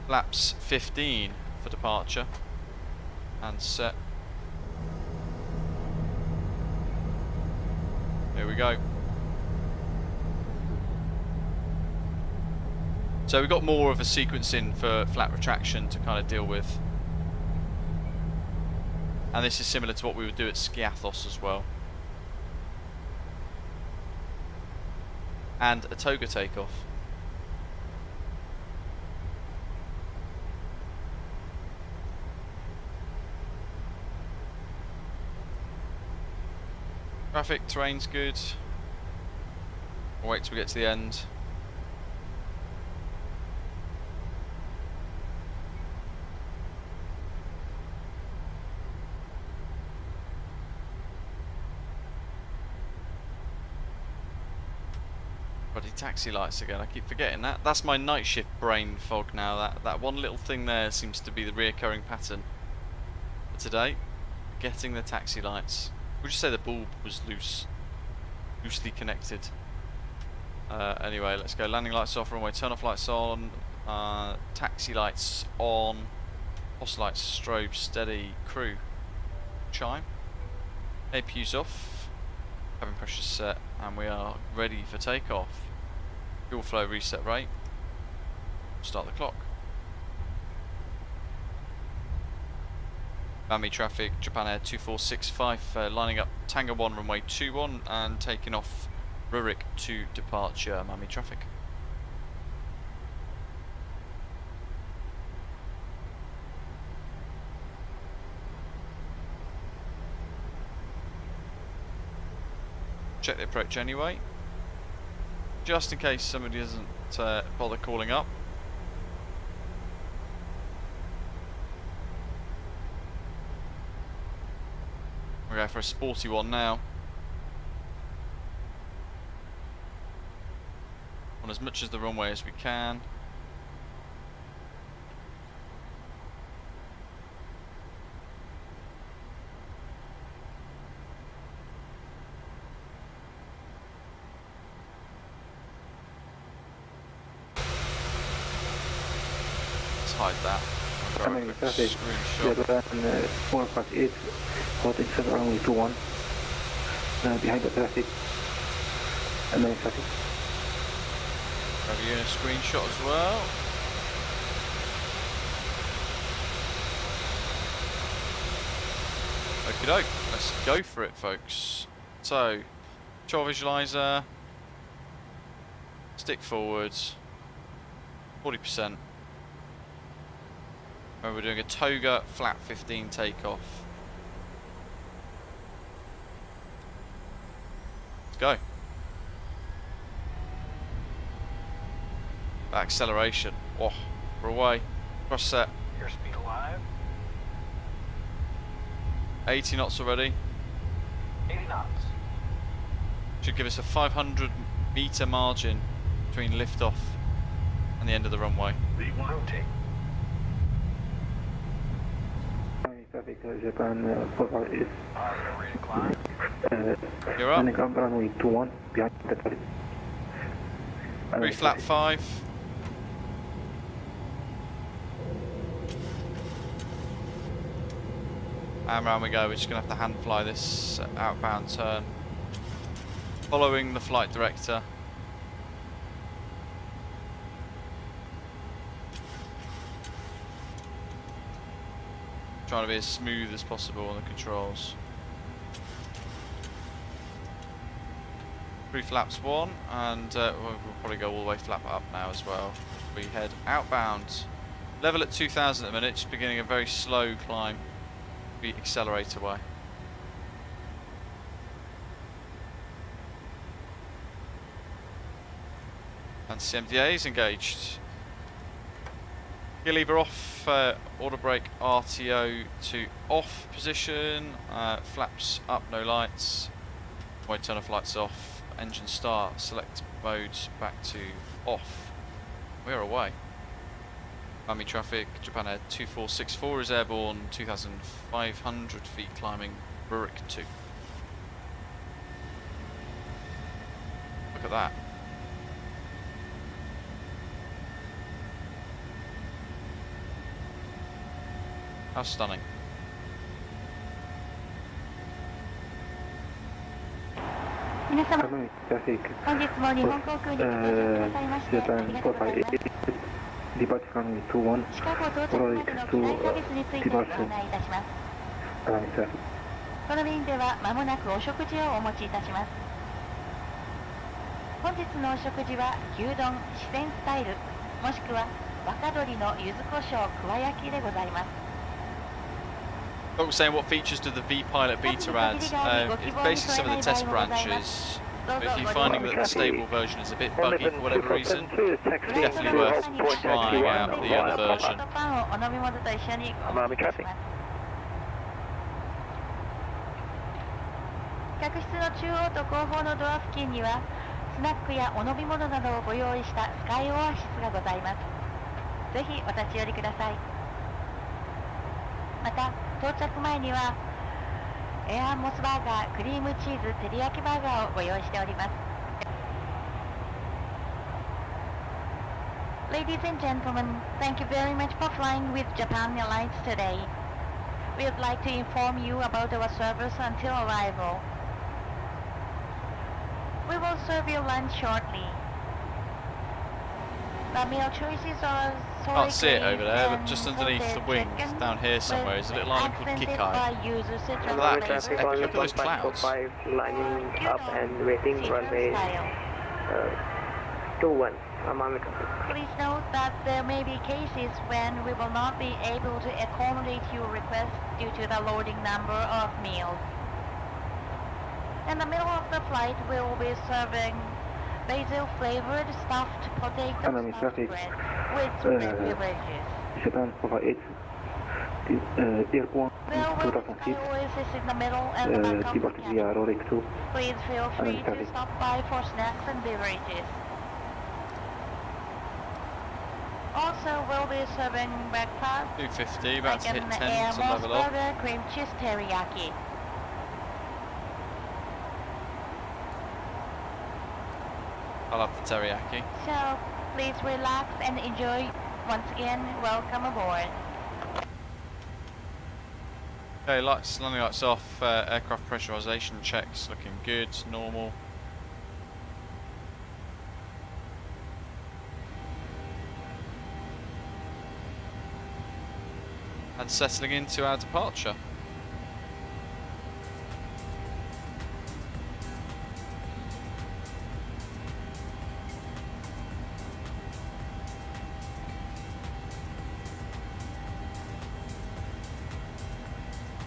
Flaps 15 for departure. And set. Here we go. So we've got more of a sequencing for flat retraction to kind of deal with. And this is similar to what we would do at Skiathos as well. and a toga takeoff. Traffic, terrain's good. We'll wait till we get to the end. Bloody taxi lights again, I keep forgetting that. That's my night shift brain fog now. That one little thing there seems to be the reoccurring pattern for today. Getting the taxi lights. Would you say the bulb was loosely connected? Anyway, let's go. Landing lights off, runway turn off lights on, taxi lights on, post lights, strobe, steady, crew, chime, APU's off, cabin pressure set, and we are ready for takeoff. Fuel flow reset rate, start the clock. Amami traffic, Japan Air 2465, lining up Tango 1 runway 21 and taking off Rurik to departure, Amami traffic. Check the approach anyway, just in case somebody doesn't bother calling up. We'll go for a sporty one now. On as much as the runway as we can. Let's hide that. Amami traffic, Japan 458, holding center runway 21, behind the traffic, Amami traffic. Grab you a screenshot as well. Okie doke, let's go for it, folks. So, control visualizer, stick forwards, 40%. And we're doing a toga flat 15 takeoff. Let's go. Acceleration. Oh, we're away. Cross set. Airspeed alive. 80 knots already. 80 knots. Should give us a 500 meter margin between liftoff and the end of the runway. Rotate. Traffic, Japan 458. Ready to climb. You're up. Landing up runway 21, behind the traffic. Three flat 5. And round we go. We're just going to have to hand fly this outbound turn. Following the flight director. Trying to be as smooth as possible on the controls. 3 flaps 1, and we'll probably go all the way flap up now as well. We head outbound. Level at 2000 at the minute, just beginning a very slow climb. We accelerate away. And CMDA is engaged. Gear lever off, order brake RTO to off position, flaps up, no lights, wait, turn off lights off, engine start, select modes back to off. We're away. Amami traffic, Japan Air 2464 is airborne, 2,500 feet climbing, Rurik 2. Look at that. How stunning. Amami traffic, Japan 458, departure runway 21, Rurik 2, departure, Amami traffic. この便では間もなくお食事をお持ちいたします。本日のお食事は牛丼四川スタイルもしくは若鶏の柚子胡椒くわ焼きでございます。 Folks saying what features do the V Pilot Beta add? It's basically some of the test branches. But if you're finding that the stable version is a bit buggy for whatever reason, definitely worth trying out the other version. Amami traffic. 客室の中央と後方のドア付近にはスナックやお飲み物などをご用意したスカイオアシスがございます。ぜひお立ち寄りください。また到着前にはエアモスバーガークリームチーズ照り焼きバーガーをご用意しております。 Ladies and gentlemen, thank you very much for flying with Japan Airlines today. We would like to inform you about our service until arrival. We will serve you lunch shortly. The meal choices are Can't see it over there, but just underneath the wings, down here somewhere, is a little island called Kikai. Look at that, it's epic. Look at those clouds. Lining up and waiting runway 21. Amami. Please note that there may be cases when we will not be able to accommodate your request due to the loading number of meals. In the middle of the flight, we will be serving basil-flavored stuffed potato Amami stuffed traffic. bread with beverages. Japan Provide Airborne Well, with 2006. Oasis in the middle and the back of the Departed via cabin. Rorik 2. Please feel free Amami to traffic. stop by for snacks and beverages. Also, we'll be serving breakfast 250, about to like hit an 10 to level up. burger, cream cheese teriyaki. I'll have the teriyaki. So, please relax and enjoy. Once again, welcome aboard. Okay, lights, landing lights off, aircraft pressurization checks looking good, normal. And settling into our departure.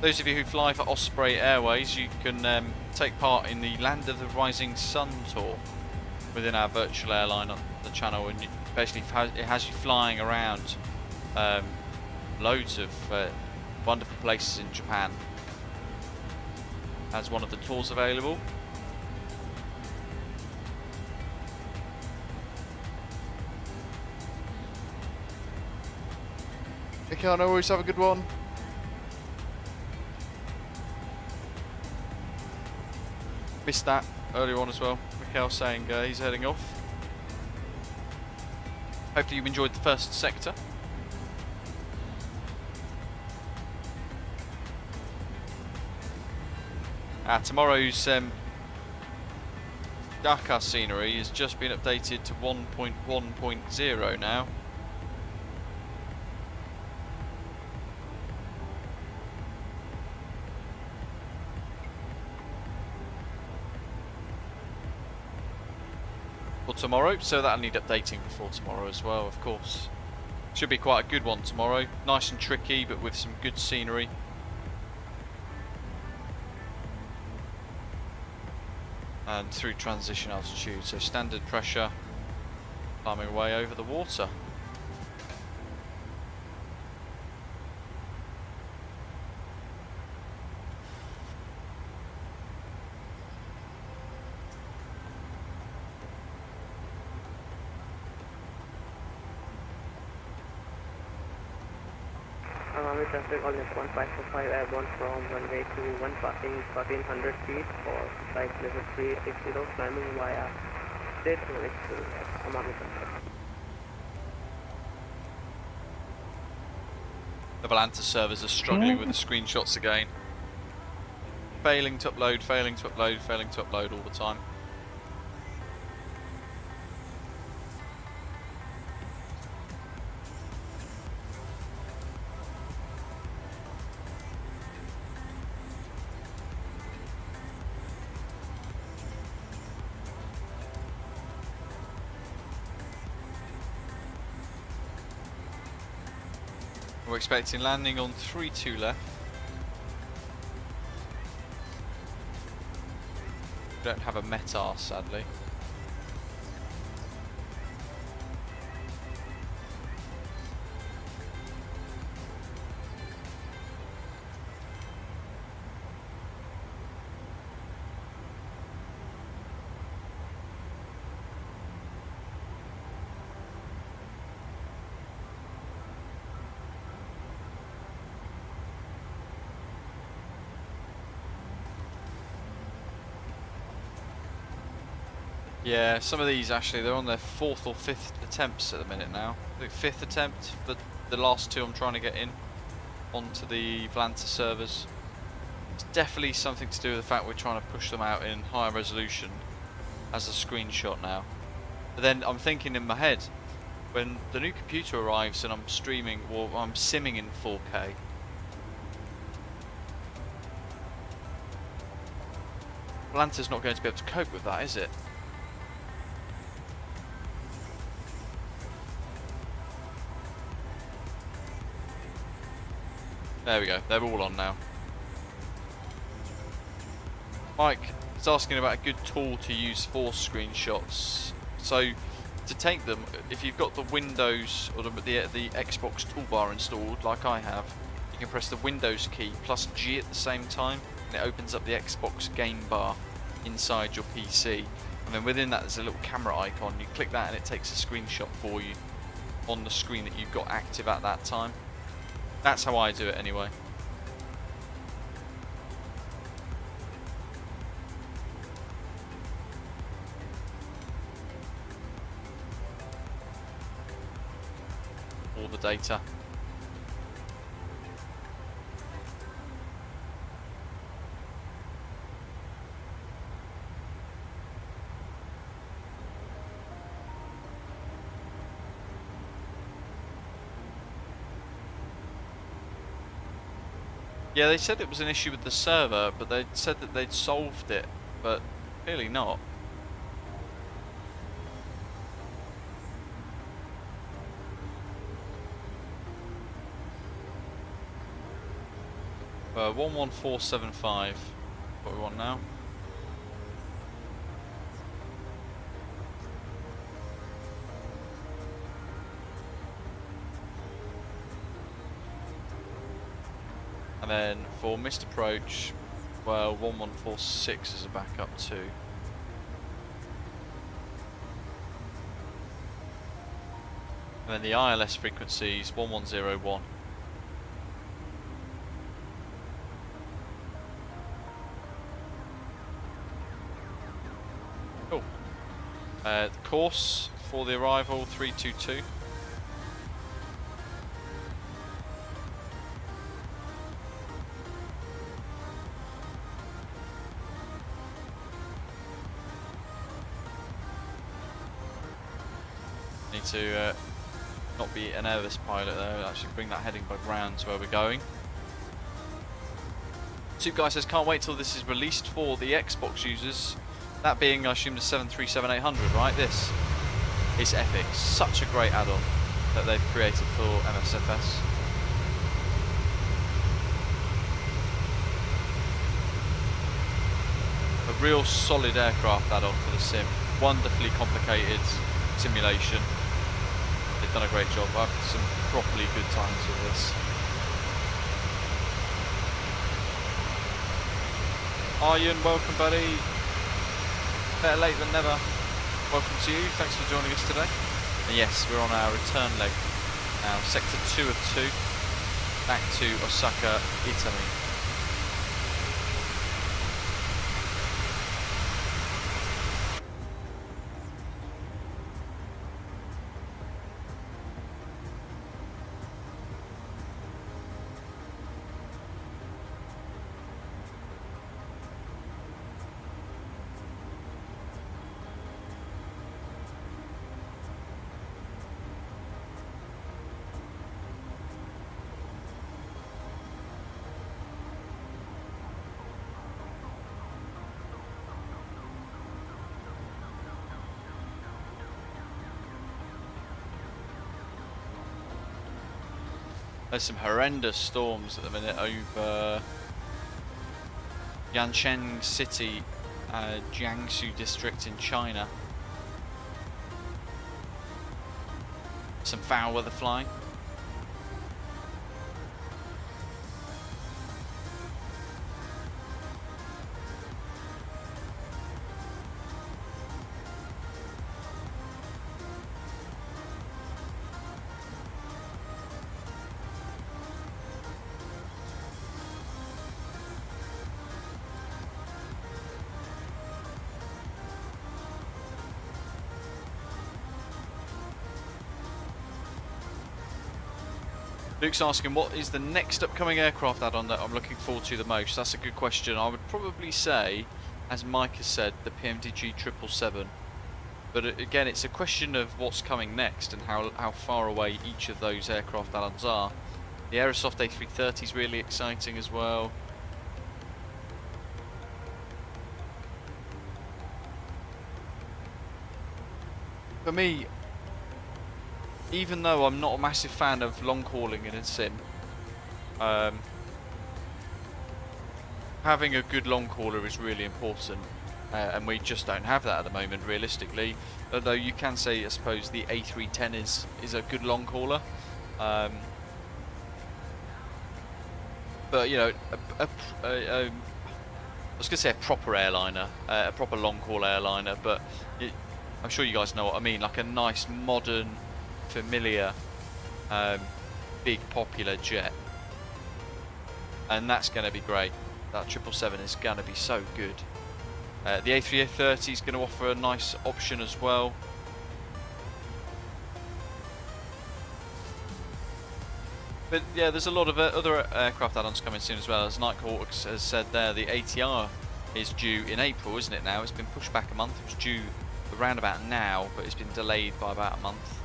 Those of you who fly for Osprey Airways, you can take part in the Land of the Rising Sun tour within our virtual airline on the channel, and basically it has you flying around loads of wonderful places in Japan as one of the tours available. Okay, no worries, have a good one. Missed that earlier on as well. Mikhail saying he's heading off. Hopefully you enjoyed the first sector. Tomorrow's Dhaka scenery has just been updated to 1.1.0 now. For tomorrow, so that'll need updating before tomorrow as well, of course. Should be quite a good one tomorrow. Nice and tricky, but with some good scenery. And through transition altitude, so standard pressure, climbing away over the water. Amami traffic on F 1545 airborne from runway 21 passing 1400 feet for flight level 360 climbing via state runway to Amami traffic. The Volanta servers are struggling with the screenshots again. Failing to upload, failing to upload, failing to upload all the time. We're expecting landing on 32 left. We don't have a METAR, sadly. Yeah, some of these actually, they're on their 4th or 5th attempts at the minute now. I think 5th attempt, but the last 2 I'm trying to get in onto the Volanta servers. It's definitely something to do with the fact we're trying to push them out in higher resolution as a screenshot now. But then I'm thinking in my head, when the new computer arrives and I'm streaming, or I'm simming in 4K, Volanta's not going to be able to cope with that, is it? There we go, they're all on now. Mike is asking about a good tool to use for screenshots. So, to take them, if you've got the Windows or the Xbox toolbar installed, like I have, you can press the Windows key plus G at the same time, and it opens up the Xbox game bar inside your PC. And then within that there's a little camera icon. You click that and it takes a screenshot for you on the screen that you've got active at that time. That's how I do it anyway. All the data. Yeah, they said it was an issue with the server, but they said that they'd solved it, but clearly not. Uh, 11475, what we want now. And then for missed approach, well, 1146 is a backup too. And then the ILS frequency is 1101. Cool. The course for the arrival 322. Need to not be an airless pilot there, actually bring that heading by ground to where we're going. Soup Guy says, can't wait till this is released for the Xbox users. That being, I assume, the 737-800, right? This is epic. Such a great add-on that they've created for MSFS. A real solid aircraft add-on for the sim. Wonderfully complicated simulation. They've done a great job. I've had some properly good times with this. Aryan, welcome buddy. Better late than never. Welcome to you, thanks for joining us today. And yes, we're on our return leg now, sector 2 of 2, back to Osaka Itami. There's some horrendous storms at the minute over Yancheng City, Jiangsu district in China. Some foul weather flying. Luke's asking, what is the next upcoming aircraft add-on that I'm looking forward to the most? That's a good question. I would probably say, as Mike has said, the PMDG 777. But again, it's a question of what's coming next and how far away each of those aircraft add-ons are. The Aerosoft A330 is really exciting as well. For me, even though I'm not a massive fan of long hauling in a sim, having a good long hauler is really important, and we just don't have that at the moment realistically. Although you can say, I suppose, the A310 is a good long hauler, but you know, I was going to say a proper airliner, a proper long haul airliner, but I'm sure you guys know what I mean, like a nice modern, familiar, big popular jet, and that's going to be great. That 777 is going to be so good. The A330 is going to offer a nice option as well. But yeah, there's a lot of other aircraft add-ons coming soon as well. As Nighthawk has said there, the ATR is due in April, isn't it now? It's been pushed back a month. It was due around about now, but it's been delayed by about a month.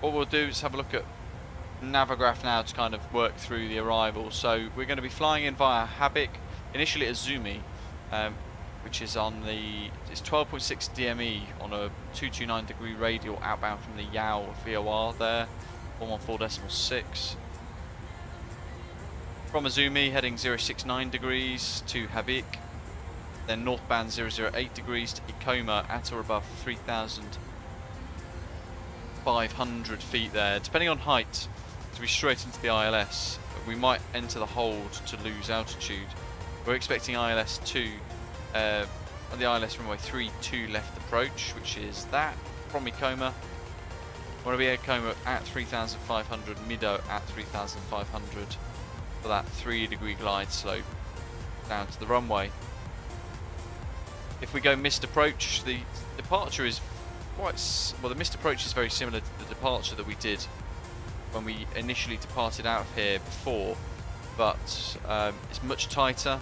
What we'll do is have a look at Navigraph now to kind of work through the arrivals. So we're going to be flying in via Habik, initially at Azumi, which is on it's 12.6 DME on a 229-degree radial outbound from the Yao VOR there, 114.6. From Azumi heading 069 degrees to Habik, then northbound 008 degrees to Ikoma at or above 3,500 feet there. Depending on height, to be straight into the ILS, we might enter the hold to lose altitude. We're expecting ILS 2 on the ILS runway 32 left approach, which is that from Ikoma. Want to be at Ikoma at 3,500, Mido at 3,500 for that 3-degree glide slope down to the runway. If we go missed approach, the departure is the missed approach is very similar to the departure that we did when we initially departed out of here before, but it's much tighter,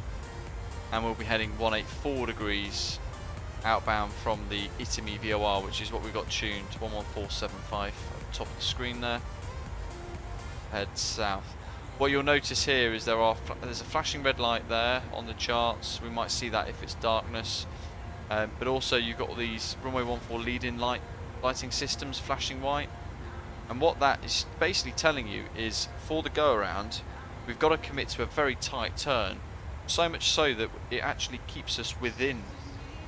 and we'll be heading 184 degrees outbound from the Itami VOR, which is what we've got tuned, 11475 at the top of the screen there. Head south. What you'll notice here is there's a flashing red light there on the charts. We might see that if it's darkness. But also you've got these runway 14 lead-in lighting systems flashing white, and what that is basically telling you is for the go around we've got to commit to a very tight turn, so much so that it actually keeps us within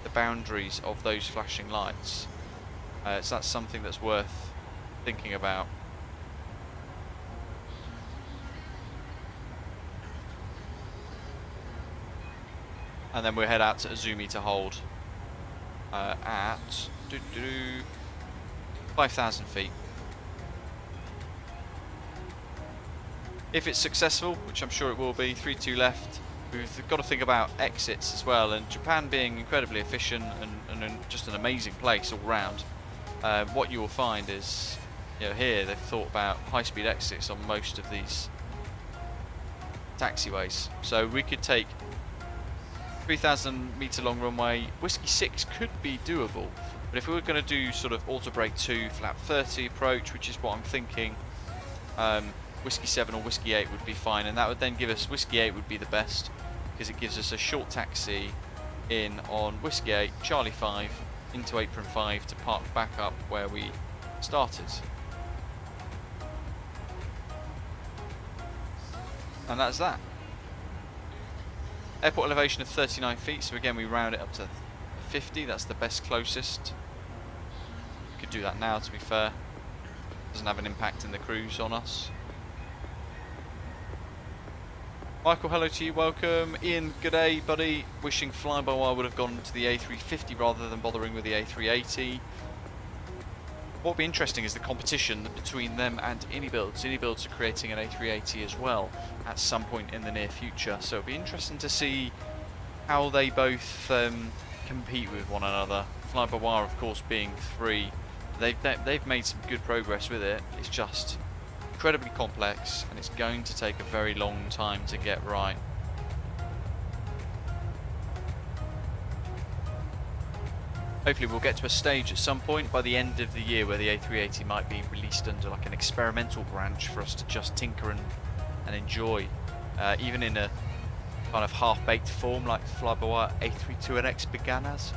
the boundaries of those flashing lights. So that's something that's worth thinking about. And then we'll head out to Azumi to hold at 5,000 feet. If it's successful, which I'm sure it will be, 3-2 left, we've got to think about exits as well, and Japan being incredibly efficient and just an amazing place all round, what you will find is, you know, here they've thought about high-speed exits on most of these taxiways. So we could take 3,000 metre long runway. Whiskey 6 could be doable, but But if we were going to do sort of auto brake 2 flap 30 approach, which is what I'm thinking, Whiskey 7 or Whiskey 8 would be fine, and that would then give us, Whiskey 8 would be the best, because it gives us a short taxi in on Whiskey 8, Charlie 5, into Apron 5 to park back up where we started. And that's that. Airport elevation of 39 feet, so again we round it up to 50, that's the best closest. We could do that now, to be fair. Doesn't have an impact in the cruise on us. Michael, hello to you, welcome. Ian, good day, buddy. Wishing fly-by-wire would have gone to the A350 rather than bothering with the A380. What would be interesting is the competition between them and Inibuilds. Inibuilds are creating an A380 as well at some point in the near future, so it'll be interesting to see how they both compete with one another. Fly-by-wire, of course, being free. They've made some good progress with it. It's just incredibly complex, and it's going to take a very long time to get right. Hopefully we'll get to a stage at some point by the end of the year where the A380 might be released under like an experimental branch for us to just tinker and enjoy, even in a kind of half-baked form like fly-by-wire A320X began as.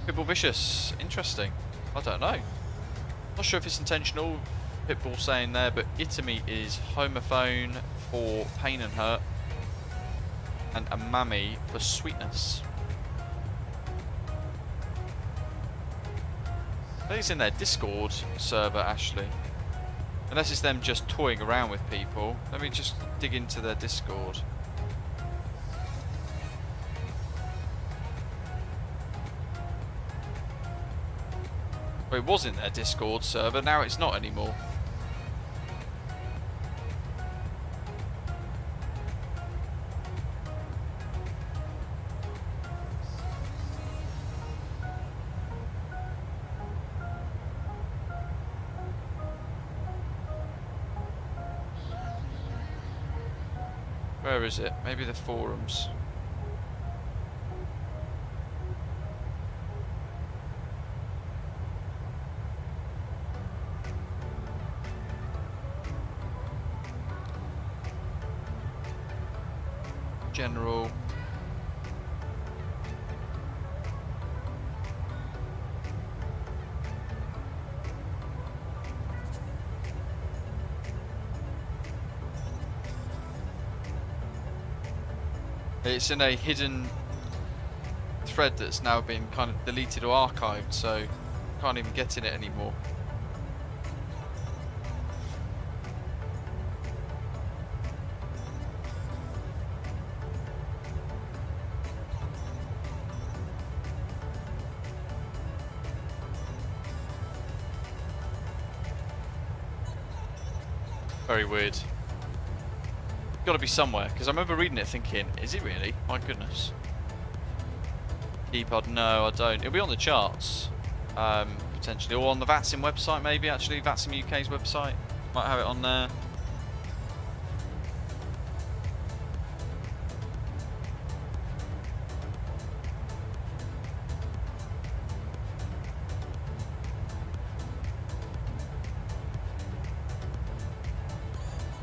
Pitbull Vicious, interesting. I don't know. Not sure if it's intentional, Pitbull saying there, but Itami is homophone for pain and hurt, and Amami for sweetness. I think it's in their Discord server, actually. Unless it's them just toying around with people. Let me just dig into their Discord. Well, it was in their Discord server, now it's not anymore. Where is it? Maybe the forums. General. It's in a hidden thread that's now been kind of deleted or archived, so can't even get in it anymore. Very weird. Got to be somewhere, because I remember reading it thinking, is it really? My goodness. Keypad, no I don't. It'll be on the charts, potentially, or on the VATSIM website maybe, actually, VATSIM UK's website. Might have it on there.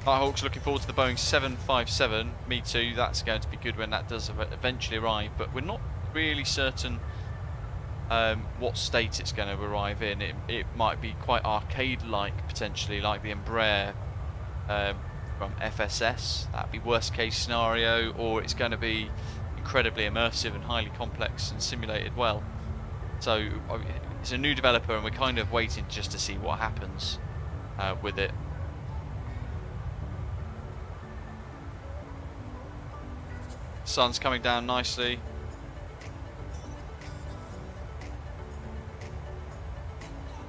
Hawks, looking forward to the Boeing 757. Me too. That's going to be good when that does eventually arrive. But we're not really certain what state it's going to arrive in. It might be quite arcade-like, potentially, like the Embraer from FSS. That'd be worst case scenario. Or it's going to be incredibly immersive and highly complex and simulated well. So it's a new developer, and we're kind of waiting just to see what happens with it. Sun's coming down nicely.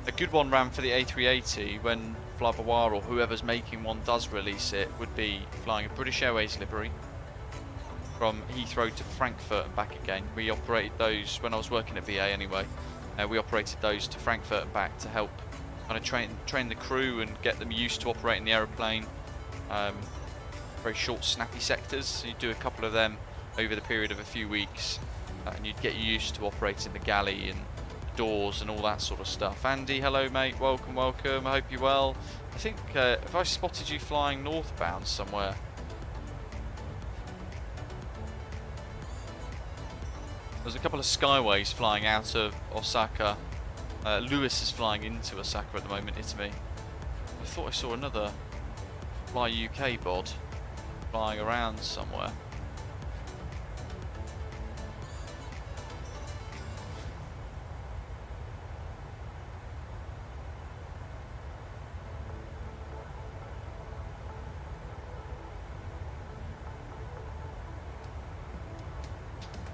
A good one ran for the A380 when fly-by-wire or whoever's making one does release it would be flying a British Airways livery from Heathrow to Frankfurt and back again. We operated those when I was working at BA anyway. We operated those to Frankfurt and back to help kind of train the crew and get them used to operating the aeroplane. Very short, snappy sectors. So you do a couple of them over the period of a few weeks, and you'd get used to operating the galley and doors and all that sort of stuff. Andy, hello mate, welcome, welcome. I hope you're well. I think have I spotted you flying northbound somewhere? There's a couple of skyways flying out of Osaka. Lewis is flying into Osaka at the moment, Itami. I thought I saw another Fly UK bod flying around somewhere.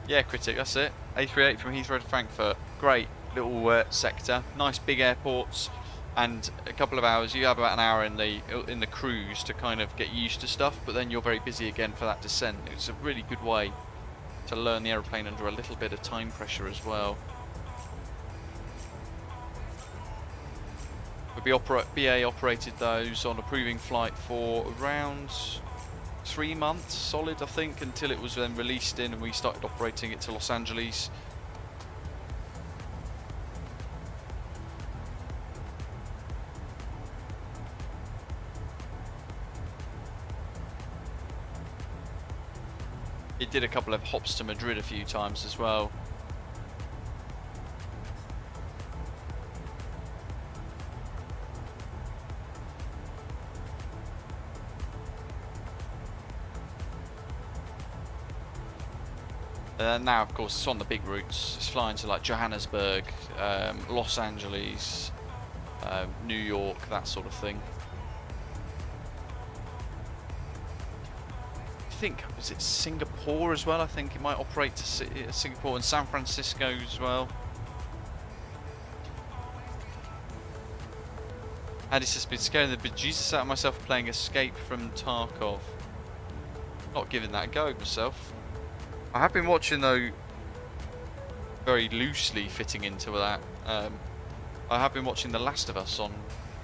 Yeah, Critic, that's it. A38 from Heathrow to Frankfurt. Great little sector. Nice big airports, and a couple of hours. You have about an hour in the cruise to kind of get used to stuff, but then you're very busy again for that descent. It's a really good way to learn the aeroplane under a little bit of time pressure as well. BA operated those on a proving flight for around 3 months solid, I think, until it was then released in and we started operating it to Los Angeles. It did a couple of hops to Madrid a few times as well. Now, of course, it's on the big routes. It's flying to like Johannesburg, Los Angeles, New York, that sort of thing. I think, was it Singapore as well? I think it might operate to Singapore and San Francisco as well. Andy's just been scaring the bejesus out of myself playing Escape from Tarkov. Not giving that a go myself. I have been watching though, very loosely fitting into that. I have been watching The Last of Us on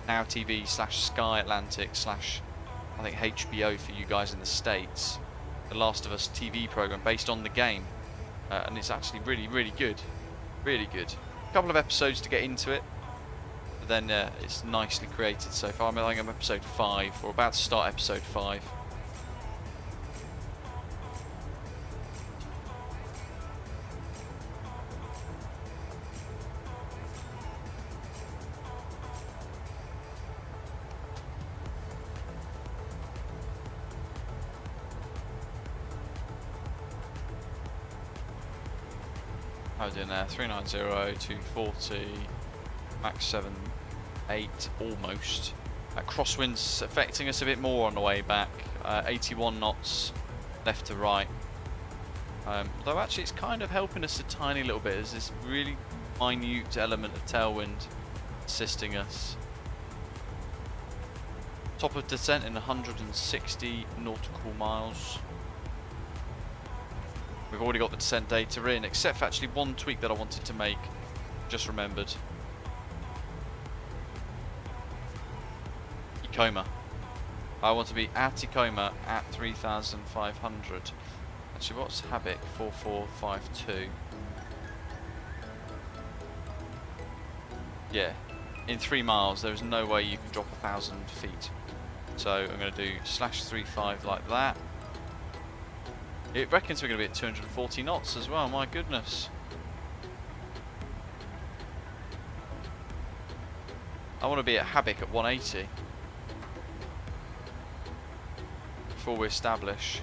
Now TV / Sky Atlantic / I think HBO for you guys in the States. The Last of Us TV program based on the game, and it's actually really, really good. Really good. A couple of episodes to get into it, but then it's nicely created so far. I think I'm episode 5, or about to start episode 5. I was in there, 390, 240, max 7.8 almost. Crosswind's affecting us a bit more on the way back, 81 knots left to right. Though actually it's kind of helping us a tiny little bit. There's this really minute element of tailwind assisting us. Top of descent in 160 nautical miles. We've already got the descent data in, except for actually one tweak that I wanted to make. Just remembered. Tacoma. I want to be at Tacoma at 3,500. Actually, what's Habit 4452? Yeah, in 3 miles, there is no way you can drop 1,000 feet. So I'm going to do /35 like that. It reckons we're going to be at 240 knots as well, my goodness. I want to be at Habit at 180 before we establish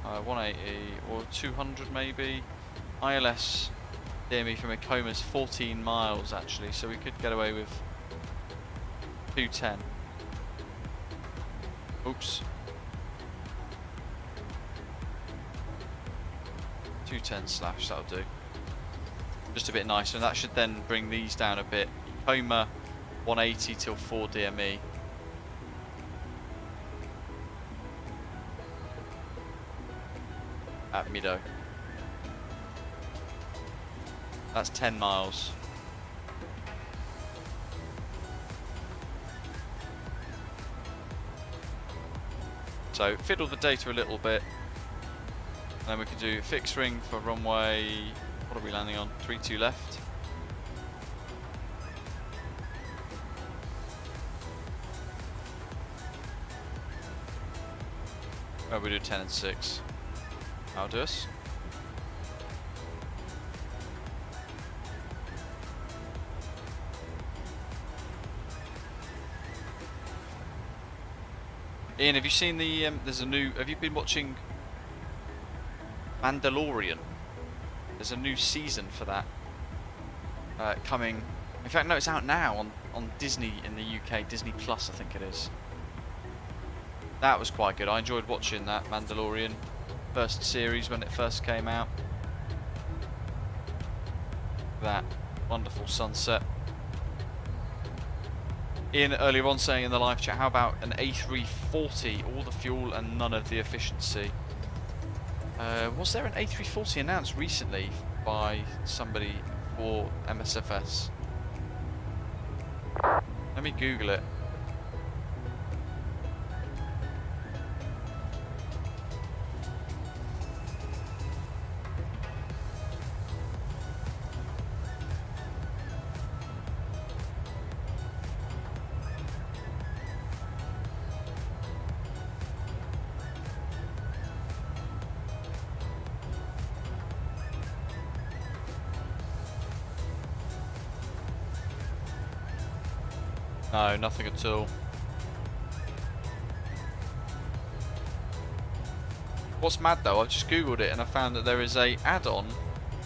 180 or 200 maybe. ILS near me from Tacoma's 14 miles actually, so we could get away with 210. Oops. 210 / that'll do. Just a bit nicer, and that should then bring these down a bit. Tacoma 180 till 4 DME. At Mido. That's 10 miles. So fiddle the data a little bit. And then we can do fixed ring for runway, what are we landing on? 32 left. Oh, we do 10 and 6. That'll do us. Ian, have you seen the, there's a new, have you been watching Mandalorian? There's a new season for that coming, in fact no, it's out now on Disney in the UK, Disney Plus I think it is. That was quite good, I enjoyed watching that Mandalorian first series when it first came out. That wonderful sunset. Ian earlier on saying in the live chat, how about an A340, all the fuel and none of the efficiency? Was there an A340 announced recently by somebody for MSFS? Let me Google it. No, nothing at all. What's mad though, I've just googled it and I found that there is a add-on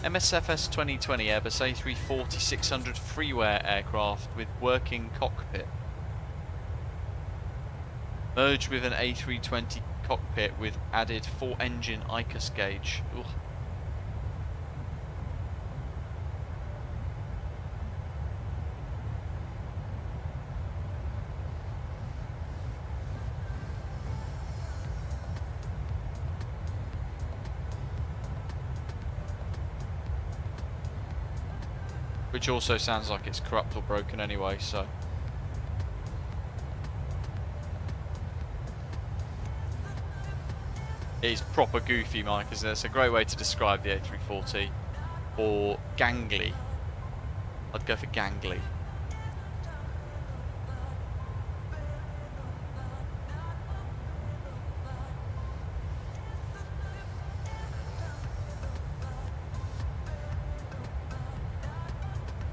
MSFS 2020 Airbus A340-600 Freeware aircraft with working cockpit. Merged with an A320 cockpit with added 4-engine ICUS gauge. Ugh. Which also sounds like it's corrupt or broken anyway, so. It is proper goofy, Mike, isn't it? It's a great way to describe the A340. Or gangly. I'd go for gangly.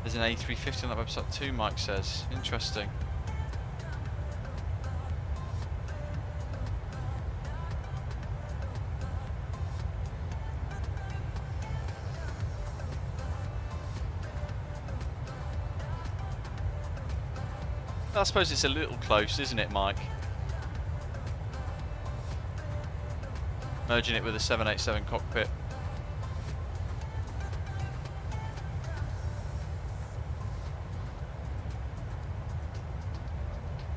There's an A350 on that website too, Mike says. Interesting. I suppose it's a little close, isn't it, Mike? Merging it with a 787 cockpit.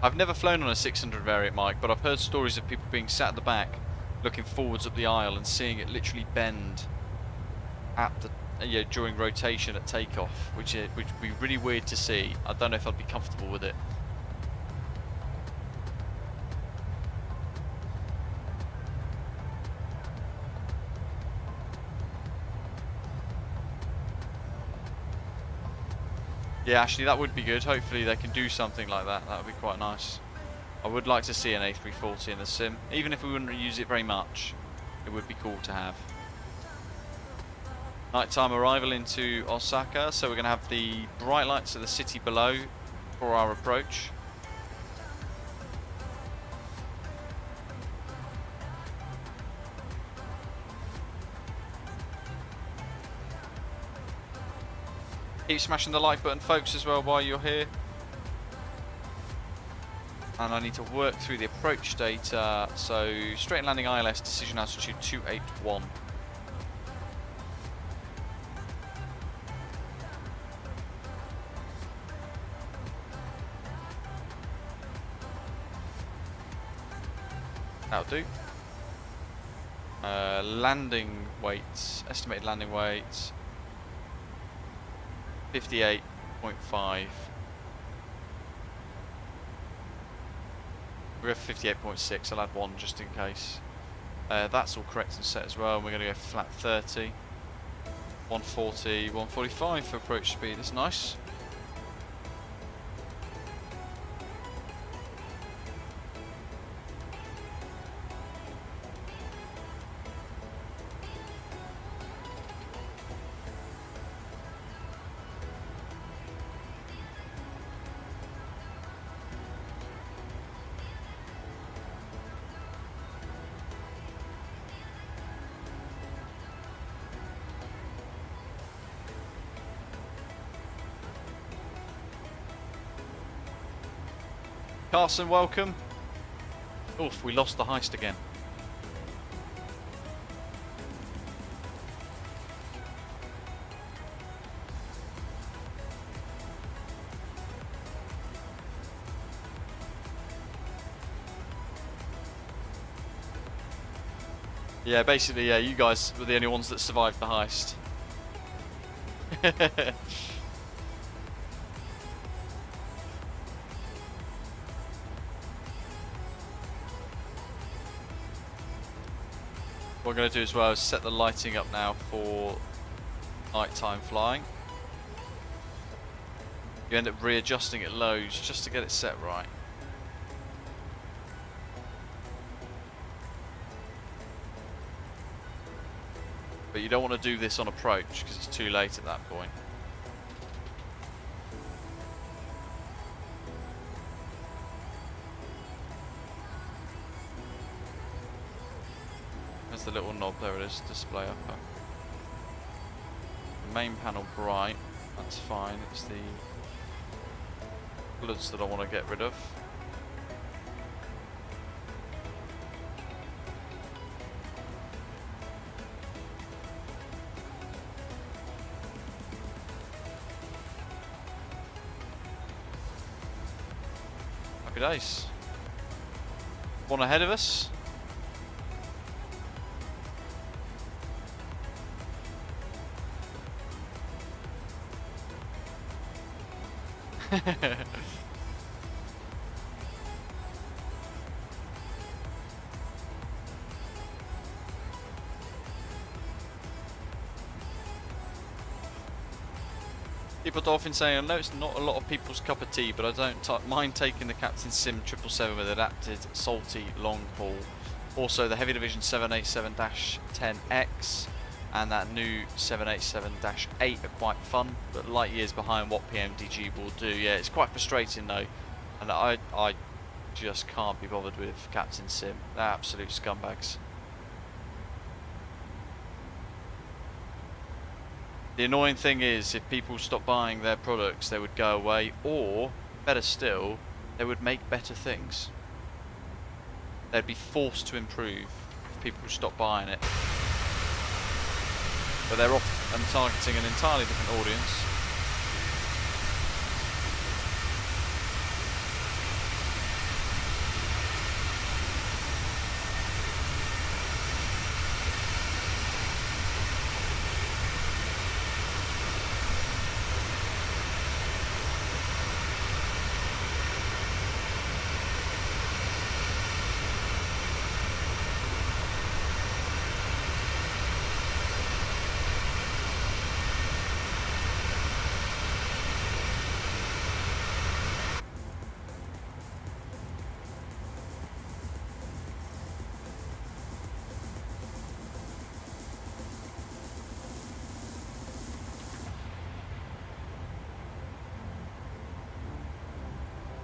I've never flown on a 600 variant, Mike, but I've heard stories of people being sat at the back, looking forwards up the aisle and seeing it literally bend at the during rotation at takeoff, which would be really weird to see. I don't know if I'd be comfortable with it. Yeah, actually that would be good. Hopefully they can do something like that. That would be quite nice. I would like to see an A340 in the sim. Even if we wouldn't use it very much, it would be cool to have. Nighttime arrival into Osaka, so we're going to have the bright lights of the city below for our approach. Keep smashing the like button, folks, as well while you're here. And I need to work through the approach data. So straight landing ILS, decision altitude 281. That'll do. Landing weights, estimated landing weights. 58.5. We'll go for 58.6. I'll add 1 just in case. That's all correct and set as well. And we're going to go for flat 30. 140, 145 for approach speed. That's nice. Carson, welcome. Oof, we lost the heist again. Yeah, basically, yeah, you guys were the only ones that survived the heist. What we're going to do as well is set the lighting up now for nighttime flying. You end up readjusting it lows just to get it set right. But you don't want to do this on approach because it's too late at that point. There's the little knob, there it is, display upper. The main panel bright, that's fine, it's the bloods that I want to get rid of. Happy days. One ahead of us. People Dolphin saying, I know it's not a lot of people's cup of tea, but I don't mind taking the Captain Sim 777 with adapted salty long haul. Also the Heavy Division 787-10X and that new 787-8 are quite fun, but light years behind what PMDG will do. Yeah, it's quite frustrating though, and I just can't be bothered with Captain Sim. They're absolute scumbags. The annoying thing is, if people stop buying their products, they would go away, or, better still, they would make better things. They'd be forced to improve if people stop buying it. But they're off and targeting an entirely different audience.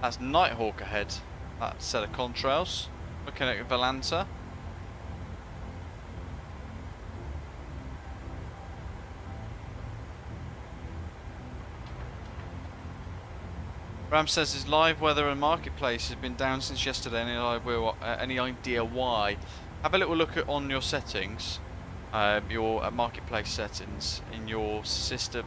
That's Nighthawk ahead. That set of contrails. Looking at Valanta. Ram says his live weather and marketplace has been down since yesterday. Any idea why? Have a little look at on your settings, your marketplace settings in your system.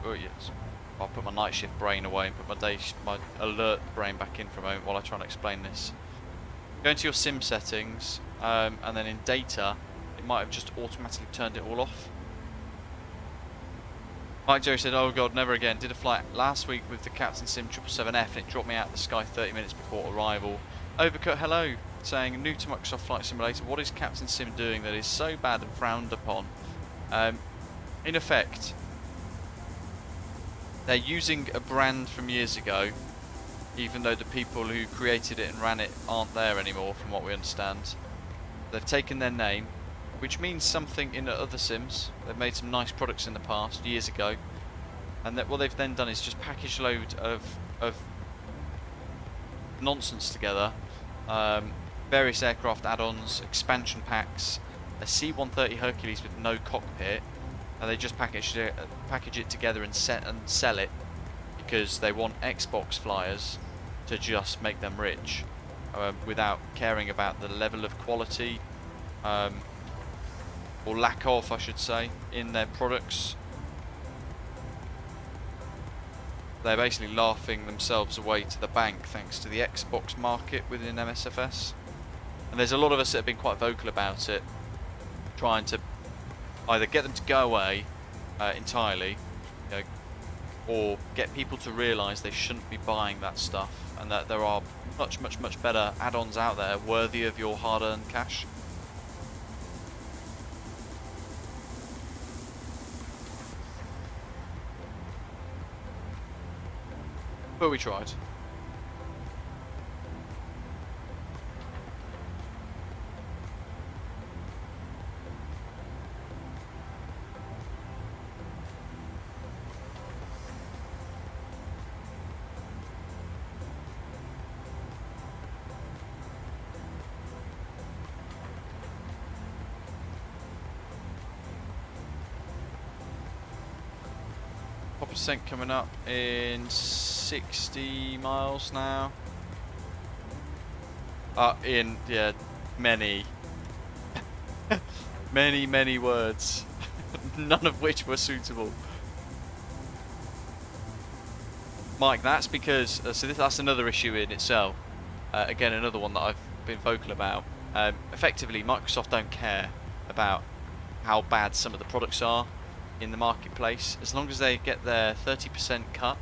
I'll put my night shift brain away and put my alert brain back in for a moment while I try and explain this. Go into your sim settings, and then in data, it might have just automatically turned it all off. Mike Joe said, oh god, never again. Did a flight last week with the Captain Sim 777F and it dropped me out of the sky 30 minutes before arrival. Overcut, hello. saying, new to Microsoft Flight Simulator, what is Captain Sim doing that is so bad and frowned upon? In effect, they're using a brand from years ago, even though the people who created it and ran it aren't there anymore, from what we understand. They've taken their name, which means something in other sims. They've made some nice products in the past, years ago, and that what they've then done is just package a load of nonsense together. Various aircraft add-ons, expansion packs, a C-130 Hercules with no cockpit, and they just package it together and sell it because they want Xbox flyers to just make them rich, without caring about the level of quality, or lack of, I should say, in their products. They're basically laughing themselves away to the bank thanks to the Xbox market within MSFS. And there's a lot of us that have been quite vocal about it, trying to either get them to go away entirely, you know, or get people to realise they shouldn't be buying that stuff, and that there are much, much, much better add-ons out there worthy of your hard-earned cash. But we tried. Percent coming up in 60 miles now. In many many words, none of which were suitable. Mike, that's because that's another issue in itself. Again, another one that I've been vocal about. Effectively, Microsoft don't care about how bad some of the products are in the marketplace, as long as they get their 30% cut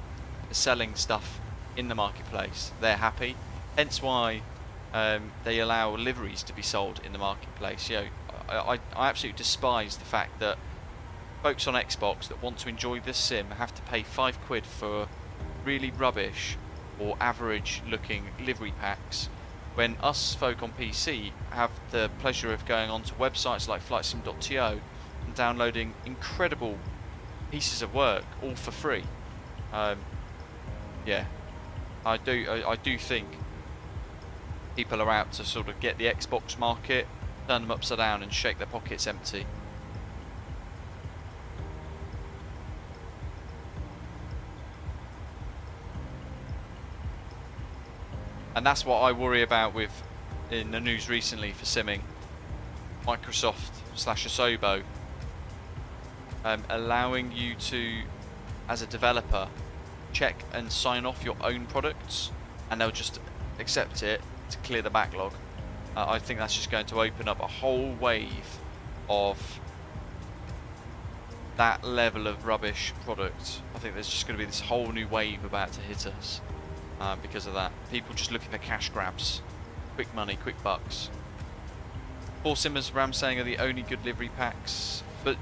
selling stuff in the marketplace, they're happy. Hence why they allow liveries to be sold in the marketplace. You know, I absolutely despise the fact that folks on Xbox that want to enjoy this sim have to pay £5 for really rubbish or average looking livery packs, when us folk on PC have the pleasure of going onto websites like flightsim.to and downloading incredible pieces of work all for free. Yeah, I do think people are out to sort of get the Xbox market, turn them upside down and shake their pockets empty. And that's what I worry about with in the news recently for simming. Microsoft/Asobo allowing you to, as a developer, check and sign off your own products, and they'll just accept it to clear the backlog. I think that's just going to open up a whole wave of that level of rubbish product. I think there's just going to be this whole new wave about to hit us because of that. People just looking for cash grabs, quick money, quick bucks. Four Simmers Ram saying are the only good livery packs, but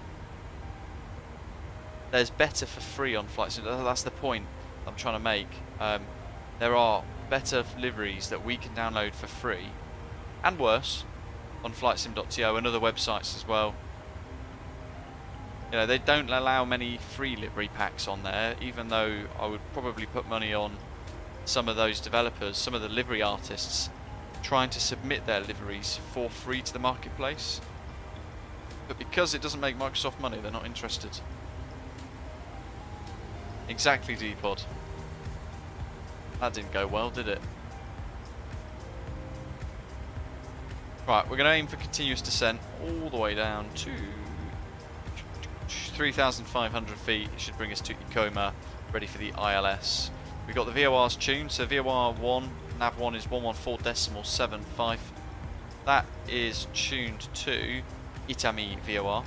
there's better for free on Flight Sim. That's the point I'm trying to make. There are better liveries that we can download for free, and worse, on flightsim.to and other websites as well. You know, they don't allow many free livery packs on there, even though I would probably put money on some of those developers, some of the livery artists, trying to submit their liveries for free to the marketplace. But because it doesn't make Microsoft money, they're not interested. Exactly, D-Pod. That didn't go well, did it? Right, we're going to aim for continuous descent all the way down to 3,500 feet. It should bring us to Ikoma, ready for the ILS. We've got the VORs tuned, so VOR 1, nav 1 is 114.75. That is tuned to Itami VOR.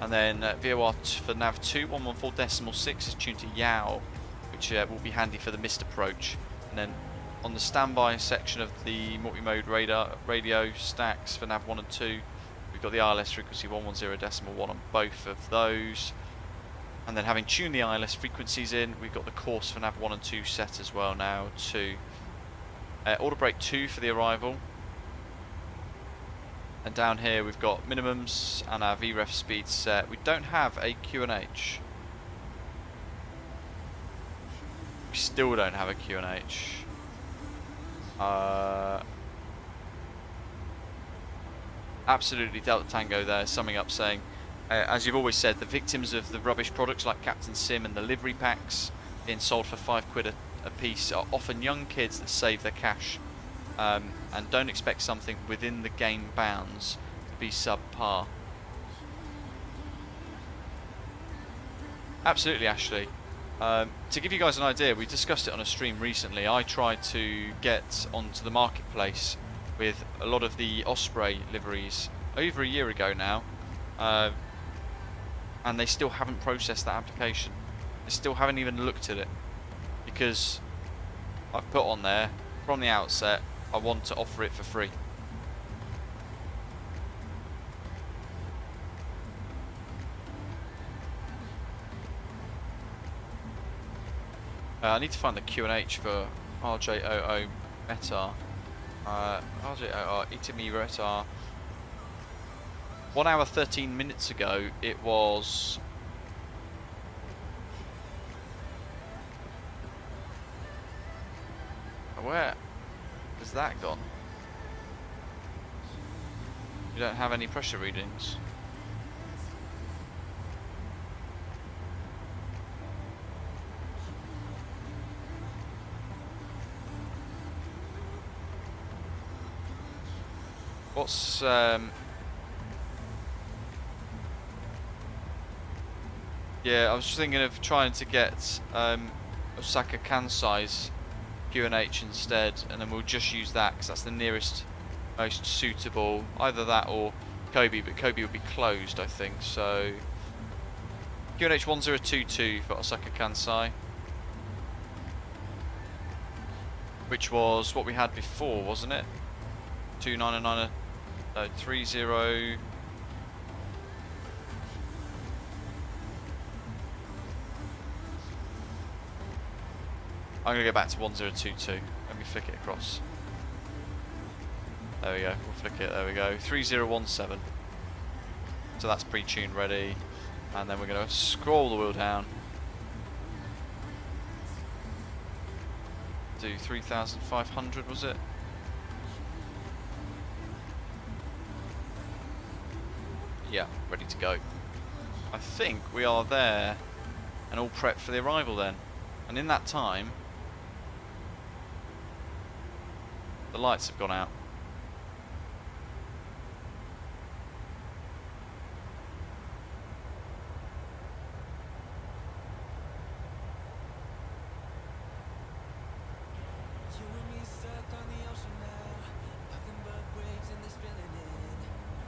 And then VOR for nav 2, 114.6 is tuned to Yao, which will be handy for the missed approach. And then on the standby section of the multi-mode radio stacks for nav 1 and 2, we've got the ILS frequency 110.1 on both of those. And then having tuned the ILS frequencies in, we've got the course for nav 1 and 2 set as well now too. Order brake 2 for the arrival. And down here we've got minimums and our VREF speed set. We don't have a QNH. We still don't have a QNH. Absolutely Delta Tango there, summing up saying, as you've always said, the victims of the rubbish products like Captain Sim and the livery packs being sold for £5 a piece are often young kids that save their cash and don't expect something within the game bounds to be subpar. Absolutely, Ashley. To give you guys an idea, we discussed it on a stream recently. I tried to get onto the marketplace with a lot of the Osprey liveries over a year ago now, and they still haven't processed that application. They still haven't even looked at it, because I've put on there from the outset I want to offer it for free. I need to find the QNH for RJOO Meta. RJOO Itami Meta. 1 hour 13 minutes ago it was where has that gone? You don't have any pressure readings. What's yeah, I was just thinking of trying to get Osaka Kansai's QNH instead, and then we'll just use that because that's the nearest, most suitable. Either that or Kobe, but Kobe would be closed, I think. So QNH 1022 for Osaka Kansai, which was what we had before, wasn't it? 299, no, 30. I'm going to go back to 1022. Let me flick it across. There we go. We'll flick it. There we go. 3017. So that's pre-tuned ready. And then we're going to scroll the wheel down. Do 3,500, was it? Yeah, ready to go. I think we are there and all prepped for the arrival then. And in that time, the lights have gone out.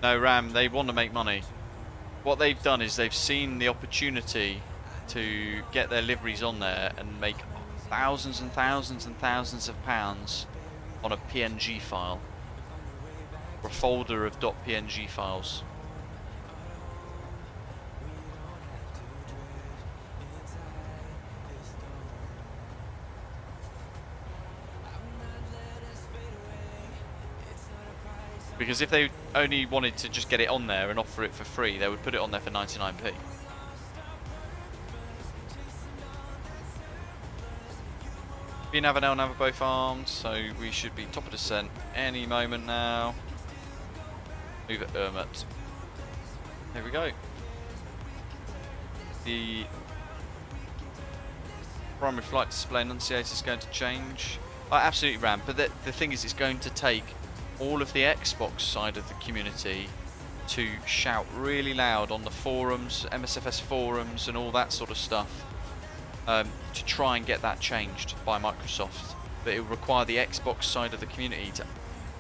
No, Ram, they want to make money. What they've done is they've seen the opportunity to get their liveries on there and make thousands and thousands and thousands of pounds on a PNG file, or a folder of .png files. Because if they only wanted to just get it on there and offer it for free, they would put it on there for 99p. Nav and L nav are both armed, so we should be top of descent any moment now. Move at Ermut. There we go. The primary flight display enunciator is going to change. Absolutely, Ram, but the thing is, it's going to take all of the Xbox side of the community to shout really loud on the forums, MSFS forums and all that sort of stuff, to try and get that changed by Microsoft. But it will require the Xbox side of the community to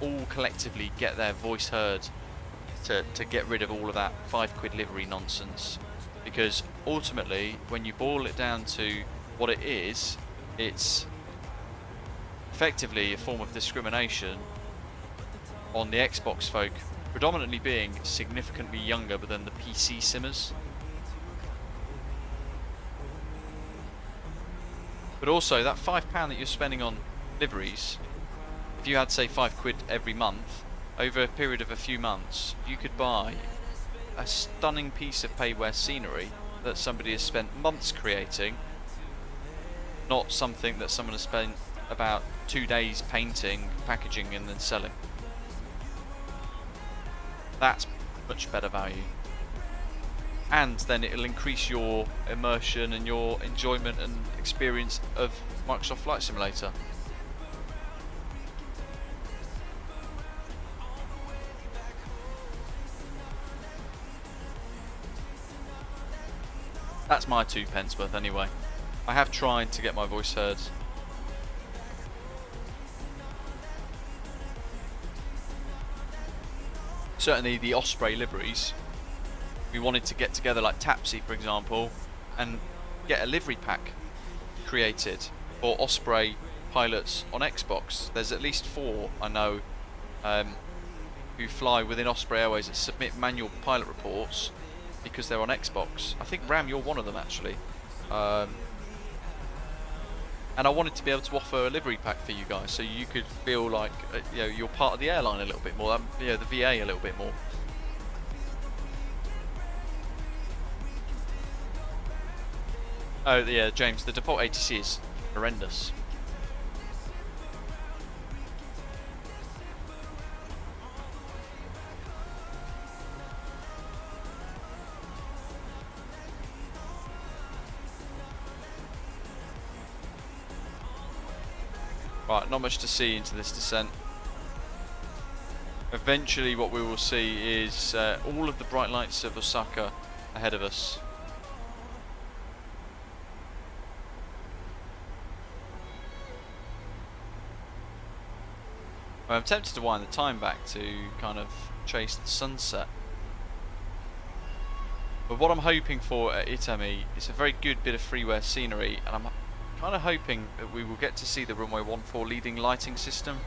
all collectively get their voice heard to get rid of all of that £5 livery nonsense. Because ultimately, when you boil it down to what it is, it's effectively a form of discrimination on the Xbox folk, predominantly being significantly younger than the PC simmers. But also, that £5 that you're spending on liveries, if you had, say, £5 every month, over a period of a few months, you could buy a stunning piece of payware scenery that somebody has spent months creating, not something that someone has spent about 2 days painting, packaging, and then selling. That's much better value. And then it'll increase your immersion and your enjoyment and experience of Microsoft Flight Simulator. That's my 2 pence worth anyway. I have tried to get my voice heard. Certainly the Osprey liveries, we wanted to get together, like Tapsy for example, and get a livery pack created for Osprey pilots on Xbox. There's at least 4 I know who fly within Osprey Airways that submit manual pilot reports because they're on Xbox. I think Ram, you're one of them actually. And I wanted to be able to offer a livery pack for you guys, so you could feel like you know, you're part of the airline a little bit more, you know, the VA a little bit more. Oh yeah, James, the default ATC is horrendous. Right, not much to see into this descent. Eventually what we will see is all of the bright lights of Osaka ahead of us. I'm tempted to wind the time back to kind of chase the sunset. But what I'm hoping for at Itami is a very good bit of freeware scenery, and I'm kind of hoping that we will get to see the runway 14 leading lighting system.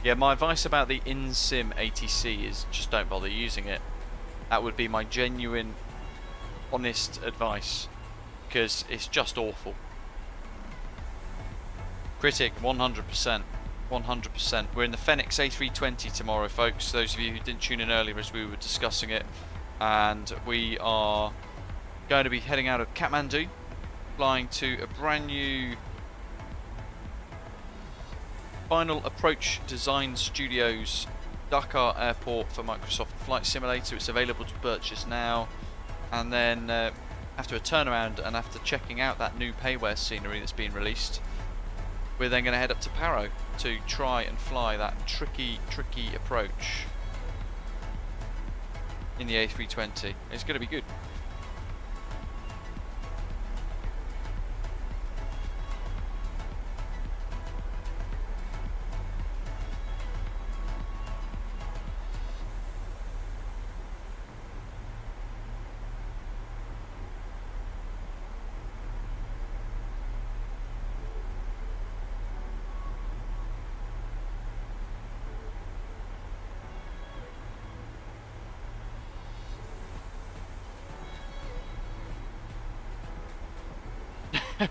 Yeah, my advice about the in-sim ATC is just don't bother using it. That would be my genuine, honest advice, because it's just awful. Critic, 100%. 100%. We're in the Phoenix A320 tomorrow, folks. Those of you who didn't tune in earlier as we were discussing it. And we are going to be heading out of Kathmandu, flying to a brand new Final Approach Design Studios Dakar Airport for Microsoft Flight Simulator. It's available to purchase now, and then after a turnaround and after checking out that new payware scenery that's been released, we're then going to head up to Paro to try and fly that tricky approach in the A320. It's going to be good.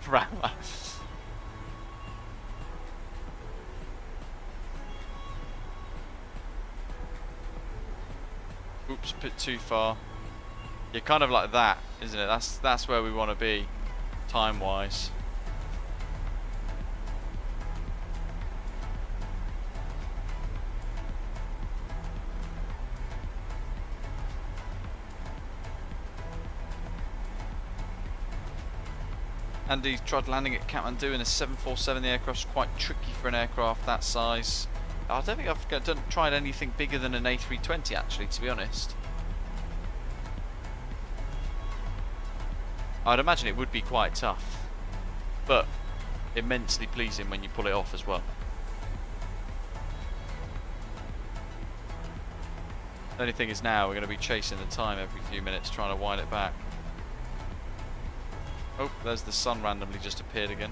Rama. Oops, bit too far. You're kind of like that, isn't it? That's where we want to be, time-wise. Andy tried landing at Kathmandu in a 747. The aircraft's quite tricky for an aircraft that size. I don't think I've tried anything bigger than an A320 actually, to be honest. I'd imagine it would be quite tough, but immensely pleasing when you pull it off as well. The only thing is now we're going to be chasing the time every few minutes, trying to wind it back. Oh, there's the sun randomly just appeared again.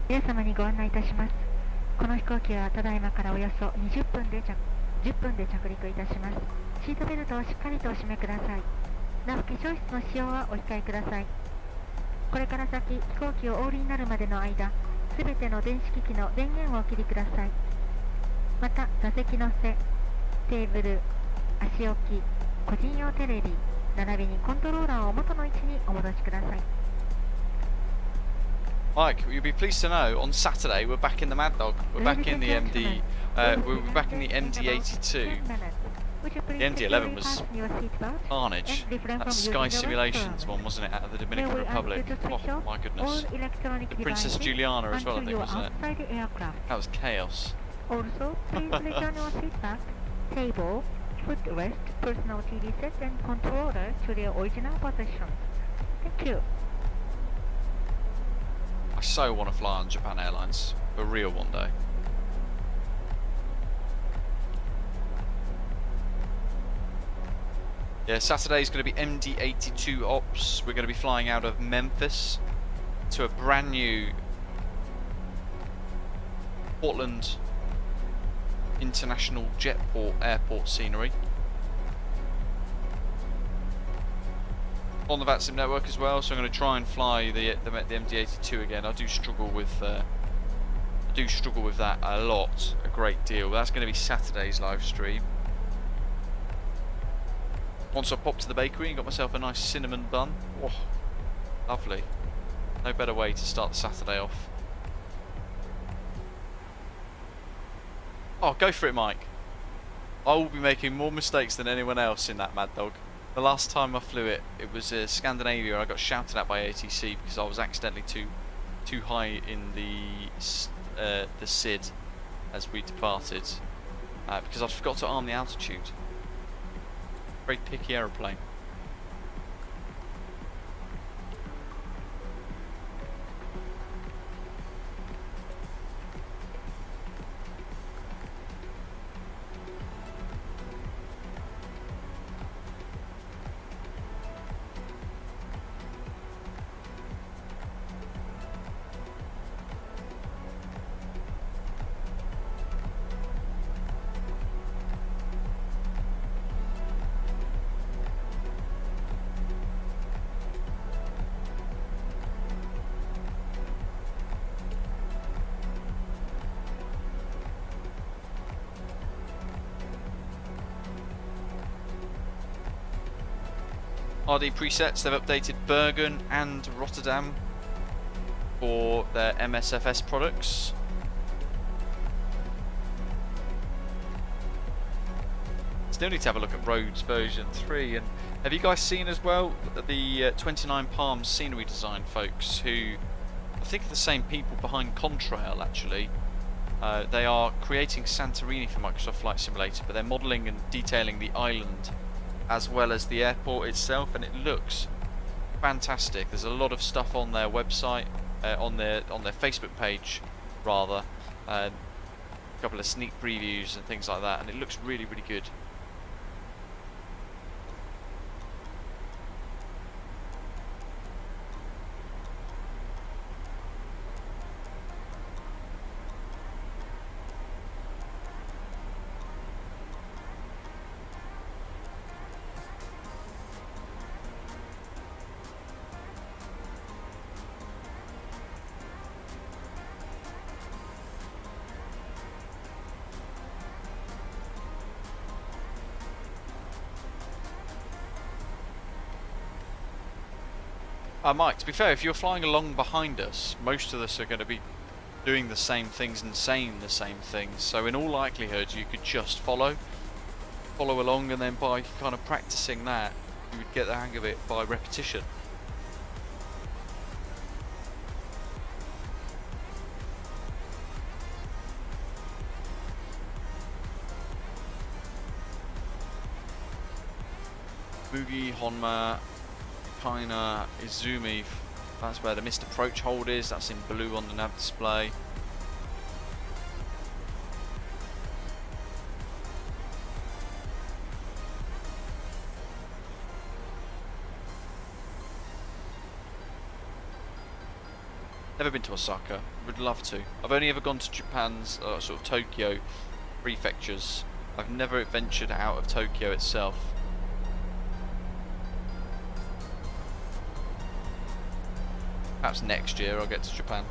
皆様にご案内いたします。この飛行機はただいまからおよそ10分で着陸いたします。シートベルトをしっかりとお締めください。なお化粧室の使用はお控えください。これから先、飛行機をお降りになるまでの間、すべての電子機器の電源をお切りください。また、座席の背、テーブル、足置き、個人用テレビ、並びにコントローラーを元の位置にお戻しください。Mike, you'll be pleased to know on Saturday we're back in the Mad Dog. We're back in the MD. We're back in the MD82. The MD11 was carnage. That Sky Simulations one, wasn't it, out of the Dominican Republic? Oh my goodness. The Princess Juliana as well, I think, wasn't it? That was chaos. Also, please return your seat back, table, footrest, personal TV set, and controller to their original positions. Thank you. I so want to fly on Japan Airlines, for real one day. Yeah, Saturday's going to be MD82 ops. We're going to be flying out of Memphis to a brand new Portland International Jetport Airport scenery. On the VATSIM network as well, so I'm going to try and fly the MD82 again. I do struggle with that a lot, a great deal. That's going to be Saturday's live stream. Once I popped to the bakery and got myself a nice cinnamon bun. Oh, lovely. No better way to start the Saturday off. Oh, go for it, Mike. I will be making more mistakes than anyone else in that Mad Dog. The last time I flew it, it was Scandinavia. I got shouted at by ATC because I was accidentally too high in the SID as we departed because I forgot to arm the altitude. Very picky aeroplane. RD presets, they've updated Bergen and Rotterdam for their MSFS products. Still need to have a look at Roads version 3. And have you guys seen as well the 29 Palms scenery design folks, who I think are the same people behind Contrail actually. They are creating Santorini for Microsoft Flight Simulator, but they're modelling and detailing the island as well as the airport itself, and it looks fantastic. There's a lot of stuff on their website, on their Facebook page rather, a couple of sneak previews and things like that, and it looks really, really good. Mike, to be fair, if you're flying along behind us, most of us are going to be doing the same things and saying the same things, so in all likelihood you could just follow along, and then by kind of practicing that you would get the hang of it by repetition. Boogie, Honma, China Izumi. That's where the missed approach hold is. That's in blue on the nav display. Never been to Osaka. Would love to. I've only ever gone to Japan's sort of Tokyo prefectures. I've never ventured out of Tokyo itself. Perhaps next year I'll get to Japan.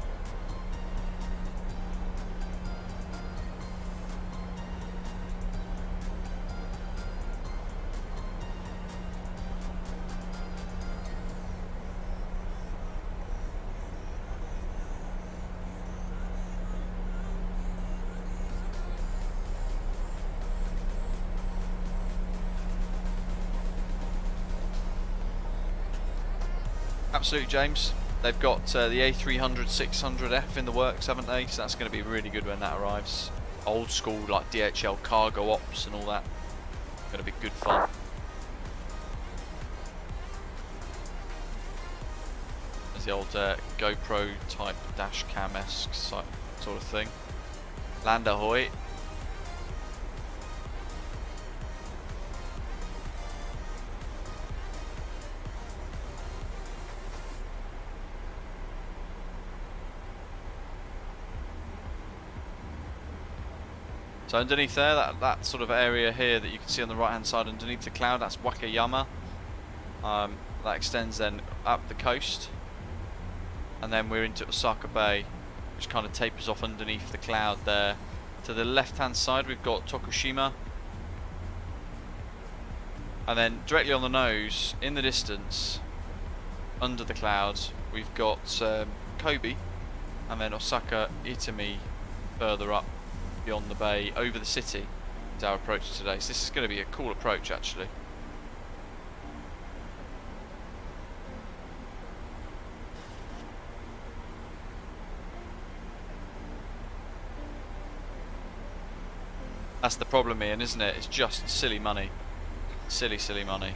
Absolutely, James. They've got the A300 600F in the works, haven't they? So that's going to be really good when that arrives. Old school, like DHL cargo ops and all that. Going to be good fun. There's the old GoPro type dash cam-esque sort of thing. Land ahoy. So underneath there, that sort of area here that you can see on the right hand side underneath the cloud, that's Wakayama. That extends then up the coast. And then we're into Osaka Bay, which kind of tapers off underneath the cloud there. To the left hand side we've got Tokushima. And then directly on the nose, in the distance, under the clouds, we've got Kobe. And then Osaka Itami further up beyond the bay, over the city is our approach today. So this is going to be a cool approach actually. That's the problem, Ian, isn't it? It's just silly money. Silly money.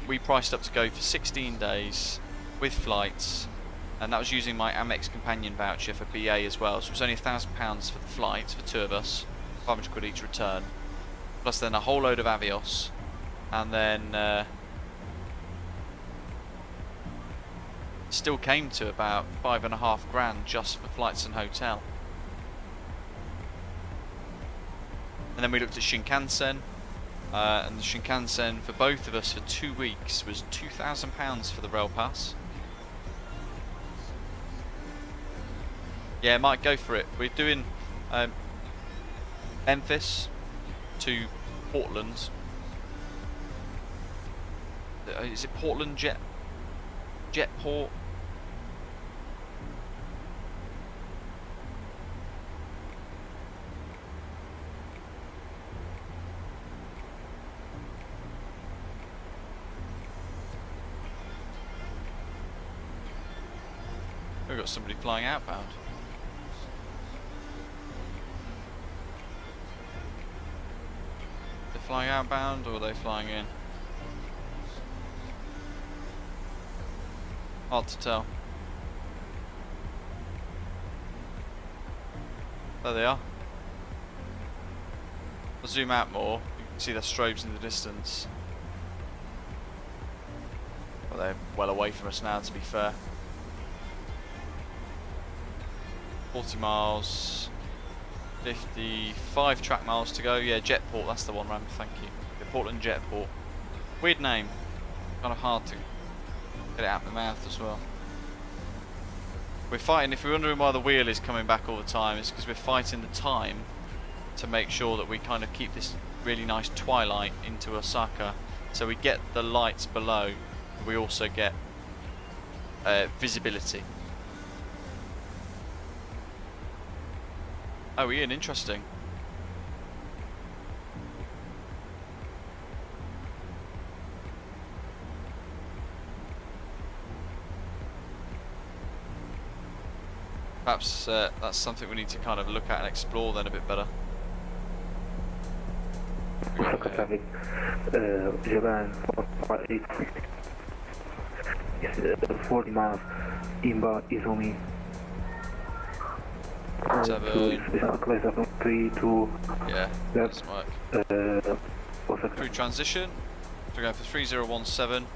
We priced up to go for 16 days with flights, and that was using my Amex companion voucher for BA as well, so it was only £1,000 for the flights for two of us, 500 quid each return, plus then a whole load of Avios, and then still came to about £5,500 just for flights and hotel. And then we looked at Shinkansen, and the Shinkansen for both of us for 2 weeks was £2,000 for the rail pass. Yeah, might go for it. We're doing Memphis to Portland. Is it Portland Jetport? We've got somebody flying outbound. They're flying outbound or are they flying in? Hard to tell. There they are. I'll zoom out more. You can see their strobes in the distance. But they're well away from us now, to be fair. 40 miles, 55 track miles to go. Yeah, Jetport, that's the one, Ram, thank you. The Portland Jetport. Weird name, kind of hard to get it out of the mouth as well. We're fighting, if you're wondering why the wheel is coming back all the time, it's because we're fighting the time to make sure that we kind of keep this really nice twilight into Osaka. So we get the lights below, we also get visibility. Oh, Ian, interesting. Perhaps that's something we need to kind of look at and explore then a bit better. Osaka traffic, Japan 458. 40 miles inbound Izumi. 7. Close up on 3 to Yeah, left. that's work. Osaka. Through transition. We're going for 3017.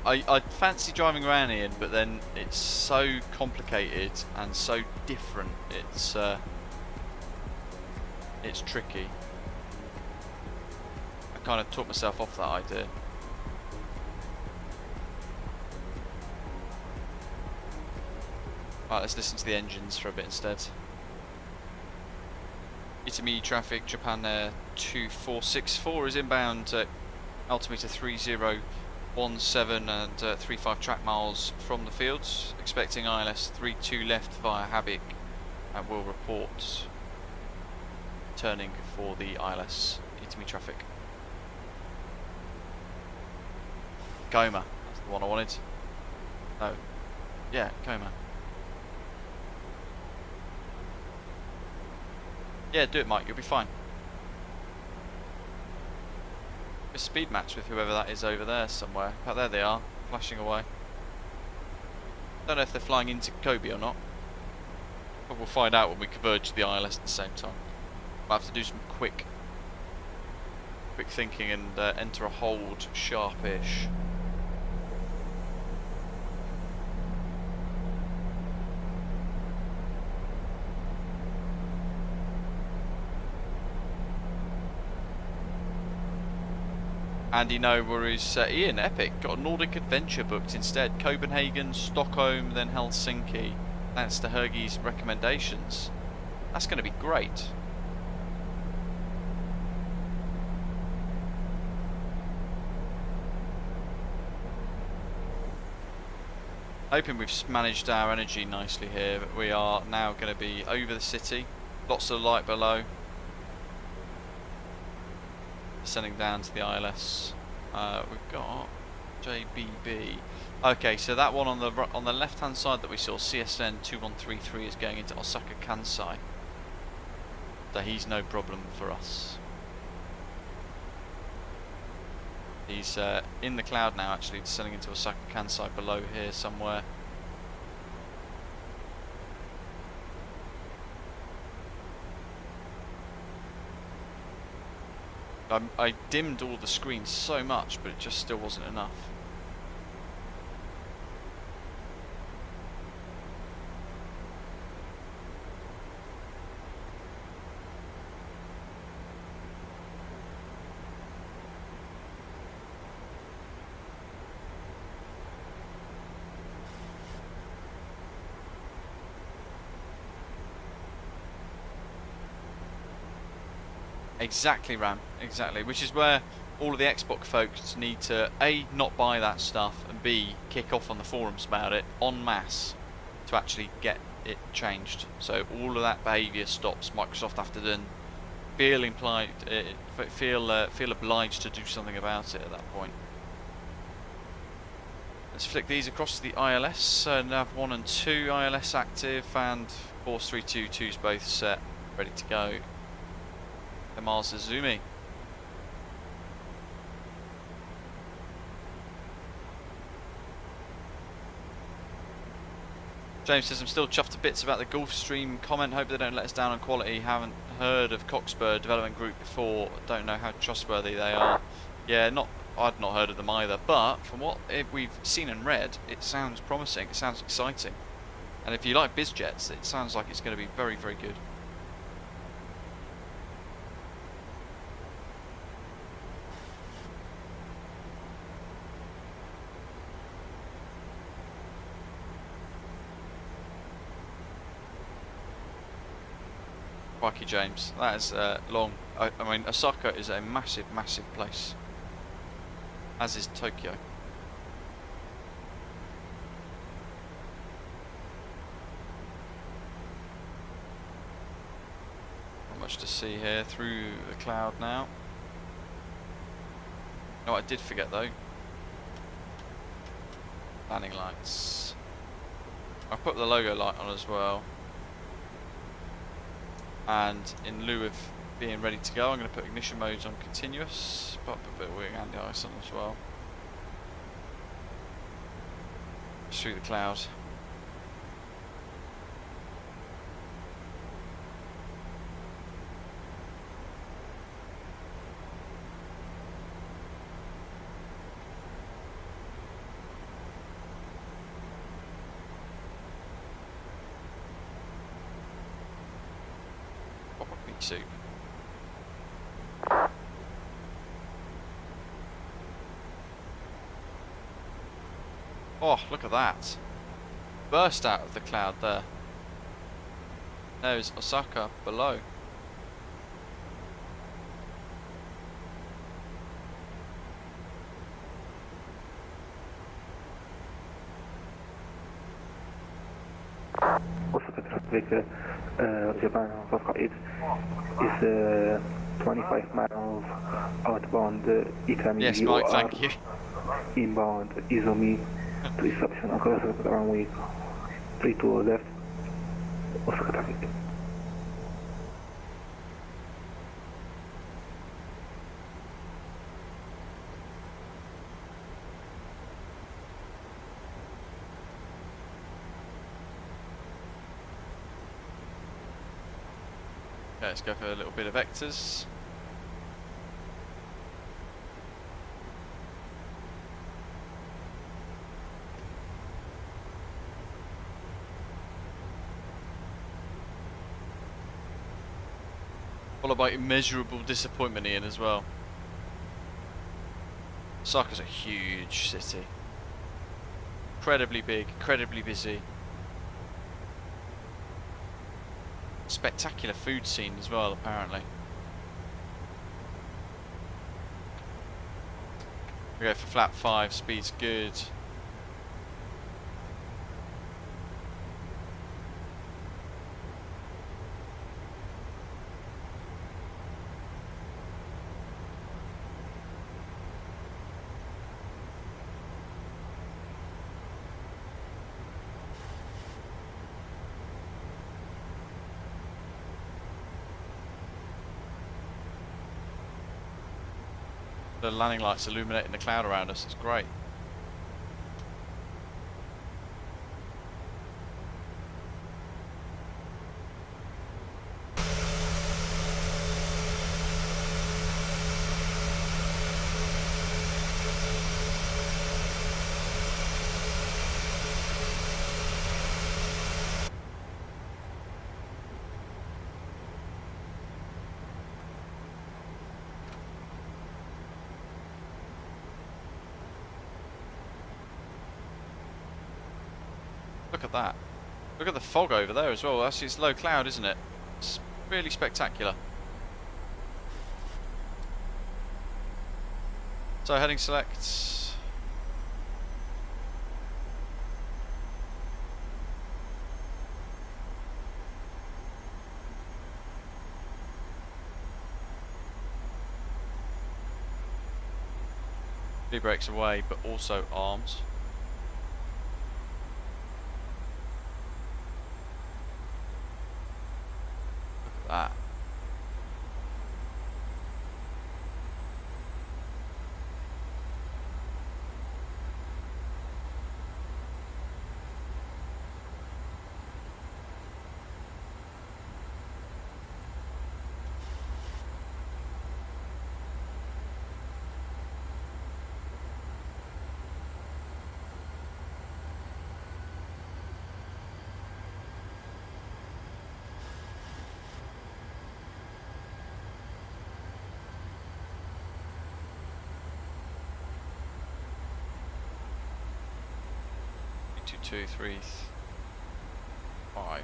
I fancy driving around here, but then it's so complicated and so different. It's tricky. I kind of took myself off that idea. Right, let's listen to the engines for a bit instead. Itami traffic, Japan Air 2464 is inbound altimeter 3017 and 35 track miles from the fields. Expecting ILS 32 left via Habik and will report turning for the ILS Itami traffic. Goma, that's the one I wanted. No, yeah, Goma. Yeah, do it, Mike, you'll be fine. A speed match with whoever that is over there somewhere. Oh, there they are, flashing away. Don't know if they're flying into Kobe or not, but we'll find out when we converge the ILS at the same time. We'll have to do some quick thinking and enter a hold sharpish. Andy, no worries. Ian, epic. Got a Nordic adventure booked instead. Copenhagen, Stockholm, then Helsinki. Thanks to Hergy's recommendations. That's going to be great. Hoping we've managed our energy nicely here, but we are now going to be over the city. Lots of light below. Descending down to the ILS. We've got JBB. Okay, so that one on the left hand side that we saw, CSN 2133, is going into Osaka Kansai. So he's no problem for us. He's in the cloud now, actually, descending into Osaka Kansai below here somewhere. I dimmed all the screens so much, but it just still wasn't enough. Exactly, Ram, exactly. Which is where all of the Xbox folks need to A, not buy that stuff, and B, kick off on the forums about it en masse to actually get it changed. So all of that behaviour stops. Microsoft have to then feel obliged to do something about it at that point. Let's flick these across to the ILS. Nav 1 and 2 ILS active, and Force 322's both set, ready to go. Mars Izumi. James says, I'm still chuffed to bits about the Gulfstream comment. Hope they don't let us down on quality. Haven't heard of Coxbird Development Group before. Don't know how trustworthy they are. Yeah, I'd not heard of them either. But from what we've seen and read, it sounds promising. It sounds exciting. And if you like bizjets, it sounds like it's going to be very, very good. Crikey, James, that is long. I mean, Osaka is a massive, massive place, as is Tokyo. Not much to see here through the cloud now. No, I did forget though. Landing lights. I'll put the logo light on as well. And in lieu of being ready to go, I'm going to put ignition modes on continuous. But a bit of wing and the ice on as well. Just through the cloud. Soup. Oh, look at that. Burst out of the cloud there. There's Osaka below. Osaka traffic, Japan Airlines is 25 miles outbound Itami. Yes, Mike, thank you. Inbound Izumi to reception across the runway 32 left, Osaka traffic. Okay, let's go for a little bit of vectors. Followed by immeasurable disappointment, Ian, as well. Osaka's a huge city. Incredibly big, incredibly busy. Spectacular food scene as well, apparently. We go for flat 5, speed's good. The landing lights illuminating the cloud around us, it's great. Look at that. Look at the fog over there as well. Actually, it's low cloud, isn't it? It's really spectacular. So heading select. V brakes away, but also arms. That. Two, 3, 5.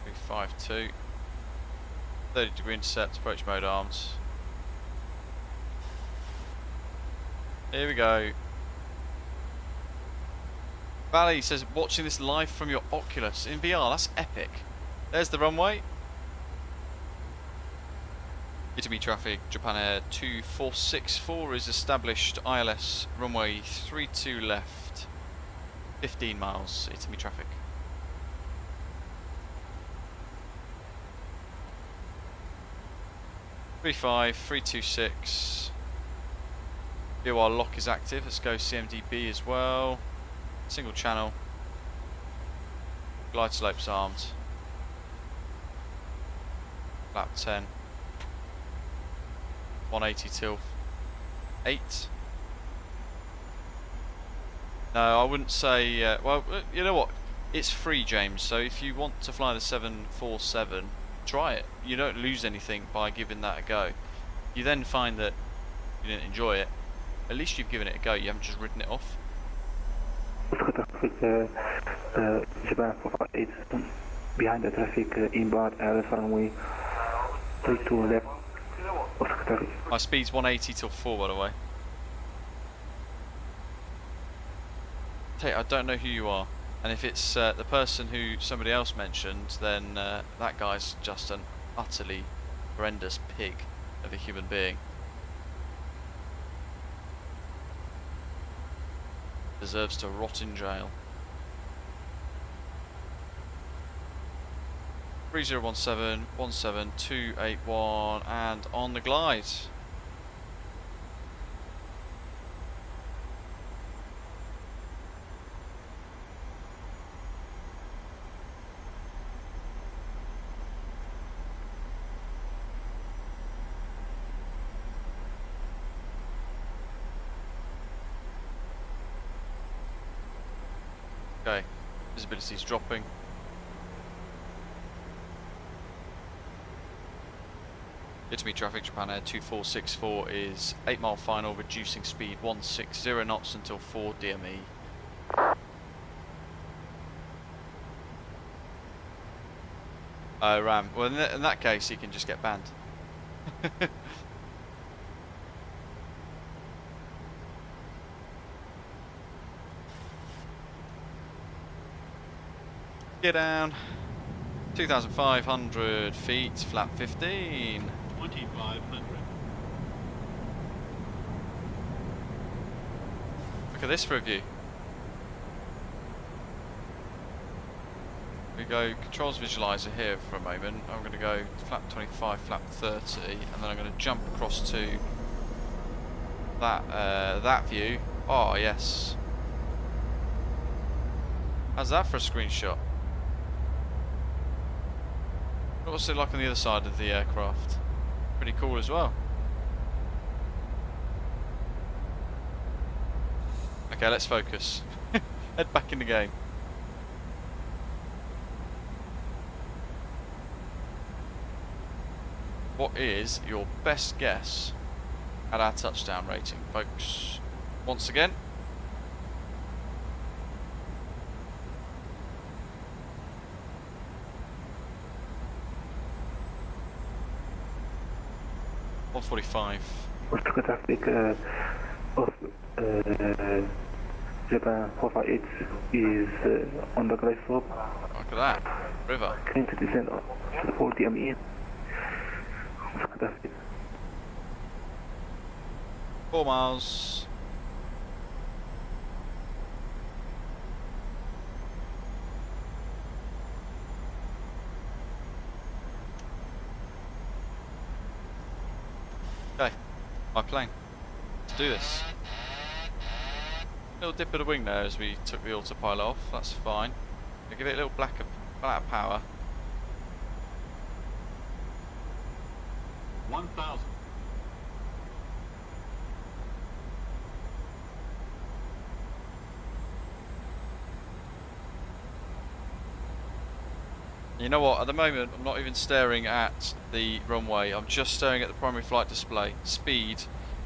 3, 5, 2. 30-degree intercept, approach mode arms. Here we go. Valley says, watching this live from your Oculus in VR, that's epic. There's the runway. Itami traffic, Japan Air 2464 is established, ILS runway 32 left, 15 miles, Itami traffic. Three 326. BOR lock is active, let's go CMDB as well. Single channel. Glide slopes armed. Lap 10. 180 till 8. No, I wouldn't say, well, you know what, it's free, James, so if you want to fly the 747, try it. You don't lose anything by giving that a go. You then find that you didn't enjoy it, at least you've given it a go, you haven't just written it off. Japan 458 behind the traffic inbound runway 32 left. My speed's 180 till 4, by the way. I don't know who you are, and if it's the person who somebody else mentioned, then that guy's just an utterly horrendous pig of a human being. Deserves to rot in jail. 3017 17281 and on the glide. Okay, visibility is dropping. Itami traffic, Japan Air 2464 is 8 mile final, reducing speed 160 knots until 4 DME. Oh, Ram. Well, in that case, he can just get banned. Get down. 2,500 feet, flap 15. 2,500. Look at this for a view. We go controls visualizer here for a moment. I'm going to go flap 25, flap 30, and then I'm going to jump across to that that view. Oh yes. How's that for a screenshot? What's it like on the other side of the aircraft? Pretty cool as well. Okay, let's focus. Head back in the game. What is your best guess at our touchdown rating, folks? Once again. $145. Osaka traffic of Japan 458 is on the glide slope. Look at that. River. Clean to descend to the 4 DME. Osaka traffic. 4 miles. Okay, my plane. Let's do this. Little dip of the wing there as we took the autopilot off. That's fine. We'll give it a little black power. 1,000. You know what, at the moment I'm not even staring at the runway, I'm just staring at the primary flight display, speed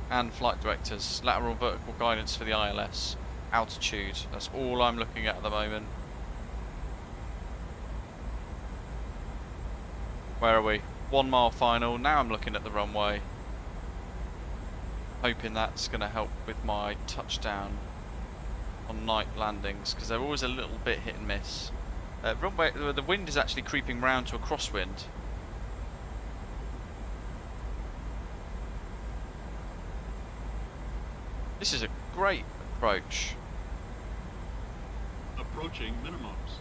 and flight directors, lateral and vertical guidance for the ILS, altitude, that's all I'm looking at the moment. Where are we? 1 mile final, now I'm looking at the runway, hoping that's going to help with my touchdown on night landings, because they're always a little bit hit and miss. Runway, the wind is actually creeping round to a crosswind. This is a great approach. Approaching minimums.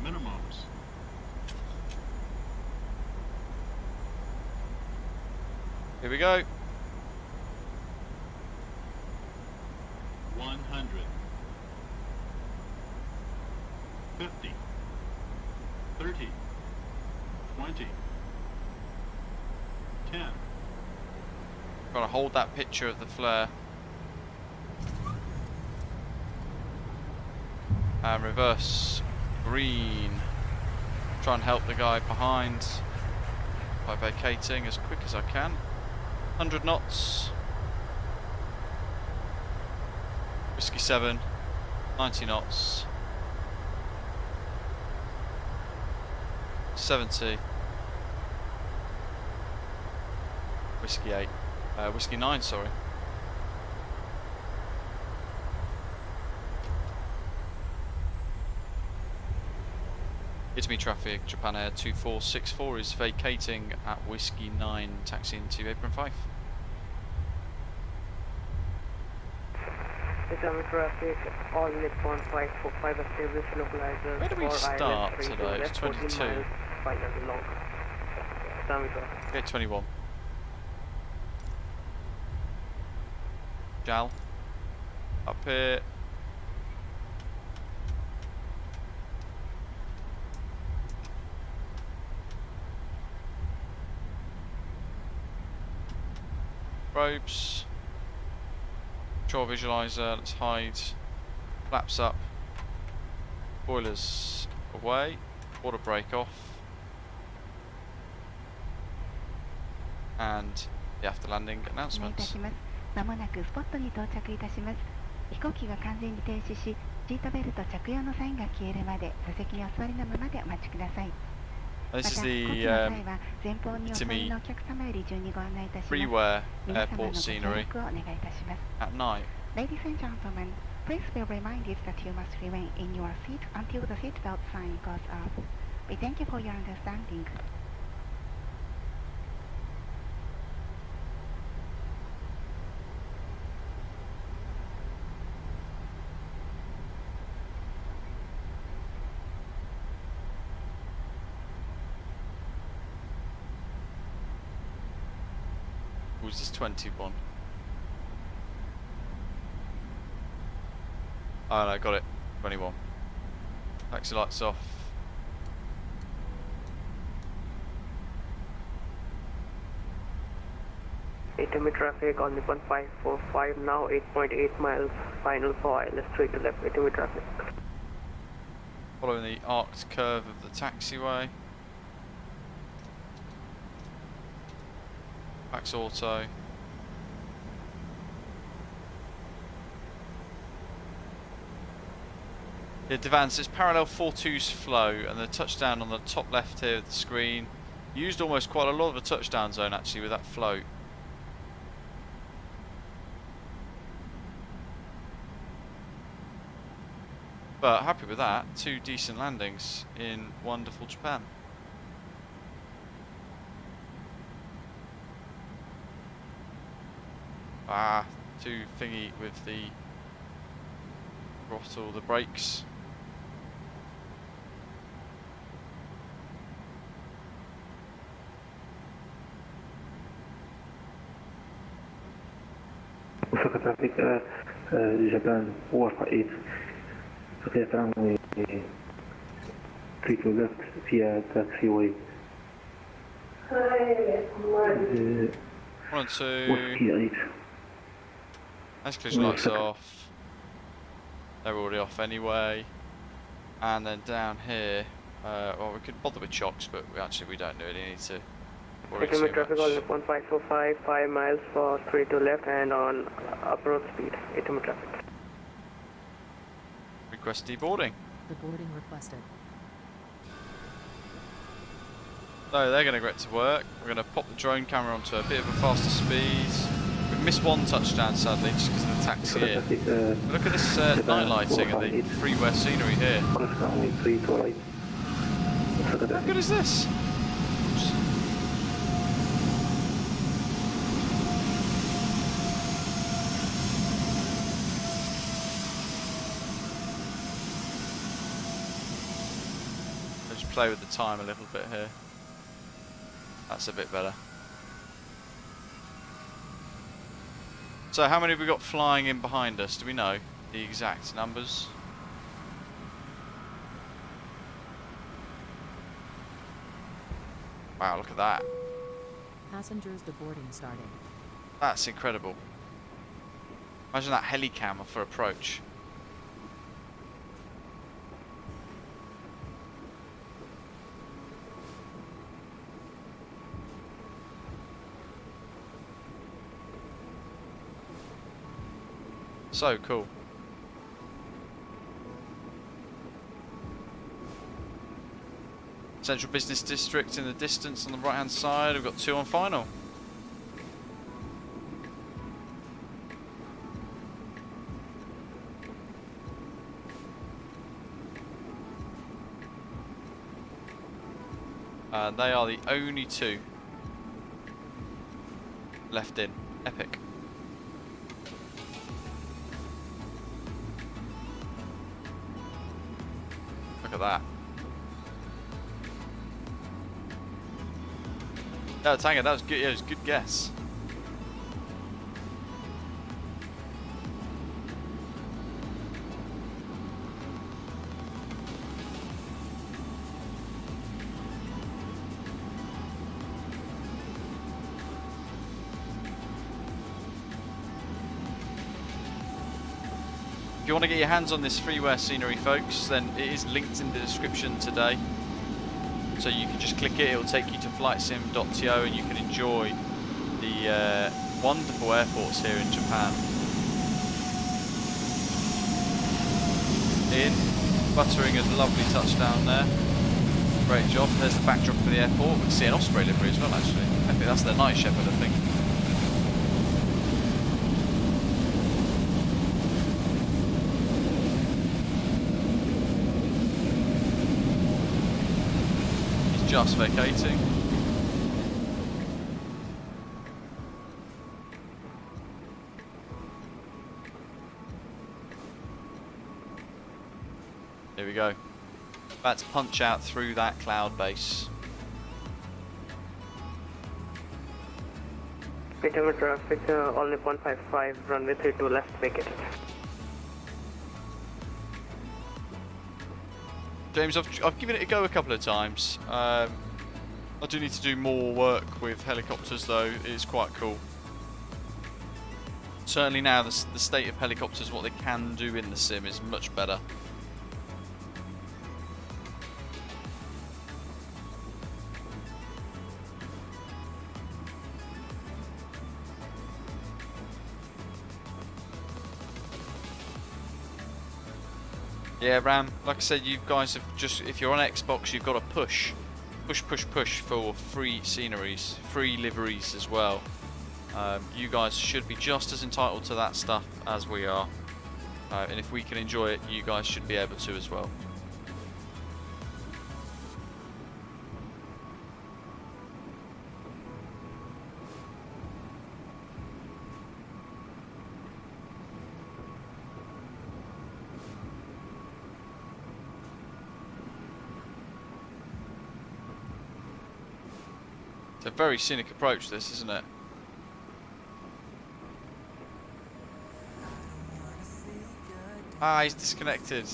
Minimums. Here we go. 100. 50. 30. 20. 10. Got to hold that picture of the flare. And reverse green. Try and help the guy behind by vacating as quick as I can. 100 knots. Whiskey 7. 90 knots. 70. Whiskey 8. Whiskey 9, sorry. Itami traffic, Japan Air 2464 is vacating at Whiskey 9, taxiing to apron 5. Itami traffic, all Nippon 545 established localizers. Where do we start today? It's 22. Finally long. Itami traffic. Okay, 21. Jal. Up here. Robes. Control visualizer, let's hide. Flaps up. Boilers away. Water brake off. And the after landing announcements. まもなくスポットに到着いたします。飛行機が完全に停止し、シートベルト着用のサインが消えるまで座席にお座りのままでお待ちください。 This is the Itami Freeware airport scenery at night. Ladies and gentlemen, please be reminded that you must remain in your seat until the seatbelt sign goes off. We thank you for your understanding. Was this 21? Oh no, got it. 21. Taxi lights off. Itami traffic on Nippon 545 now 8.8 miles. Final for ILS straight to left. Itami traffic. Following the arced curve of the taxiway. Max auto. Yeah, Devans, it's parallel 4-2's flow, and the touchdown on the top left here of the screen. Used almost quite a lot of the touchdown zone actually with that float. But happy with that. 2 decent landings in wonderful Japan. Ah, too thingy with the throttle, the brakes. Osaka traffic, Japan 458. Clear runway 3 to left via taxiway. 1 and 2. Whiskey 8. Let's close your lights off. They're already off anyway. And then down here, well, we could bother with chocks, but we don't really need to worry too Itami traffic on much. Nippon 545, 5 miles for straight to left and on approach speed. Itami traffic. Request deboarding. The boarding requested. So they're going to get to work. We're going to pop the drone camera onto a bit of a faster speed. We've missed one touchdown sadly just because of the taxi here. But look at this night lighting and the Freeware scenery here. How good is this? Oops. play with the time a little bit here. That's a bit better. So how many have we got flying in behind us? Do we know the exact numbers? Wow, look at that. Passengers deboarding starting. That's incredible. Imagine that helicam for approach. So cool. Central Business District in the distance on the right hand side. We've got 2 on final. They are the only 2 left in. Epic. Look at that. No, Tanger, that was good. Yeah, it was a good guess. If you want to get your hands on this freeware scenery, folks, then it is linked in the description today. So you can just click it, it will take you to flightsim.to and you can enjoy the wonderful airports here in Japan. In, buttering a lovely touchdown there. Great job. There's the backdrop of the airport. We can see an Osprey livery as well, actually. I think that's their Night Shepherd, I think. Just vacating. Here we go. About to punch out through that cloud base. Victor traffic, all Nippon 55, runway 32 left vacated. James, I've given it a go a couple of times. I do need to do more work with helicopters though. It's quite cool. Certainly now the state of helicopters, what they can do in the sim is much better. Yeah, Ram, like I said, you guys have just, if you're on Xbox, you've got to push for free sceneries, free liveries as well. You guys should be just as entitled to that stuff as we are. And if we can enjoy it, you guys should be able to as well. It's a very scenic approach, this, isn't it? Ah, he's disconnected.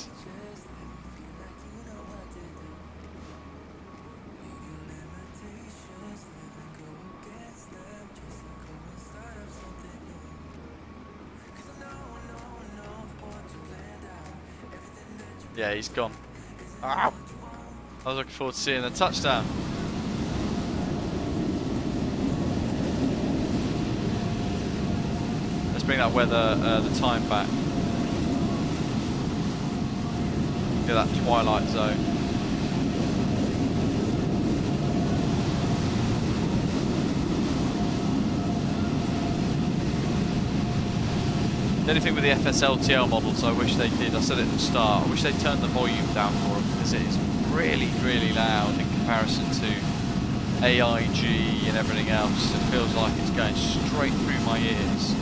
Yeah, he's gone. Ah! I was looking forward to seeing the touchdown. Let's bring that weather, the time back. Get that twilight zone. The only thing with the FSLTL models I wish they did, I said it at the start, I wish they turned the volume down for them because it is really, really loud in comparison to AIG and everything else. It feels like it's going straight through my ears.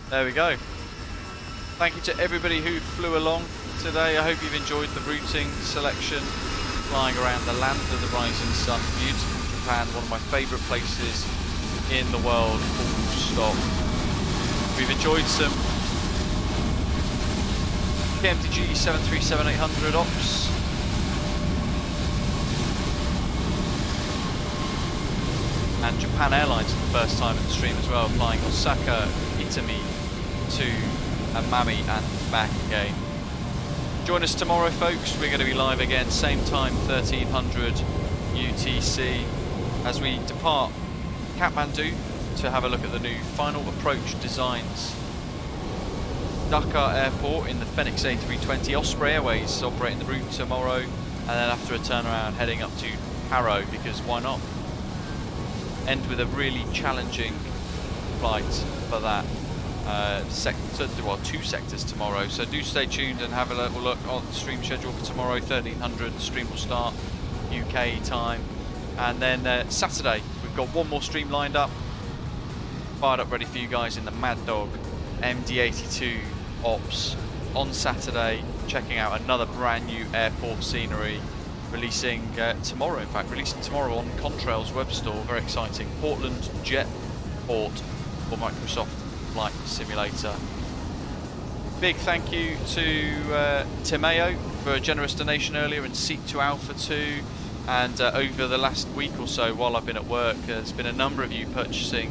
There we go. Thank you to everybody who flew along today. I hope you've enjoyed the routing selection, flying around the land of the rising sun. Beautiful Japan, one of my favourite places in the world, full stop. We've enjoyed some PMDG 737-800 ops. And Japan Airlines for the first time in the stream as well, flying Osaka Itami to Amami and back again. Join us tomorrow, folks. We're going to be live again, same time, 1300 UTC, as we depart Kathmandu to have a look at the new final approach designs. Dhaka Airport in the Phoenix A320. Osprey Airways operating the route tomorrow, and then after a turnaround heading up to Harrow, because why not? End with a really challenging flight for that two sectors tomorrow. So do stay tuned and have a little look on the stream schedule for tomorrow. 1300 the stream will start UK time, and then Saturday we've got one more stream lined up, fired up ready for you guys in the Mad Dog MD82 ops on Saturday, checking out another brand new airport scenery, releasing tomorrow, in fact releasing tomorrow on Contrail's web store. Very exciting. Portland Jet Port for Microsoft Flight Simulator. Big thank you to Timeo for a generous donation earlier, and Seek to Alpha 2, and over the last week or so while I've been at work, there's been a number of you purchasing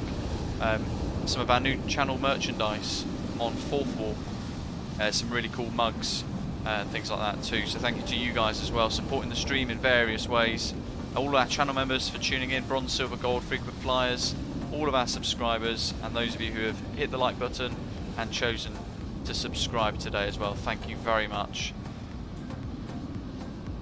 some of our new channel merchandise on Fourth Wall, some really cool mugs and things like that too. So thank you to you guys as well, supporting the stream in various ways. All our channel members for tuning in, bronze, silver, gold, frequent flyers, all of our subscribers, and those of you who have hit the like button and chosen to subscribe today as well. Thank you very much.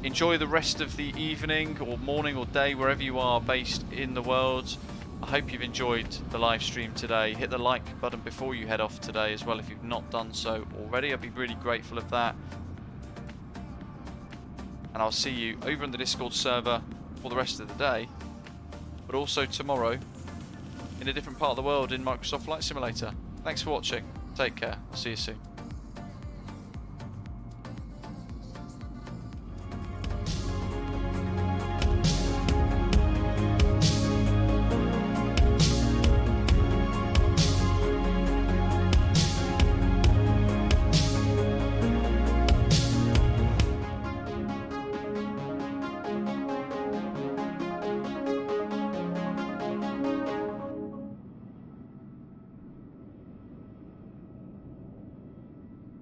Enjoy the rest of the evening or morning or day wherever you are based in the world. I hope you've enjoyed the live stream today. Hit the like button before you head off today as well if you've not done so already. I'd be really grateful of that. And I'll see you over on the Discord server for the rest of the day, but also tomorrow in a different part of the world in Microsoft Flight Simulator. Thanks for watching. Take care. I'll see you soon.